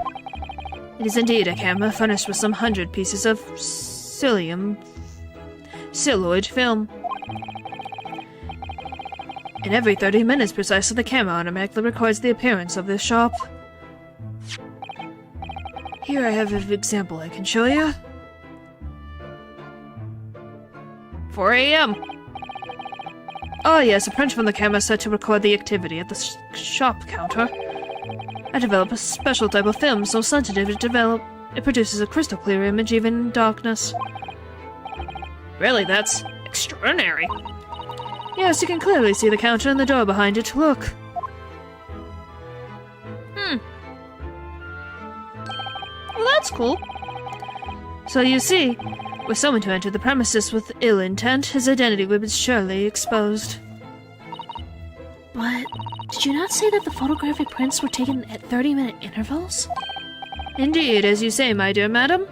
[SPEAKER 2] It is indeed a camera furnished with some 100 pieces of psyllium celluloid film. And every 30 minutes precisely the camera automatically records the appearance of this shop. Here I have an example I can show you. 4 a.m. Oh yes, a print from the camera set to record the activity at the shop counter. I developed a special type of film so sensitive it produces a crystal clear image even in darkness. Really, that's extraordinary. Yes, you can clearly see the counter and the door behind it. Look. Well, that's cool. So you see, were someone to enter the premises with ill intent, his identity would be surely exposed.
[SPEAKER 5] But did you not say that the photographic prints were taken at 30-minute intervals?
[SPEAKER 2] Indeed, as you say, my dear madam.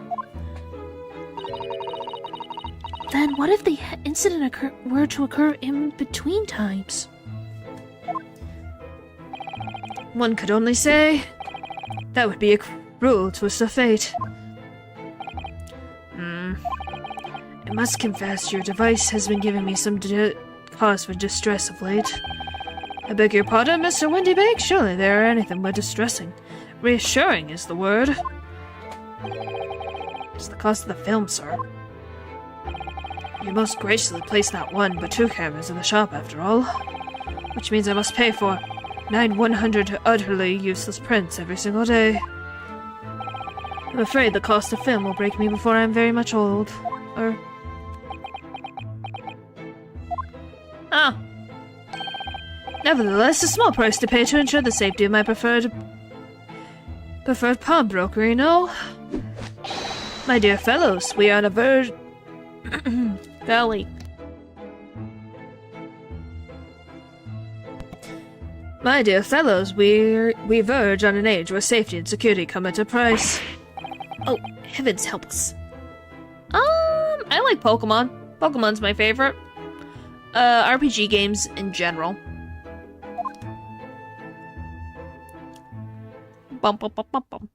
[SPEAKER 5] Then what if the incident were to occur in between times?
[SPEAKER 2] One could only say that would be a cruel twist of fate. I must confess your device has been giving me some cause for distress of late. I beg your pardon, Mr. Windybank? Surely they are anything but distressing. Reassuring is the word. It's the cost of the film, sir. You most graciously placed not one, but 2 cameras in the shop, after all. Which means I must pay for 100 utterly useless prints every single day. I'm afraid the cost of film will break me before I'm very much old. Nevertheless, a small price to pay to ensure the safety of my preferred pawnbroker, you know? My dear fellows, we are on a verge... Golly. My dear fellows, we verge on an age where safety and security come at a price. Oh, heavens help us. I like Pokemon. Pokemon's my favorite. RPG games in general. Bum, bum, bum, bum, bum.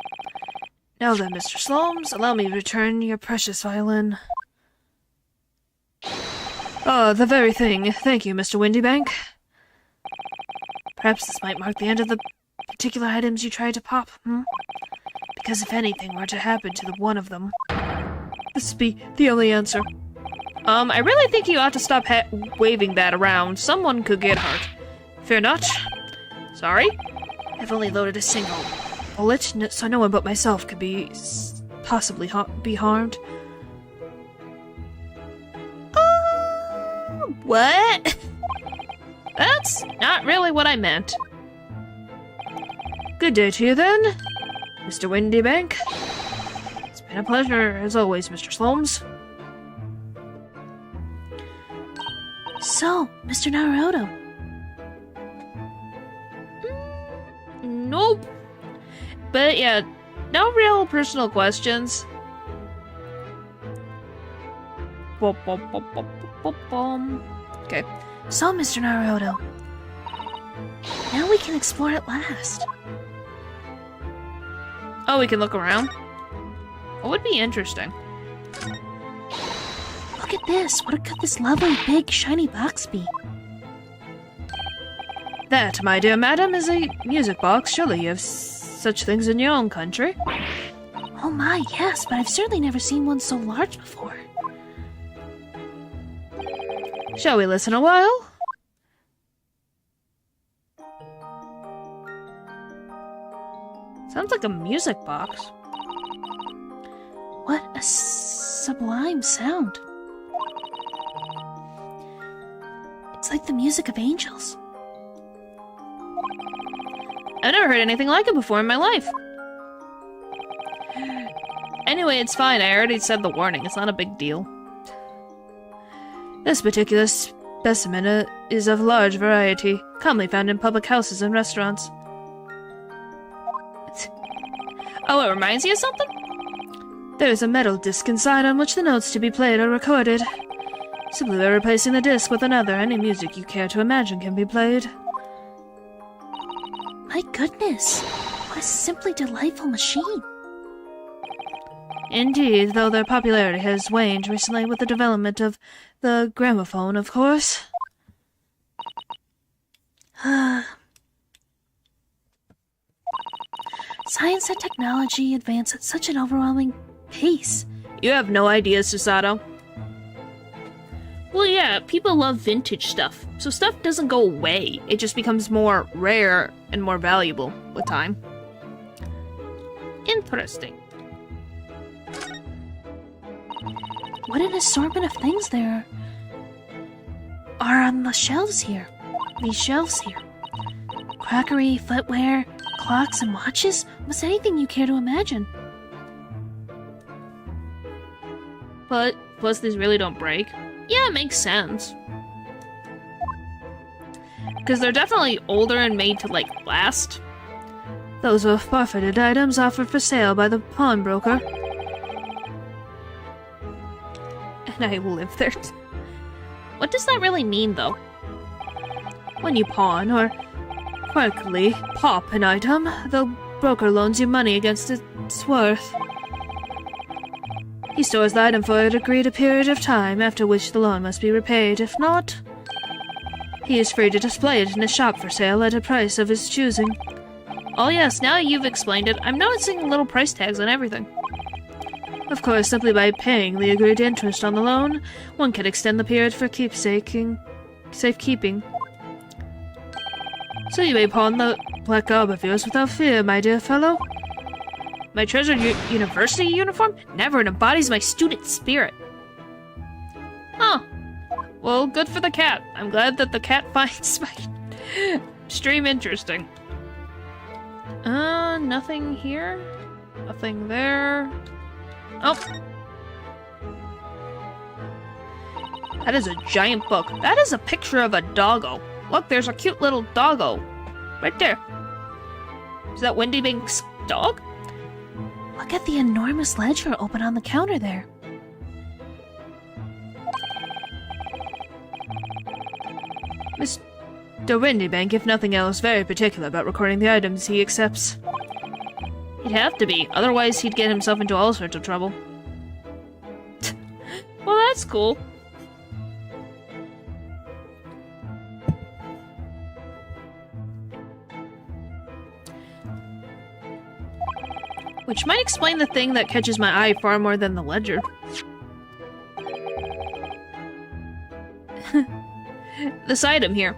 [SPEAKER 2] Now then, Mr. Slomes, allow me to return your precious violin. Oh, the very thing. Thank you, Mr. Windybank. Perhaps this might mark the end of the particular items you tried to pop, Because if anything were to happen to the one of them, this would be the only answer. I really think you ought to stop waving that around. Someone could get hurt. Fear not. Sorry? I've only loaded a single bullet, so no one but myself could possibly be harmed. What? That's not really what I meant. Good day to you then, Mr. Windybank. It's been a pleasure, as always, Mr. Slomes.
[SPEAKER 5] So, Mr. Naruto,
[SPEAKER 2] Nope. But yeah, no real personal questions. Okay.
[SPEAKER 5] so Mr. Naruto, now we can explore at last.
[SPEAKER 2] Oh, we can look around? What would be interesting?
[SPEAKER 5] Look at this. What could this lovely, big, shiny box be?
[SPEAKER 2] That, my dear madam, is a music box. Surely you have such things in your own country.
[SPEAKER 5] Oh my, yes, but I've certainly never seen one so large before.
[SPEAKER 2] Shall we listen a while? Sounds like a music box.
[SPEAKER 5] What a sublime sound. It's like the music of angels.
[SPEAKER 2] I've never heard anything like it before in my life. Anyway, it's fine. I already said the warning. It's not a big deal. This particular specimen is of large variety, commonly found in public houses and restaurants. Oh, it reminds you of something? There is a metal disc inside on which the notes to be played are recorded. Simply by replacing the disc with another, any music you care to imagine can be played.
[SPEAKER 5] My goodness, what a simply delightful machine.
[SPEAKER 2] Indeed, though their popularity has waned recently with the development of the gramophone, of course.
[SPEAKER 5] Science and technology advance at such an overwhelming pace.
[SPEAKER 2] You have no idea, Susato. Well, yeah, people love vintage stuff, so stuff doesn't go away. It just becomes more rare and more valuable with time. Interesting.
[SPEAKER 5] What an assortment of things there are on the shelves here. These shelves here. Crockery, footwear, clocks, and watches. Almost anything you care to imagine.
[SPEAKER 2] But, plus these really don't break. Yeah, it makes sense. Because they're definitely older and made to, like, last. Those are forfeited items offered for sale by the pawnbroker. And I live there. What does that really mean, though? When you pawn, or quirkily pop an item, the broker loans you money against its worth. He stores the item for an agreed period of time, after which the loan must be repaid. If not, he is free to display it in his shop for sale at a price of his choosing. Oh yes, now you've explained it, I'm noticing little price tags on everything. Of course, simply by paying the agreed interest on the loan, one can extend the period for safekeeping. So you may pawn the black garb of yours without fear, my dear fellow. My treasured university uniform never embodies my student spirit. Huh. Well, good for the cat. I'm glad that the cat finds my stream interesting. Nothing here. Nothing there. Oh. That is a giant book. That is a picture of a doggo. Look, there's a cute little doggo. Right there. Is that Windybank's dog?
[SPEAKER 5] Look at the enormous ledger open on the counter there.
[SPEAKER 2] Mr. Windybank, if nothing else, very particular about recording the items he accepts. He'd have to be, otherwise he'd get himself into all sorts of trouble. Well, that's cool. Which might explain the thing that catches my eye far more than the ledger. This item here.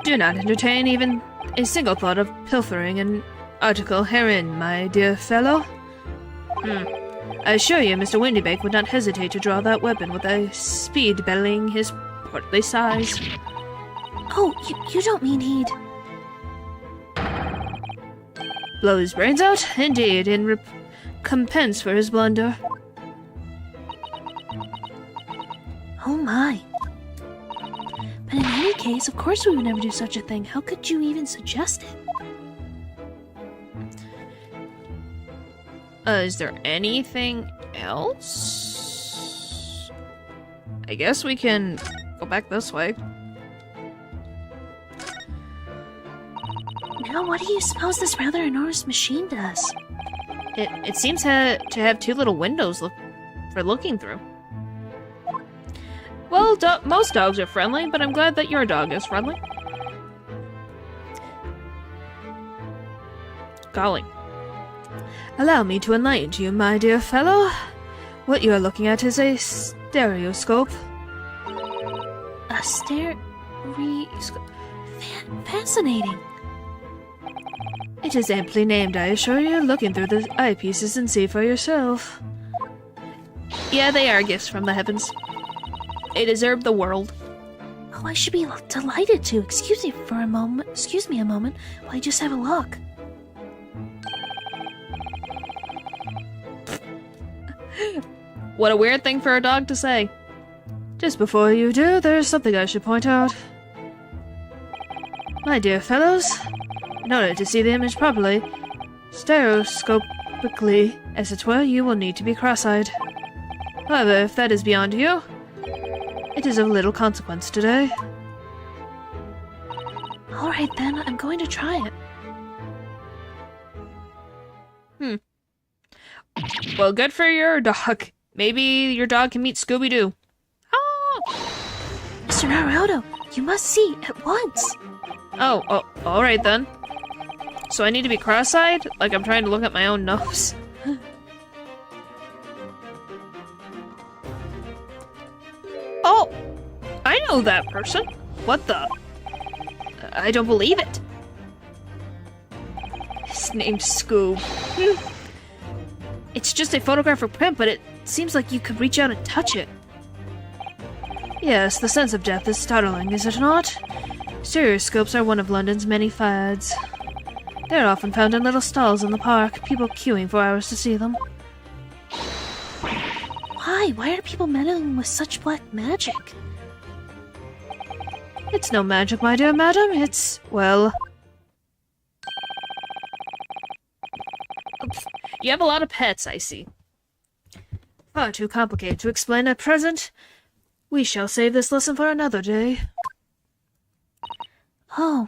[SPEAKER 2] Do not entertain even a single thought of pilfering an article herein, my dear fellow. I assure you, Mr. Windybank would not hesitate to draw that weapon with a speed bellowing his portly size.
[SPEAKER 5] Oh, you don't mean he'd...
[SPEAKER 2] Blow his brains out? Indeed, in recompense for his blunder.
[SPEAKER 5] Oh my. But in any case, of course we would never do such a thing. How could you even suggest it?
[SPEAKER 2] Is there anything else? I guess we can go back this way.
[SPEAKER 5] Now, what do you suppose this rather enormous machine does?
[SPEAKER 2] It seems to have two little windows for looking through. Well, most dogs are friendly, but I'm glad that your dog is friendly. Golly. Allow me to enlighten you, my dear fellow. What you are looking at is a stereoscope.
[SPEAKER 5] A fascinating.
[SPEAKER 2] It is amply named, I assure you. Look in through the eyepieces and see for yourself. Yeah, they are gifts from the heavens. They deserve the world.
[SPEAKER 5] Oh, I should be delighted to. Excuse me a moment while I just have a look.
[SPEAKER 2] What a weird thing for a dog to say. Just before you do, there's something I should point out. My dear fellows, in order to see the image properly, stereoscopically, as it were, you will need to be cross-eyed. However, if that is beyond you, it is of little consequence today.
[SPEAKER 5] Alright then, I'm going to try it.
[SPEAKER 2] Well, good for your dog. Maybe your dog can meet Scooby-Doo. Ah!
[SPEAKER 5] Mr. Naruto, you must see at once.
[SPEAKER 2] Oh, alright then. So I need to be cross-eyed? Like I'm trying to look at my own nose. Oh! I know that person. What the? I don't believe it. His name's Scoob. It's just a photographic print, but it seems like you could reach out and touch it. Yes, the sense of depth is startling, is it not? Stereoscopes are one of London's many fads. They're often found in little stalls in the park, people queuing for hours to see them.
[SPEAKER 5] Why? Why are people meddling with such black magic?
[SPEAKER 2] It's no magic, my dear madam. It's, well... You have a lot of pets, I see. Far too complicated to explain at present. We shall save this lesson for another day.
[SPEAKER 5] Oh.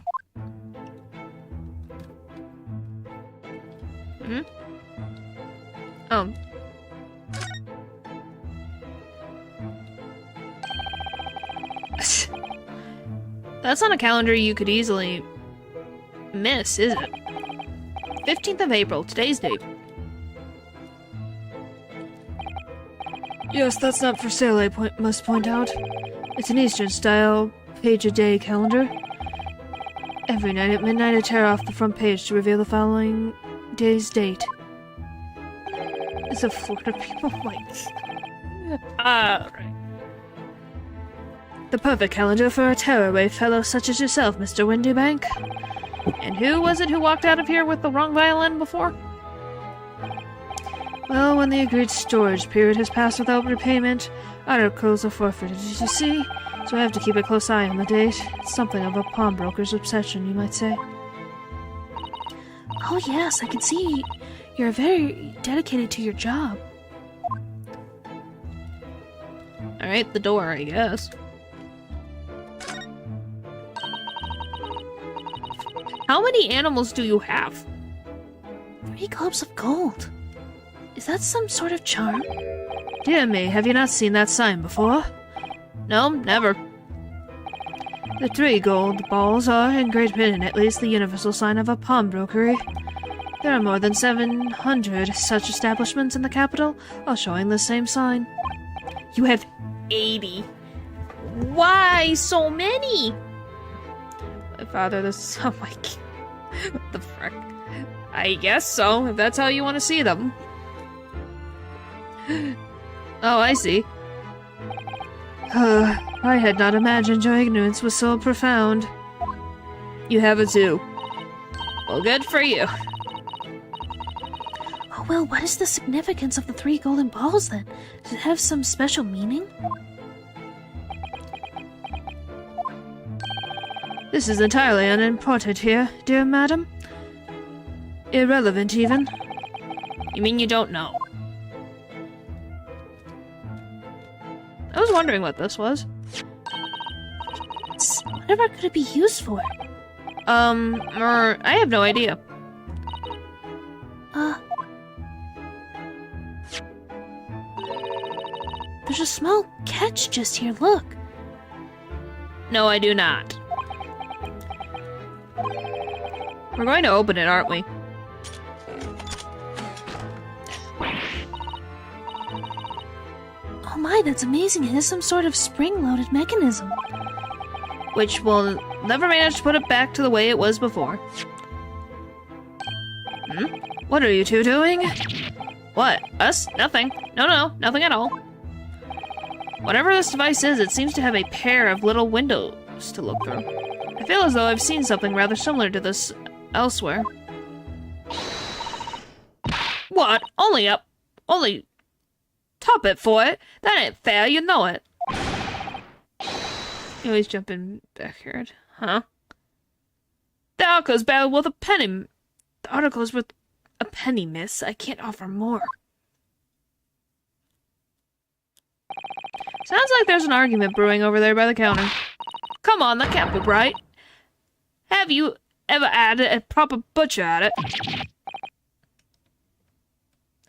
[SPEAKER 2] Oh. That's not a calendar you could easily miss, is it? 15th of April, today's date. Yes, that's not for sale, I must point out. It's an Eastern-style page-a-day calendar. Every night at midnight I tear off the front page to reveal the following day's date. It's a Florida people like... Alright. The perfect calendar for a tearaway fellow such as yourself, Mr. Windybank. And who was it who walked out of here with the wrong violin before? Well, when the agreed storage period has passed without repayment, articles are forfeited, as you see, so I have to keep a close eye on the date. It's something of a pawnbroker's obsession, you might say.
[SPEAKER 5] Oh yes, I can see you're very dedicated to your job.
[SPEAKER 2] Alright, the door, I guess. How many animals do you have?
[SPEAKER 5] 3 globes of gold. Is that some sort of charm?
[SPEAKER 2] Dear me, have you not seen that sign before? No, never. The 3 gold balls are, in Great Britain at least, the universal sign of a pawnbrokery. There are more than 700 such establishments in the capital, all showing the same sign. You have 80. Why so many? My father, this... Oh my god. What the frick? I guess so, if that's how you want to see them. Oh, I see. I had not imagined your ignorance was so profound. You have it too. Well, good for you.
[SPEAKER 5] Oh, well, what is the significance of the 3 golden balls then? Does it have some special meaning?
[SPEAKER 2] This is entirely unimportant here, dear madam. Irrelevant, even. You mean you don't know? I was wondering what this was.
[SPEAKER 5] Whatever could it be used for?
[SPEAKER 2] I have no idea.
[SPEAKER 5] There's a small catch just here, look.
[SPEAKER 2] No, I do not. We're going to open it, aren't we?
[SPEAKER 5] Oh my, that's amazing. It has some sort of spring-loaded mechanism.
[SPEAKER 2] Which will never manage to put it back to the way it was before. What are you two doing? What? Us? Nothing. No, nothing at all. Whatever this device is, it seems to have a pair of little windows to look through. I feel as though I've seen something rather similar to this elsewhere. What? Only top it for it? That ain't fair, you know it. You always jump in backyard, huh? The article's barely worth a penny. The article's worth a penny, miss. I can't offer more. Sounds like there's an argument brewing over there by the counter. Come on, that can't be right. Have you ever added a proper butcher at it?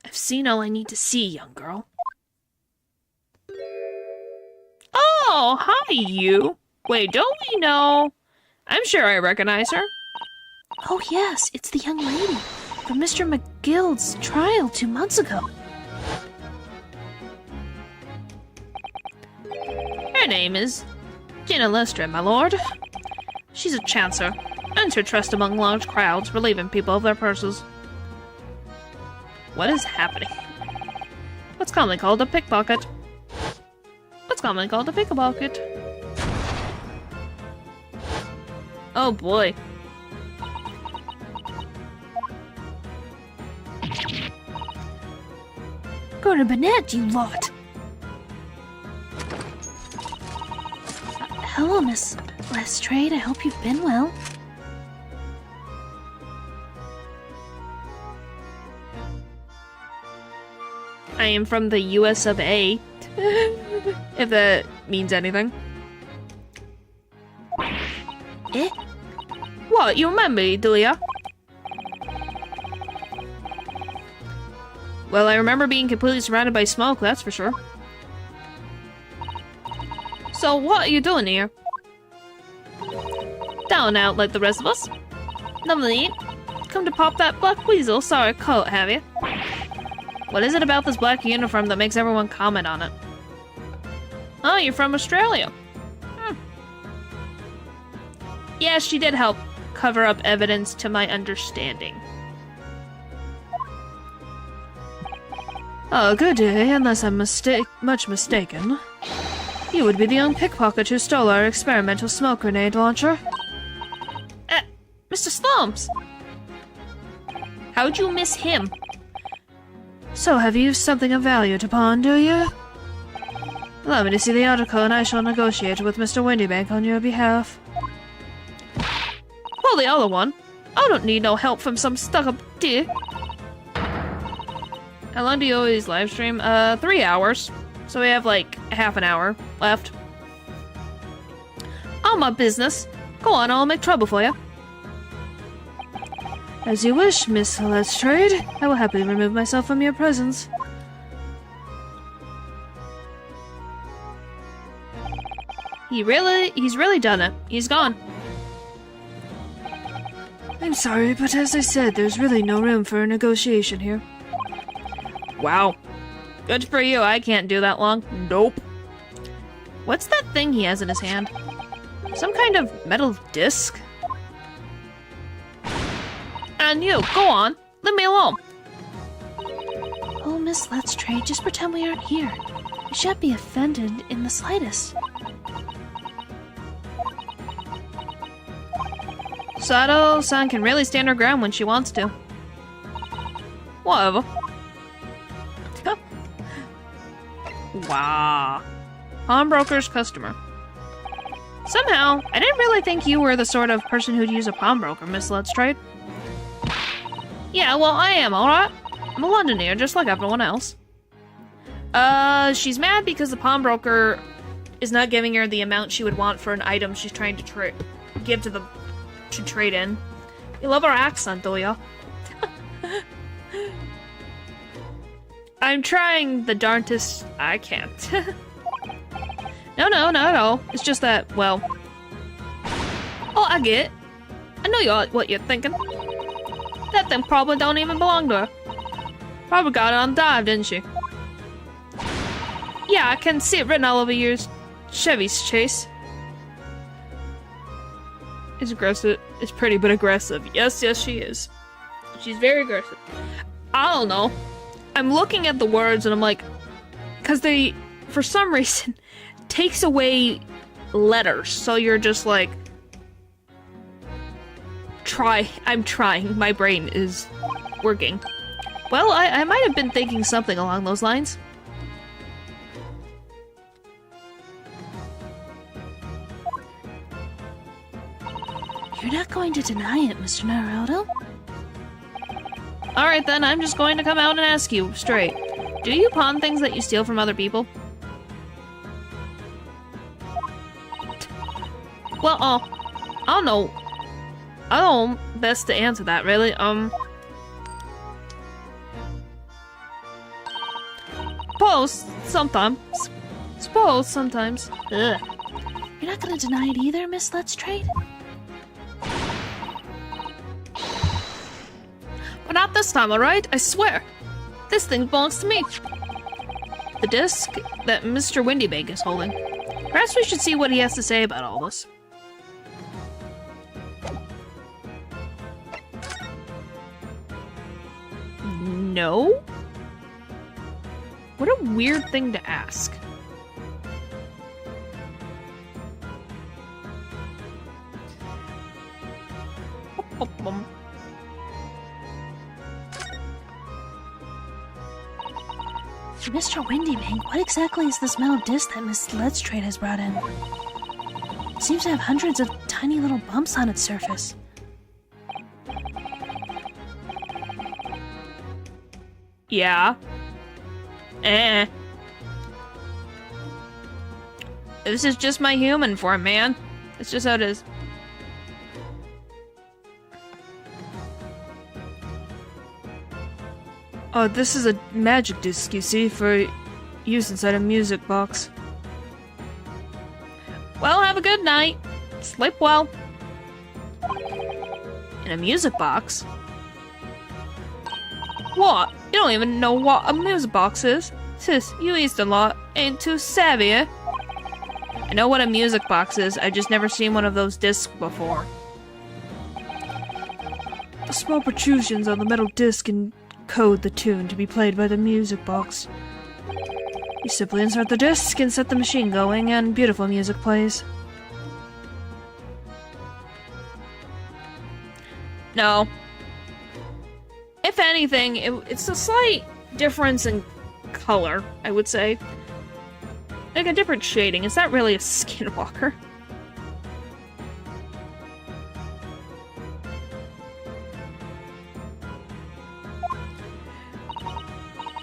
[SPEAKER 2] I've seen all I need to see, young girl. Oh, hi, you. Wait, don't we know? I'm sure I recognize her.
[SPEAKER 5] Oh yes, it's the young lady from Mr. McGill's trial 2 months ago.
[SPEAKER 2] Her name is Gina Lestra, my lord. She's a chancer, earns her trust among large crowds, relieving people of their purses. What is happening? What's commonly called a pickpocket? What's commonly called a pickpocket? Oh boy.
[SPEAKER 5] Go to Burnett, you lot! Hello, Miss Lestrade. I hope you've been well.
[SPEAKER 2] I am from the US of A. If that means anything.
[SPEAKER 5] Eh?
[SPEAKER 2] What, you remember me, do ya? Well, I remember being completely surrounded by smoke, that's for sure. So, what are you doing here? Down and out like the rest of us. Nothing to eat. Come to pop that black weasel sorry coat, have you? What is it about this black uniform that makes everyone comment on it? Oh, you're from Australia. Yeah, she did help cover up evidence to my understanding. Oh, good day, unless I'm much mistaken. You would be the young pickpocket who stole our experimental smoke grenade launcher. Mr. Slumps! How'd you miss him? So, have you something of value to pawn, do you? Allow me to see the article and I shall negotiate with Mr. Windybank on your behalf. Well, the other one. I don't need no help from some stuck-up dick. How long do you always live stream? 3 hours. So we have like half an hour left. All my business. Go on, I'll make trouble for you. As you wish, Miss Lestrade. I will happily remove myself from your presence. He's really done it. He's gone. I'm sorry, but as I said, there's really no room for a negotiation here. Wow. Good for you, I can't do that long. Nope. What's that thing he has in his hand? Some kind of metal disc? And you, go on. Leave me alone.
[SPEAKER 5] Oh, Miss Lestrade, just pretend we aren't here. You shan't be offended in the slightest.
[SPEAKER 2] Sato-san can really stand her ground when she wants to. Whatever. Wow. Pawnbroker's customer. Somehow, I didn't really think you were the sort of person who'd use a pawnbroker, Miss Let's Trade. Yeah, well, I am, alright? I'm a Londoner, just like everyone else. She's mad because the pawnbroker is not giving her the amount she would want for an item she's trying to give to trade in. You love our accent, do ya? I'm trying the darndest I can't. No, not at all. It's just that, well... Oh, I get it. I know what you're thinking. That thing probably don't even belong to her. Probably got it on dive, didn't she? Yeah, I can see it written all over your Chevy's Chase. It's aggressive. It's pretty but aggressive. Yes, she is. She's very aggressive. I don't know. I'm looking at the words and I'm like... Because they, for some reason, takes away letters. So you're just like... I'm trying. My brain is working. Well, I might have been thinking something along those lines.
[SPEAKER 5] You're not going to deny it, Mr. Naruto?
[SPEAKER 2] Alright then, I'm just going to come out and ask you straight. Do you pawn things that you steal from other people? Well, I don't know. I don't know best to answer that, really. Suppose sometimes. Ugh.
[SPEAKER 5] You're not gonna deny it either, Miss Let's Trade?
[SPEAKER 2] But not this time, alright? I swear. This thing belongs to me. The disc that Mr. Windybank is holding. Perhaps we should see what he has to say about all this. No? What a weird thing to ask.
[SPEAKER 5] Mr. Windybank, what exactly is this metal disc that Miss Let's Trade has brought in? It seems to have hundreds of tiny little bumps on its surface.
[SPEAKER 2] Yeah. This is just my human form, man. It's just how it is. Oh, this is a magic disc, you see, for use inside a music box. Well, have a good night. Sleep well. In a music box? What? You don't even know what a music box is? Sis, you Eastern lot ain't too savvy, eh? I know what a music box is, I've just never seen one of those discs before.
[SPEAKER 3] The small protrusions on the metal disc encode the tune to be played by the music box. You simply insert the disc and set the machine going, and beautiful music plays.
[SPEAKER 2] No. If anything, it's a slight difference in color, I would say. Like a different shading. It's not really a skinwalker.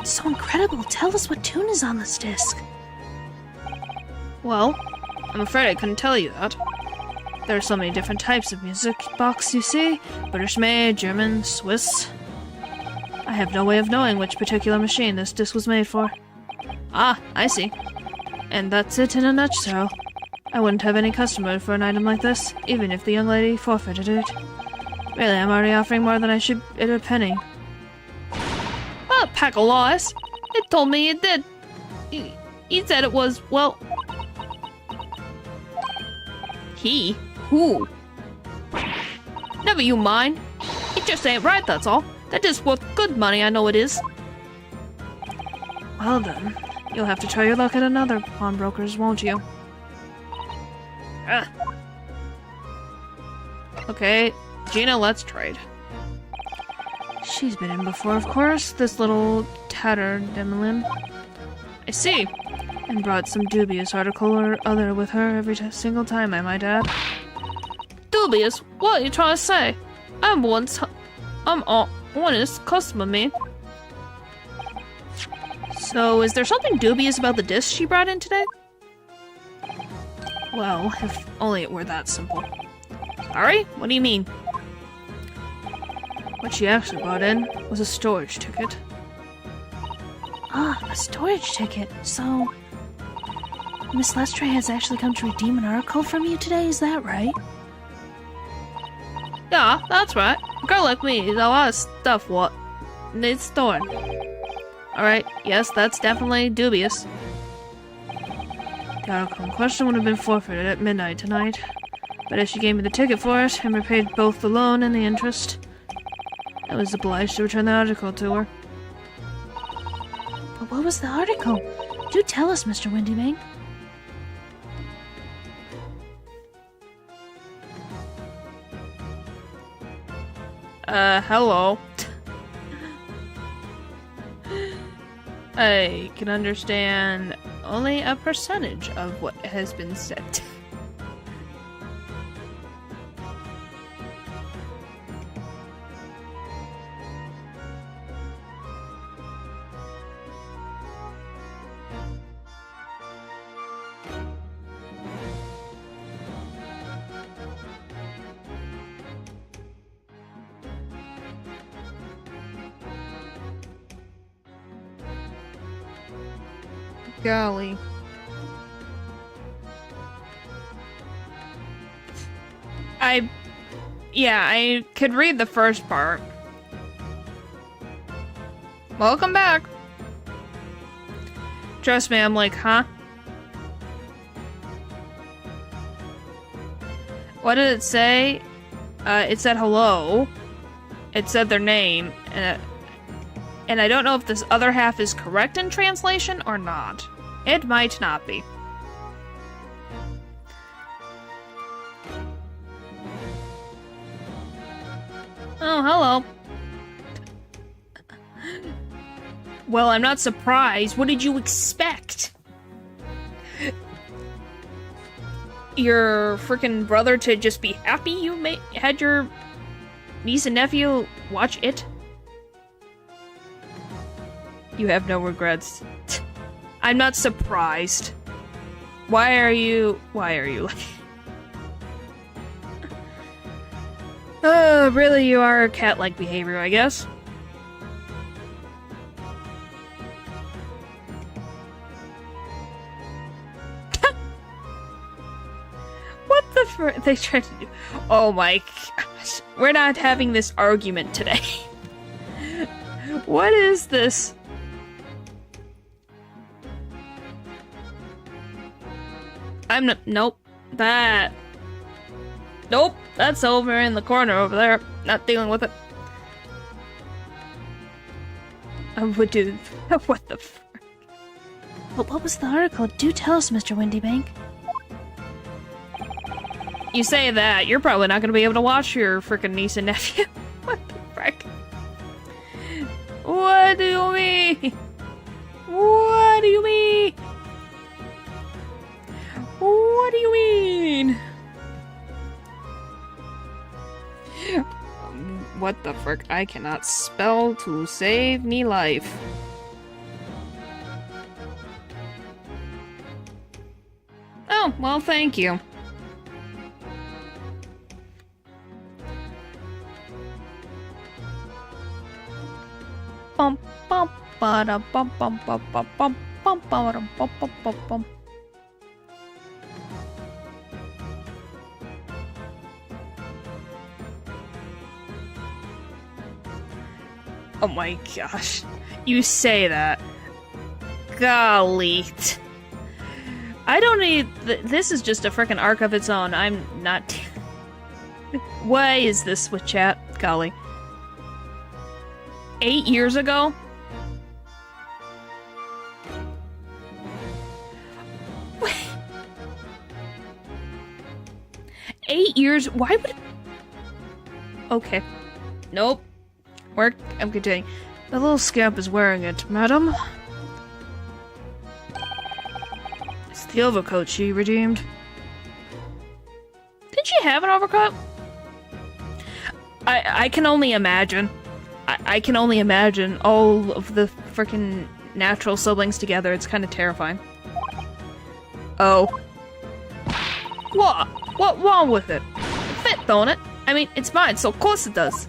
[SPEAKER 5] It's so incredible. Tell us what tune is on this disc.
[SPEAKER 2] Well, I'm afraid I couldn't tell you that. There are so many different types of music box, you see. British made, German, Swiss. I have no way of knowing which particular machine this disc was made for. Ah, I see. And that's it in a nutshell. I wouldn't have any customer for an item like this, even if the young lady forfeited it. Really, I'm already offering more than I should at a penny. Oh, pack of lies! It told me it did. He said it was, well... He? Who? Never you mind. It just ain't right, that's all. That disc's worth good money, I know it is.
[SPEAKER 3] Well then,
[SPEAKER 2] You'll have to try your luck at another pawnbroker's, won't you? Ah. Okay, Gina, let's trade.
[SPEAKER 5] She's been in before, of course, this little tatterdemlin.
[SPEAKER 2] I see.
[SPEAKER 5] And brought some dubious article or other with her every single time, I might add.
[SPEAKER 2] Dubious? What are you trying to say? I'm honest customer, me.
[SPEAKER 5] So, is there something dubious about the disc she brought in today?
[SPEAKER 2] Well, if only it were that simple. Sorry? What do you mean?
[SPEAKER 5] What she actually brought in was a storage ticket. Ah, a storage ticket. So, Miss Lestray has actually come to redeem an article from you today, is that right?
[SPEAKER 2] Yeah, that's right. A girl like me is a lot of stuff what needs stored. Alright, yes, that's definitely dubious.
[SPEAKER 5] The article in question would have been forfeited at midnight tonight, but as she gave me the ticket for it and repaid both the loan and the interest, I was obliged to return the article to her. But what was the article? Do tell us, Mr. Windybank.
[SPEAKER 2] Hello. I can understand only a percentage of what has been said. Golly. I could read the first part. Welcome back. Trust me, I'm like, huh? What did it say? It said hello. It said their name, and I don't know if this other half is correct in translation or not. It might not be. Oh, hello. Well, I'm not surprised. What did you expect? Your freaking brother to just be happy you had your niece and nephew watch it? You have no regrets. I'm not surprised. Why are you like... really you are cat-like behavior, I guess. What the frick they tried to do? Oh my gosh. We're not having this argument today. What is this? I'm not- nope. Nope, that's over in the corner over there. Not dealing with it. I would do- what the frick?
[SPEAKER 5] But what was the article? Do tell us, Mr. Windybank.
[SPEAKER 2] You say that, you're probably not gonna be able to watch your frickin' niece and nephew. What the frick? What do you mean? What do you mean? What do you mean? What the frick? I cannot spell to save me life. Oh, well, thank you. Bum bum ba da bum bum bum bum bum bum bum bum bum bum bum. Oh my gosh. You say that. Golly. I don't need... This is just a frickin' arc of its own. I'm not... Why is this with chat? Golly. 8 years ago? appears. Why would it... Okay. Nope. I'm continuing. The little scamp is wearing it, madam. It's the overcoat she redeemed. Did she have an overcoat? I can only imagine. I can only imagine all of the freaking natural siblings together. It's kind of terrifying. Oh. What? What wrong with it? It fit, don't it? I mean, it's mine, so of course it does.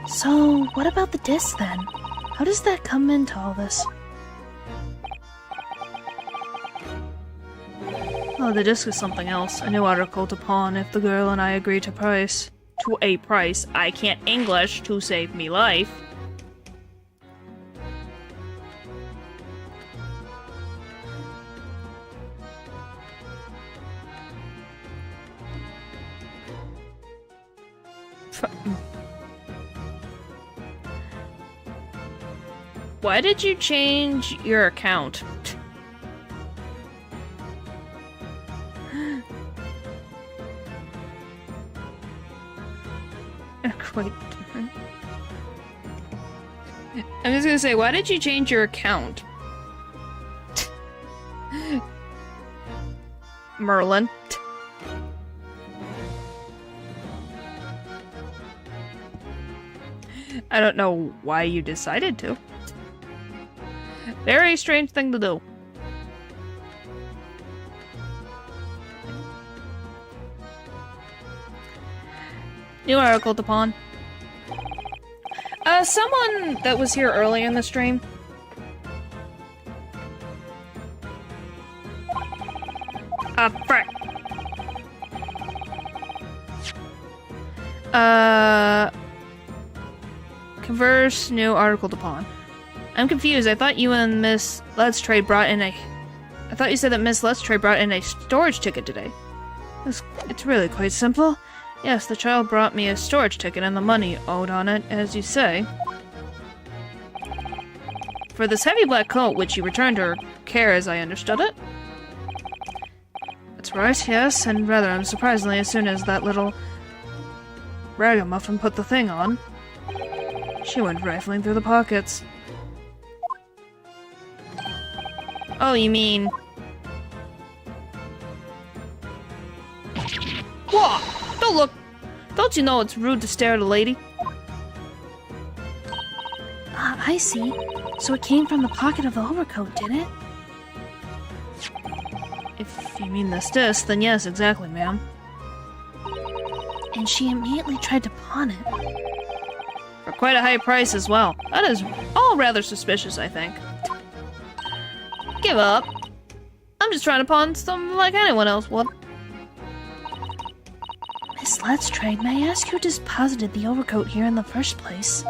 [SPEAKER 5] So, what about the disc then? How does that come into all this?
[SPEAKER 2] Oh, the disc is something else. A new article to pawn if the girl and I agree to price. To a price. I can't English to save me life. Why did you change your account? Quite different. I'm just gonna say, why did you change your account? Merlin. I don't know why you decided to. Very strange thing to do. New article to pawn. Someone that was here early in the stream. Frick. Converse, new article to pawn. I'm confused. I thought you and Miss Let's Trade brought in a... I thought you said that Miss Let's Trade brought in a storage ticket today. It's really quite simple. Yes, the child brought me a storage ticket and the money owed on it, as you say. For this heavy black coat, which you returned to her care as I understood it? That's right, yes, and rather unsurprisingly, as soon as that little ragamuffin put the thing on, she went rifling through the pockets. Oh, you mean... What? Don't look! Don't you know it's rude to stare at a lady?
[SPEAKER 5] I see. So it came from the pocket of the overcoat, did it?
[SPEAKER 2] If you mean this disc, then yes, exactly, ma'am.
[SPEAKER 5] And she immediately tried to pawn it.
[SPEAKER 2] For quite a high price as well. That is all rather suspicious, I think. Give up. I'm just trying to pawn something like anyone else would.
[SPEAKER 5] Miss Let's Trade, may I ask who deposited the overcoat here in the first place?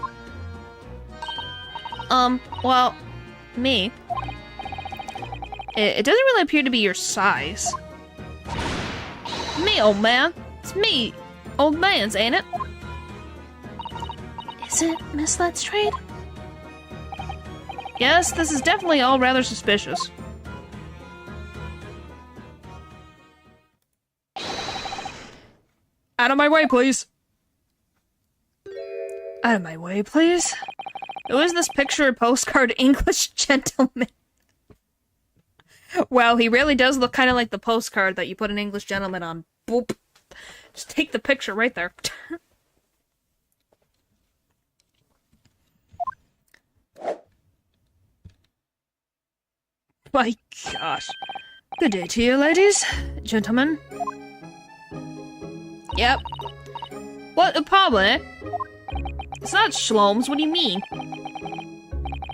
[SPEAKER 2] Well, me. It doesn't really appear to be your size. Me, old man. It's me, old man's, ain't it?
[SPEAKER 5] Is it Miss Let's Trade?
[SPEAKER 2] Yes, this is definitely all rather suspicious.
[SPEAKER 3] Out of my way, please.
[SPEAKER 2] Out of my way, please. Who is this picture postcard English gentleman? Wow, he really does look kind of like the postcard that you put an English gentleman on. Boop. Just take the picture right there. My gosh. Good day to you, ladies. Gentlemen. Yep. What a problem, eh? It's not Shloms, what do you mean?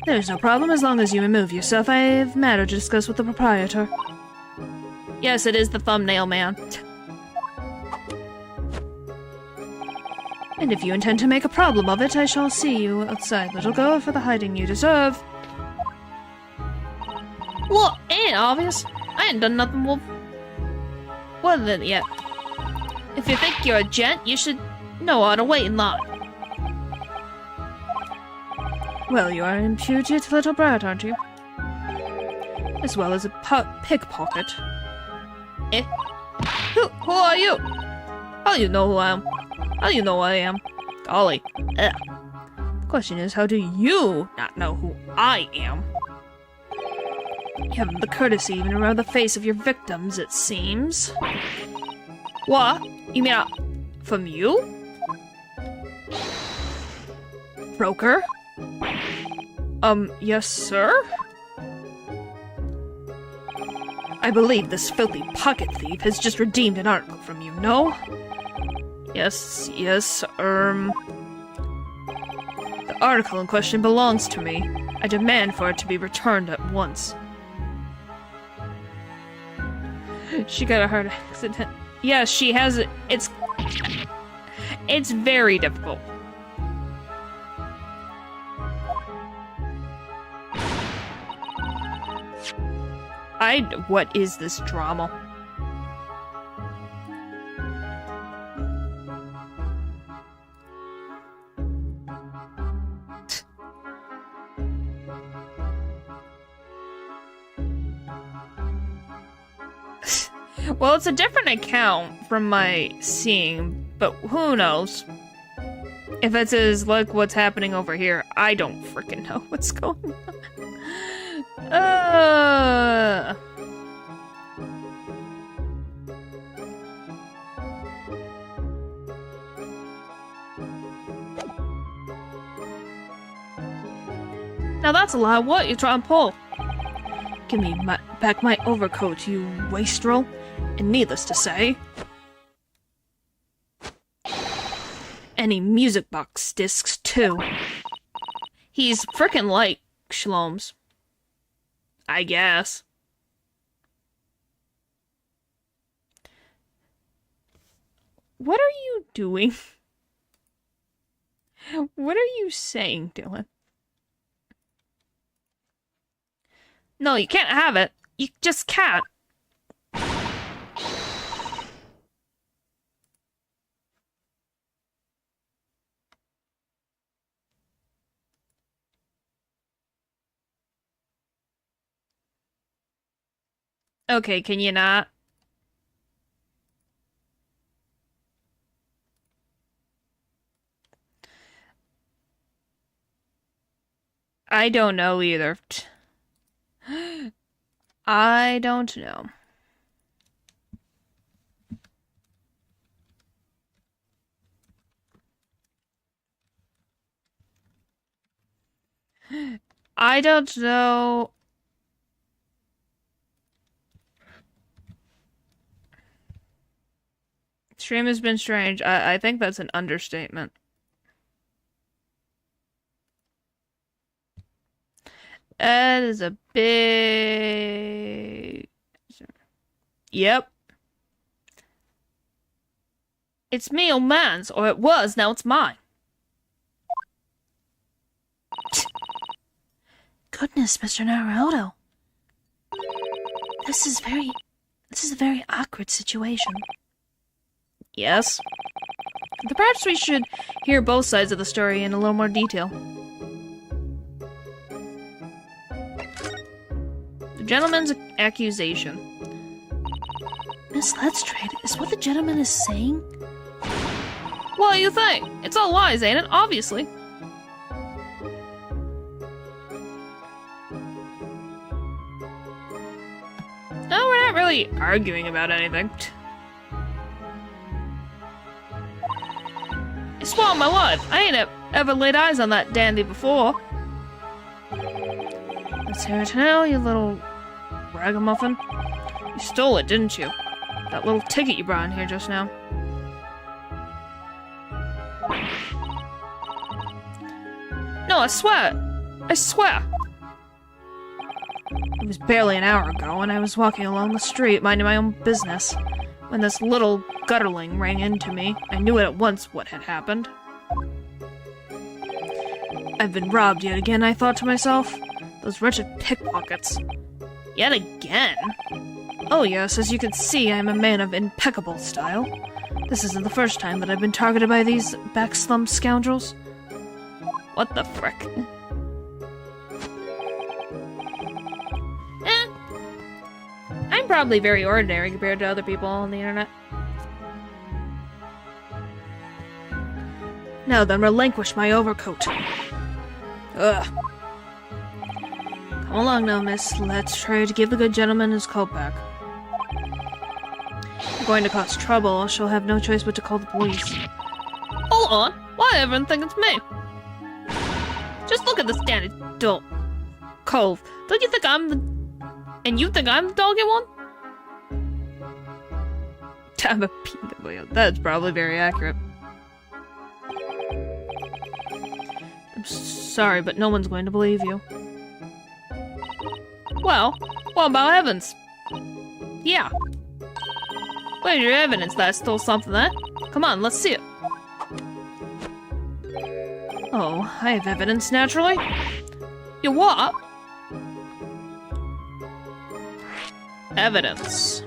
[SPEAKER 2] There's no problem as long as you remove yourself. I have matter to discuss with the proprietor. Yes, it is the thumbnail man. And if you intend to make a problem of it, I shall see you outside, little girl, for the hiding you deserve. Well, ain't obvious. I ain't done nothing well than it yet. If you think you're a gent, you should know how to wait in line. Well, you are an impudent little brat, aren't you? As well as a pickpocket. Eh? Who are you? How do you know who I am? How do you know who I am? Golly. Ugh. The question is, how do you not know who I am? You haven't the courtesy even to rub the face of your victims, it seems. What? You mean from you? Broker? Yes, sir? I believe this filthy pocket thief has just redeemed an article from you, no? Yes, the article in question belongs to me. I demand for it to be returned at once. She got a heart accident. Yes, she has it. It's very difficult. What is this drama? Well, it's a different account from my seeing, but who knows? If it's as like what's happening over here, I don't freaking know what's going on. Now that's a lot. What you trying to pull? Give me back my overcoat, you wastrel. And needless to say, any music box discs too. He's frickin' like Shloms, I guess. What are you doing? What are you saying, Dylan? No, you can't have it. You just can't. Okay, can you not? I don't know either. I don't know. I don't know. Stream has been strange. I think that's an understatement. That is a big... Yep. It's me, old man's, or it was, now it's mine.
[SPEAKER 5] Goodness, Mr. Naruto. This is a very awkward situation.
[SPEAKER 2] Yes. Perhaps we should hear both sides of the story in a little more detail. The gentleman's accusation.
[SPEAKER 5] Miss Letstrade, is what the gentleman is saying?
[SPEAKER 2] What do you think? It's all lies, ain't it? Obviously. No, we're not really arguing about anything. I swear on my life, I ain't ever laid eyes on that dandy before. Let's hear it now, you little ragamuffin. You stole it, didn't you? That little ticket you brought in here just now. No, I swear. I swear. It was barely an hour ago, and I was walking along the street, minding my own business, when this little gutterling rang into me. I knew at once what had happened. I've been robbed yet again, I thought to myself. Those wretched pickpockets. Yet again? Oh yes, as you can see, I am a man of impeccable style. This isn't the first time that I've been targeted by these backslum scoundrels. What the frick? I'm probably very ordinary compared to other people on the internet. Now then, relinquish my overcoat. Ugh. Come along now, miss. Let's try to give the good gentleman his coat back. If you're going to cause trouble, I shall have no choice but to call the police. Hold on. Why everyone think it's me? Just look at the standard dog. Cove. Don't you think I'm the... And you think I'm the doggy one? I'm a peanut. That's probably very accurate. I'm sorry, but no one's going to believe you. Well, what about evidence? Yeah. Where's your evidence that I stole something there? Come on, let's see it. Oh, I have evidence, naturally. You what? Evidence.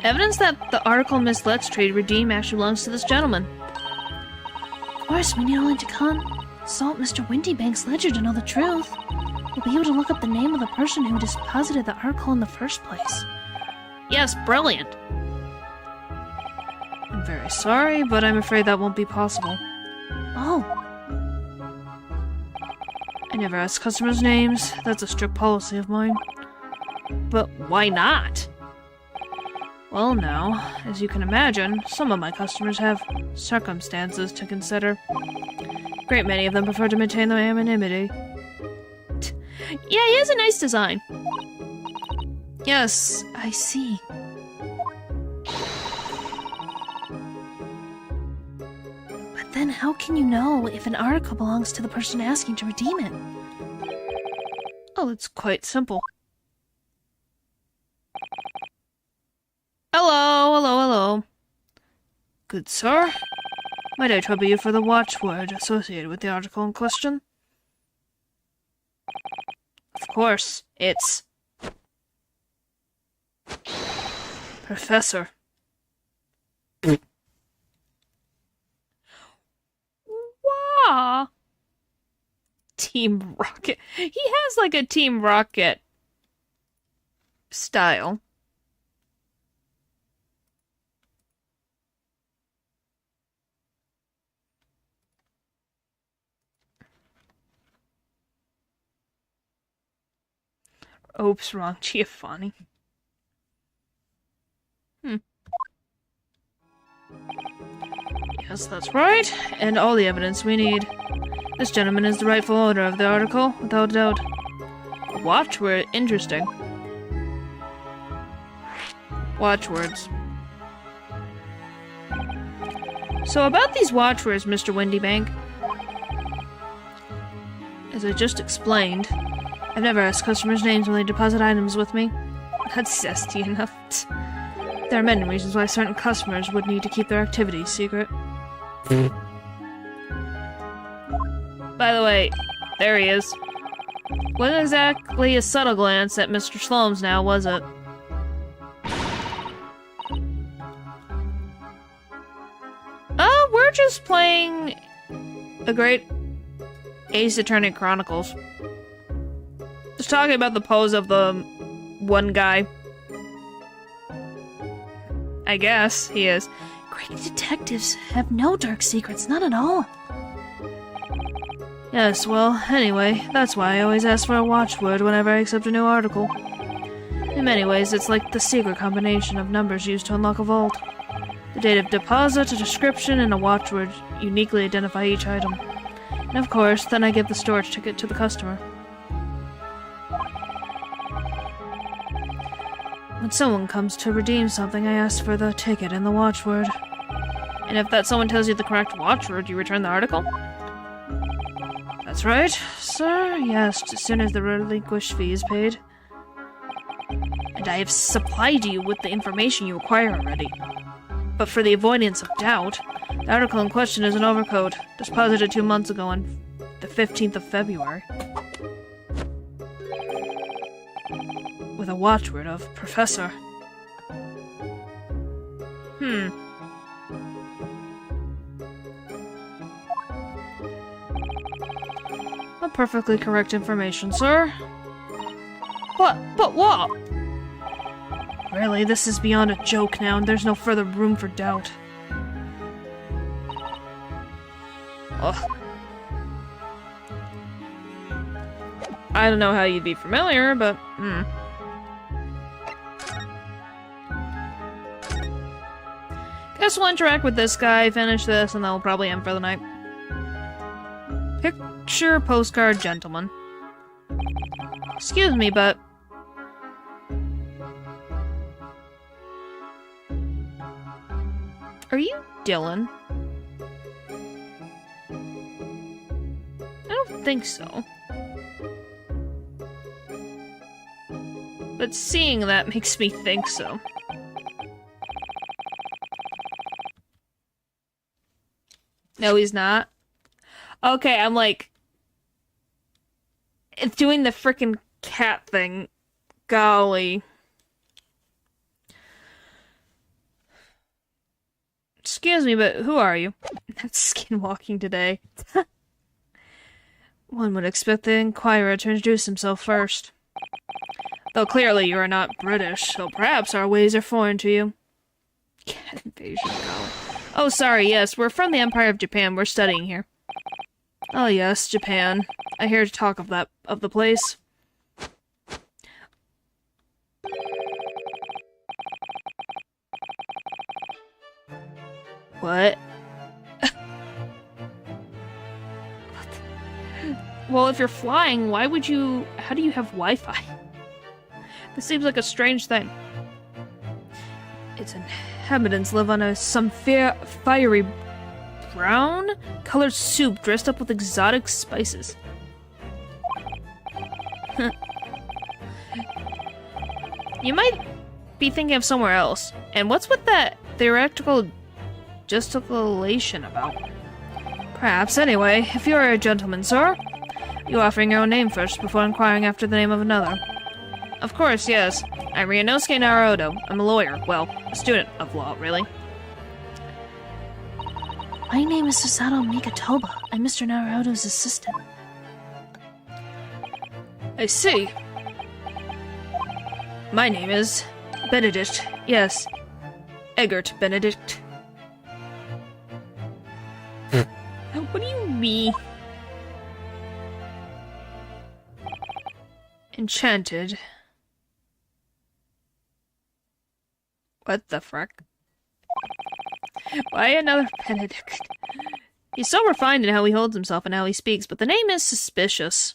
[SPEAKER 2] Evidence that the article Miss Let's Trade redeem actually belongs to this gentleman.
[SPEAKER 5] Of course, we need only to consult Mr. Windybank's ledger to know the truth. We'll be able to look up the name of the person who deposited the article in the first place.
[SPEAKER 2] Yes, brilliant. I'm very sorry, but I'm afraid that won't be possible.
[SPEAKER 5] Oh,
[SPEAKER 2] I never ask customers' names. That's a strict policy of mine. But why not? Well, now, as you can imagine, some of my customers have circumstances to consider. A great many of them prefer to maintain their anonymity. Yeah, he has a nice design. Yes,
[SPEAKER 5] I see. But then how can you know if an article belongs to the person asking to redeem it?
[SPEAKER 2] oh, it's quite simple. Hello. Good sir, might I trouble you for the watchword associated with the article in question? Of course, it's... Professor. Wow! Team Rocket. He has like a Team Rocket style. Oops, wrong Giovanni. Yes, that's right. And all the evidence we need. This gentleman is the rightful owner of the article, without doubt. A watchword? Interesting. Watchwords. So about these watchwords, Mr. Windybank. As I just explained, I've never asked customers' names when they deposit items with me. That's zesty enough. There are many reasons why certain customers would need to keep their activities secret. By the way, there he is. Wasn't exactly a subtle glance at Mr. Sloane's now, was it? We're just playing a great Ace Attorney Chronicles. Just talking about the pose of the one guy. I guess he is.
[SPEAKER 5] Great detectives have no dark secrets, not at all.
[SPEAKER 2] Yes, well, anyway, that's why I always ask for a watchword whenever I accept a new article. In many ways, it's like the secret combination of numbers used to unlock a vault. The date of deposit, a description, and a watchword uniquely identify each item. And of course, then I give the storage ticket to the customer. When someone comes to redeem something, I ask for the ticket and the watchword. And if that someone tells you the correct watchword, you return the article? That's right, sir. Yes, as soon as the relinquished fee is paid. And I have supplied you with the information you require already. But for the avoidance of doubt, the article in question is an overcoat, deposited 2 months ago on the 15th of February. With a watchword of Professor. A perfectly correct information, sir. But what? Really, this is beyond a joke now, and there's no further room for doubt. Ugh. I don't know how you'd be familiar, but Guess we'll interact with this guy, finish this, and then we'll probably end for the night. Picture postcard gentleman. Excuse me, but... Are you Dylan? I don't think so. But seeing that makes me think so. No, he's not. Okay, I'm like... It's doing the frickin' cat thing. Golly. Excuse me, but who are you? Not skinwalking today. One would expect the inquirer to introduce himself first. Though clearly you are not British, so perhaps our ways are foreign to you. Cat invasion, golly. Oh, sorry, yes, we're from the Empire of Japan. We're studying here. Oh yes, Japan. I hear talk of the place. What? Well, if you're flying, why would you... How do you have Wi-Fi? This seems like a strange thing. Its inhabitants live on some fiery brown-colored soup dressed up with exotic spices. You might be thinking of somewhere else. And what's with that theoretical gesticulation about? Perhaps, anyway, if you're a gentleman, sir, you offering your own name first before inquiring after the name of another. Of course, yes. I'm Ryunosuke Naruto. I'm a lawyer. Well, a student of law, really.
[SPEAKER 5] My name is Susato Mikatoba. I'm Mr. Naruto's assistant.
[SPEAKER 2] I see. My name is Benedict. Yes. Eggert Benedict. What do you mean? Enchanted. What the frick? Why another Benedict? He's so refined in how he holds himself and how he speaks, but the name is suspicious.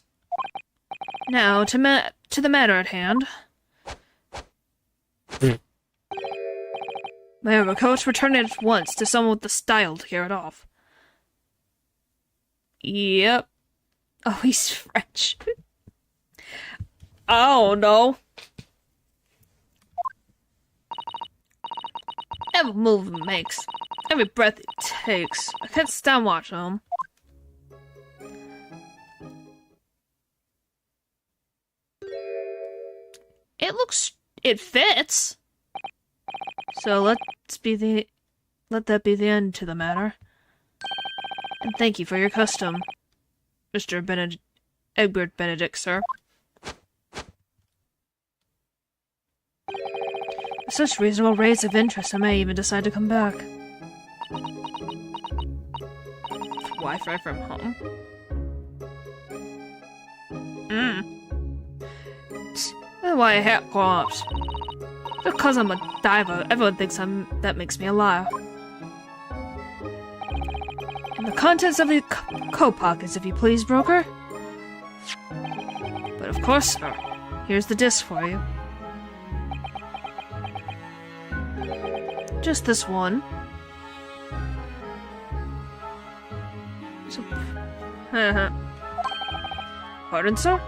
[SPEAKER 2] Now, to the matter at hand. My overcoat, return it at once to someone with the style to carry it off. Yep. Oh, he's French. Oh, no. Every move he makes, every breath he takes, I can't stand watching him. It fits. So let that be the end to the matter. And thank you for your custom, Mr. Egbert Benedict, sir. With such reasonable rates of interest, I may even decide to come back. Wi-Fi from home? That's why I hate co-ops. Because I'm a diver, everyone thinks that makes me a liar. And the contents of the coat pockets, if you please, broker. But of course, sir. Here's the disc for you. Just this one. So, pardon, sir?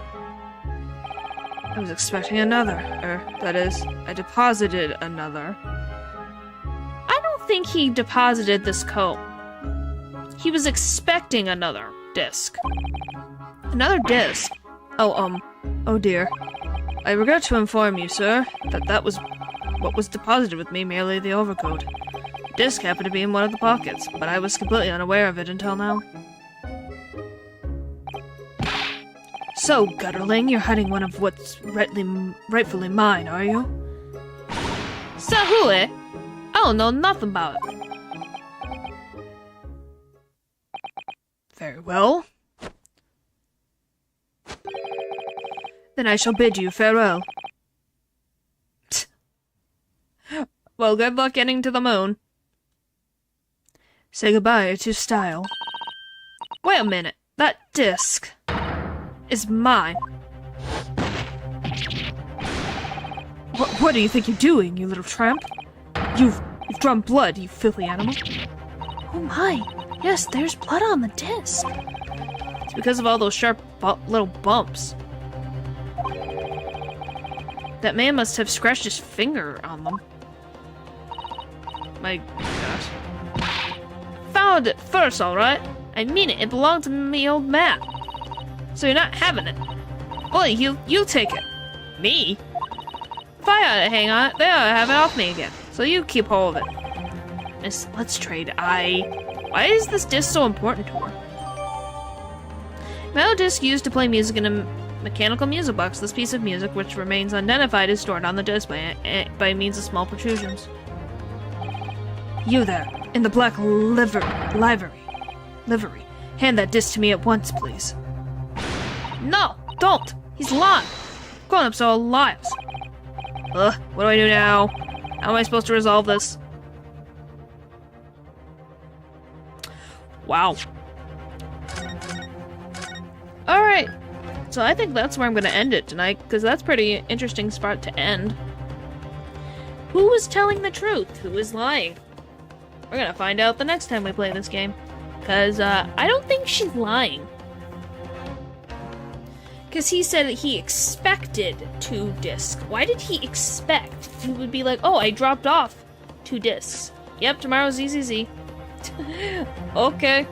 [SPEAKER 2] I was expecting another. That is, I deposited another. I don't think he deposited this coat. He was expecting another disc. Another disc? Oh dear. I regret to inform you, sir, that was what was deposited with me, merely the overcoat. The disc happened to be in one of the pockets, but I was completely unaware of it until now. So, Gutterling, you're hiding one of what's rightfully mine, are you? Sahue! I don't know nothing about it. Very well. Then I shall bid you farewell. Well, good luck getting to the moon. Say goodbye to style. Wait a minute. That disc is mine. What do you think you're doing, you little tramp? You've drawn blood, you filthy animal.
[SPEAKER 5] Oh my! Yes, there's blood on the disc.
[SPEAKER 2] It's because of all those sharp little bumps. That man must have scratched his finger on them. My gosh. Found it first, alright? I mean it, it belonged to me old man. So you're not having it. Well, you take it. Me? If I ought to hang on it, they ought to have it off me again. So you keep hold of it. Miss, let's trade. Why is this disc so important to her? Metal disc used to play music in a mechanical music box. This piece of music, which remains unidentified, is stored on the disc by means of small protrusions. You there, in the black livery. Hand that disc to me at once, please. No, don't! He's lying! Grown-ups are all liars. Ugh, what do I do now? How am I supposed to resolve this? Wow. Alright. So I think that's where I'm gonna end it tonight, because that's a pretty interesting spot to end. Who was telling the truth? Who was lying? We're gonna find out the next time we play this game. Because, I don't think she's lying. Because he said that he expected 2 discs. Why did he expect? He would be like, oh, I dropped off 2 discs. Yep, tomorrow's ZZZ. Okay.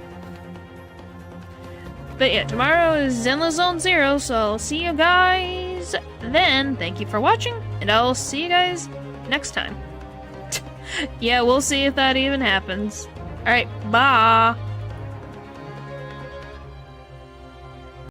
[SPEAKER 2] But yeah, tomorrow is Zenless Zone 0, so I'll see you guys then. Thank you for watching, and I'll see you guys next time. Yeah, we'll see if that even happens. Alright, bye!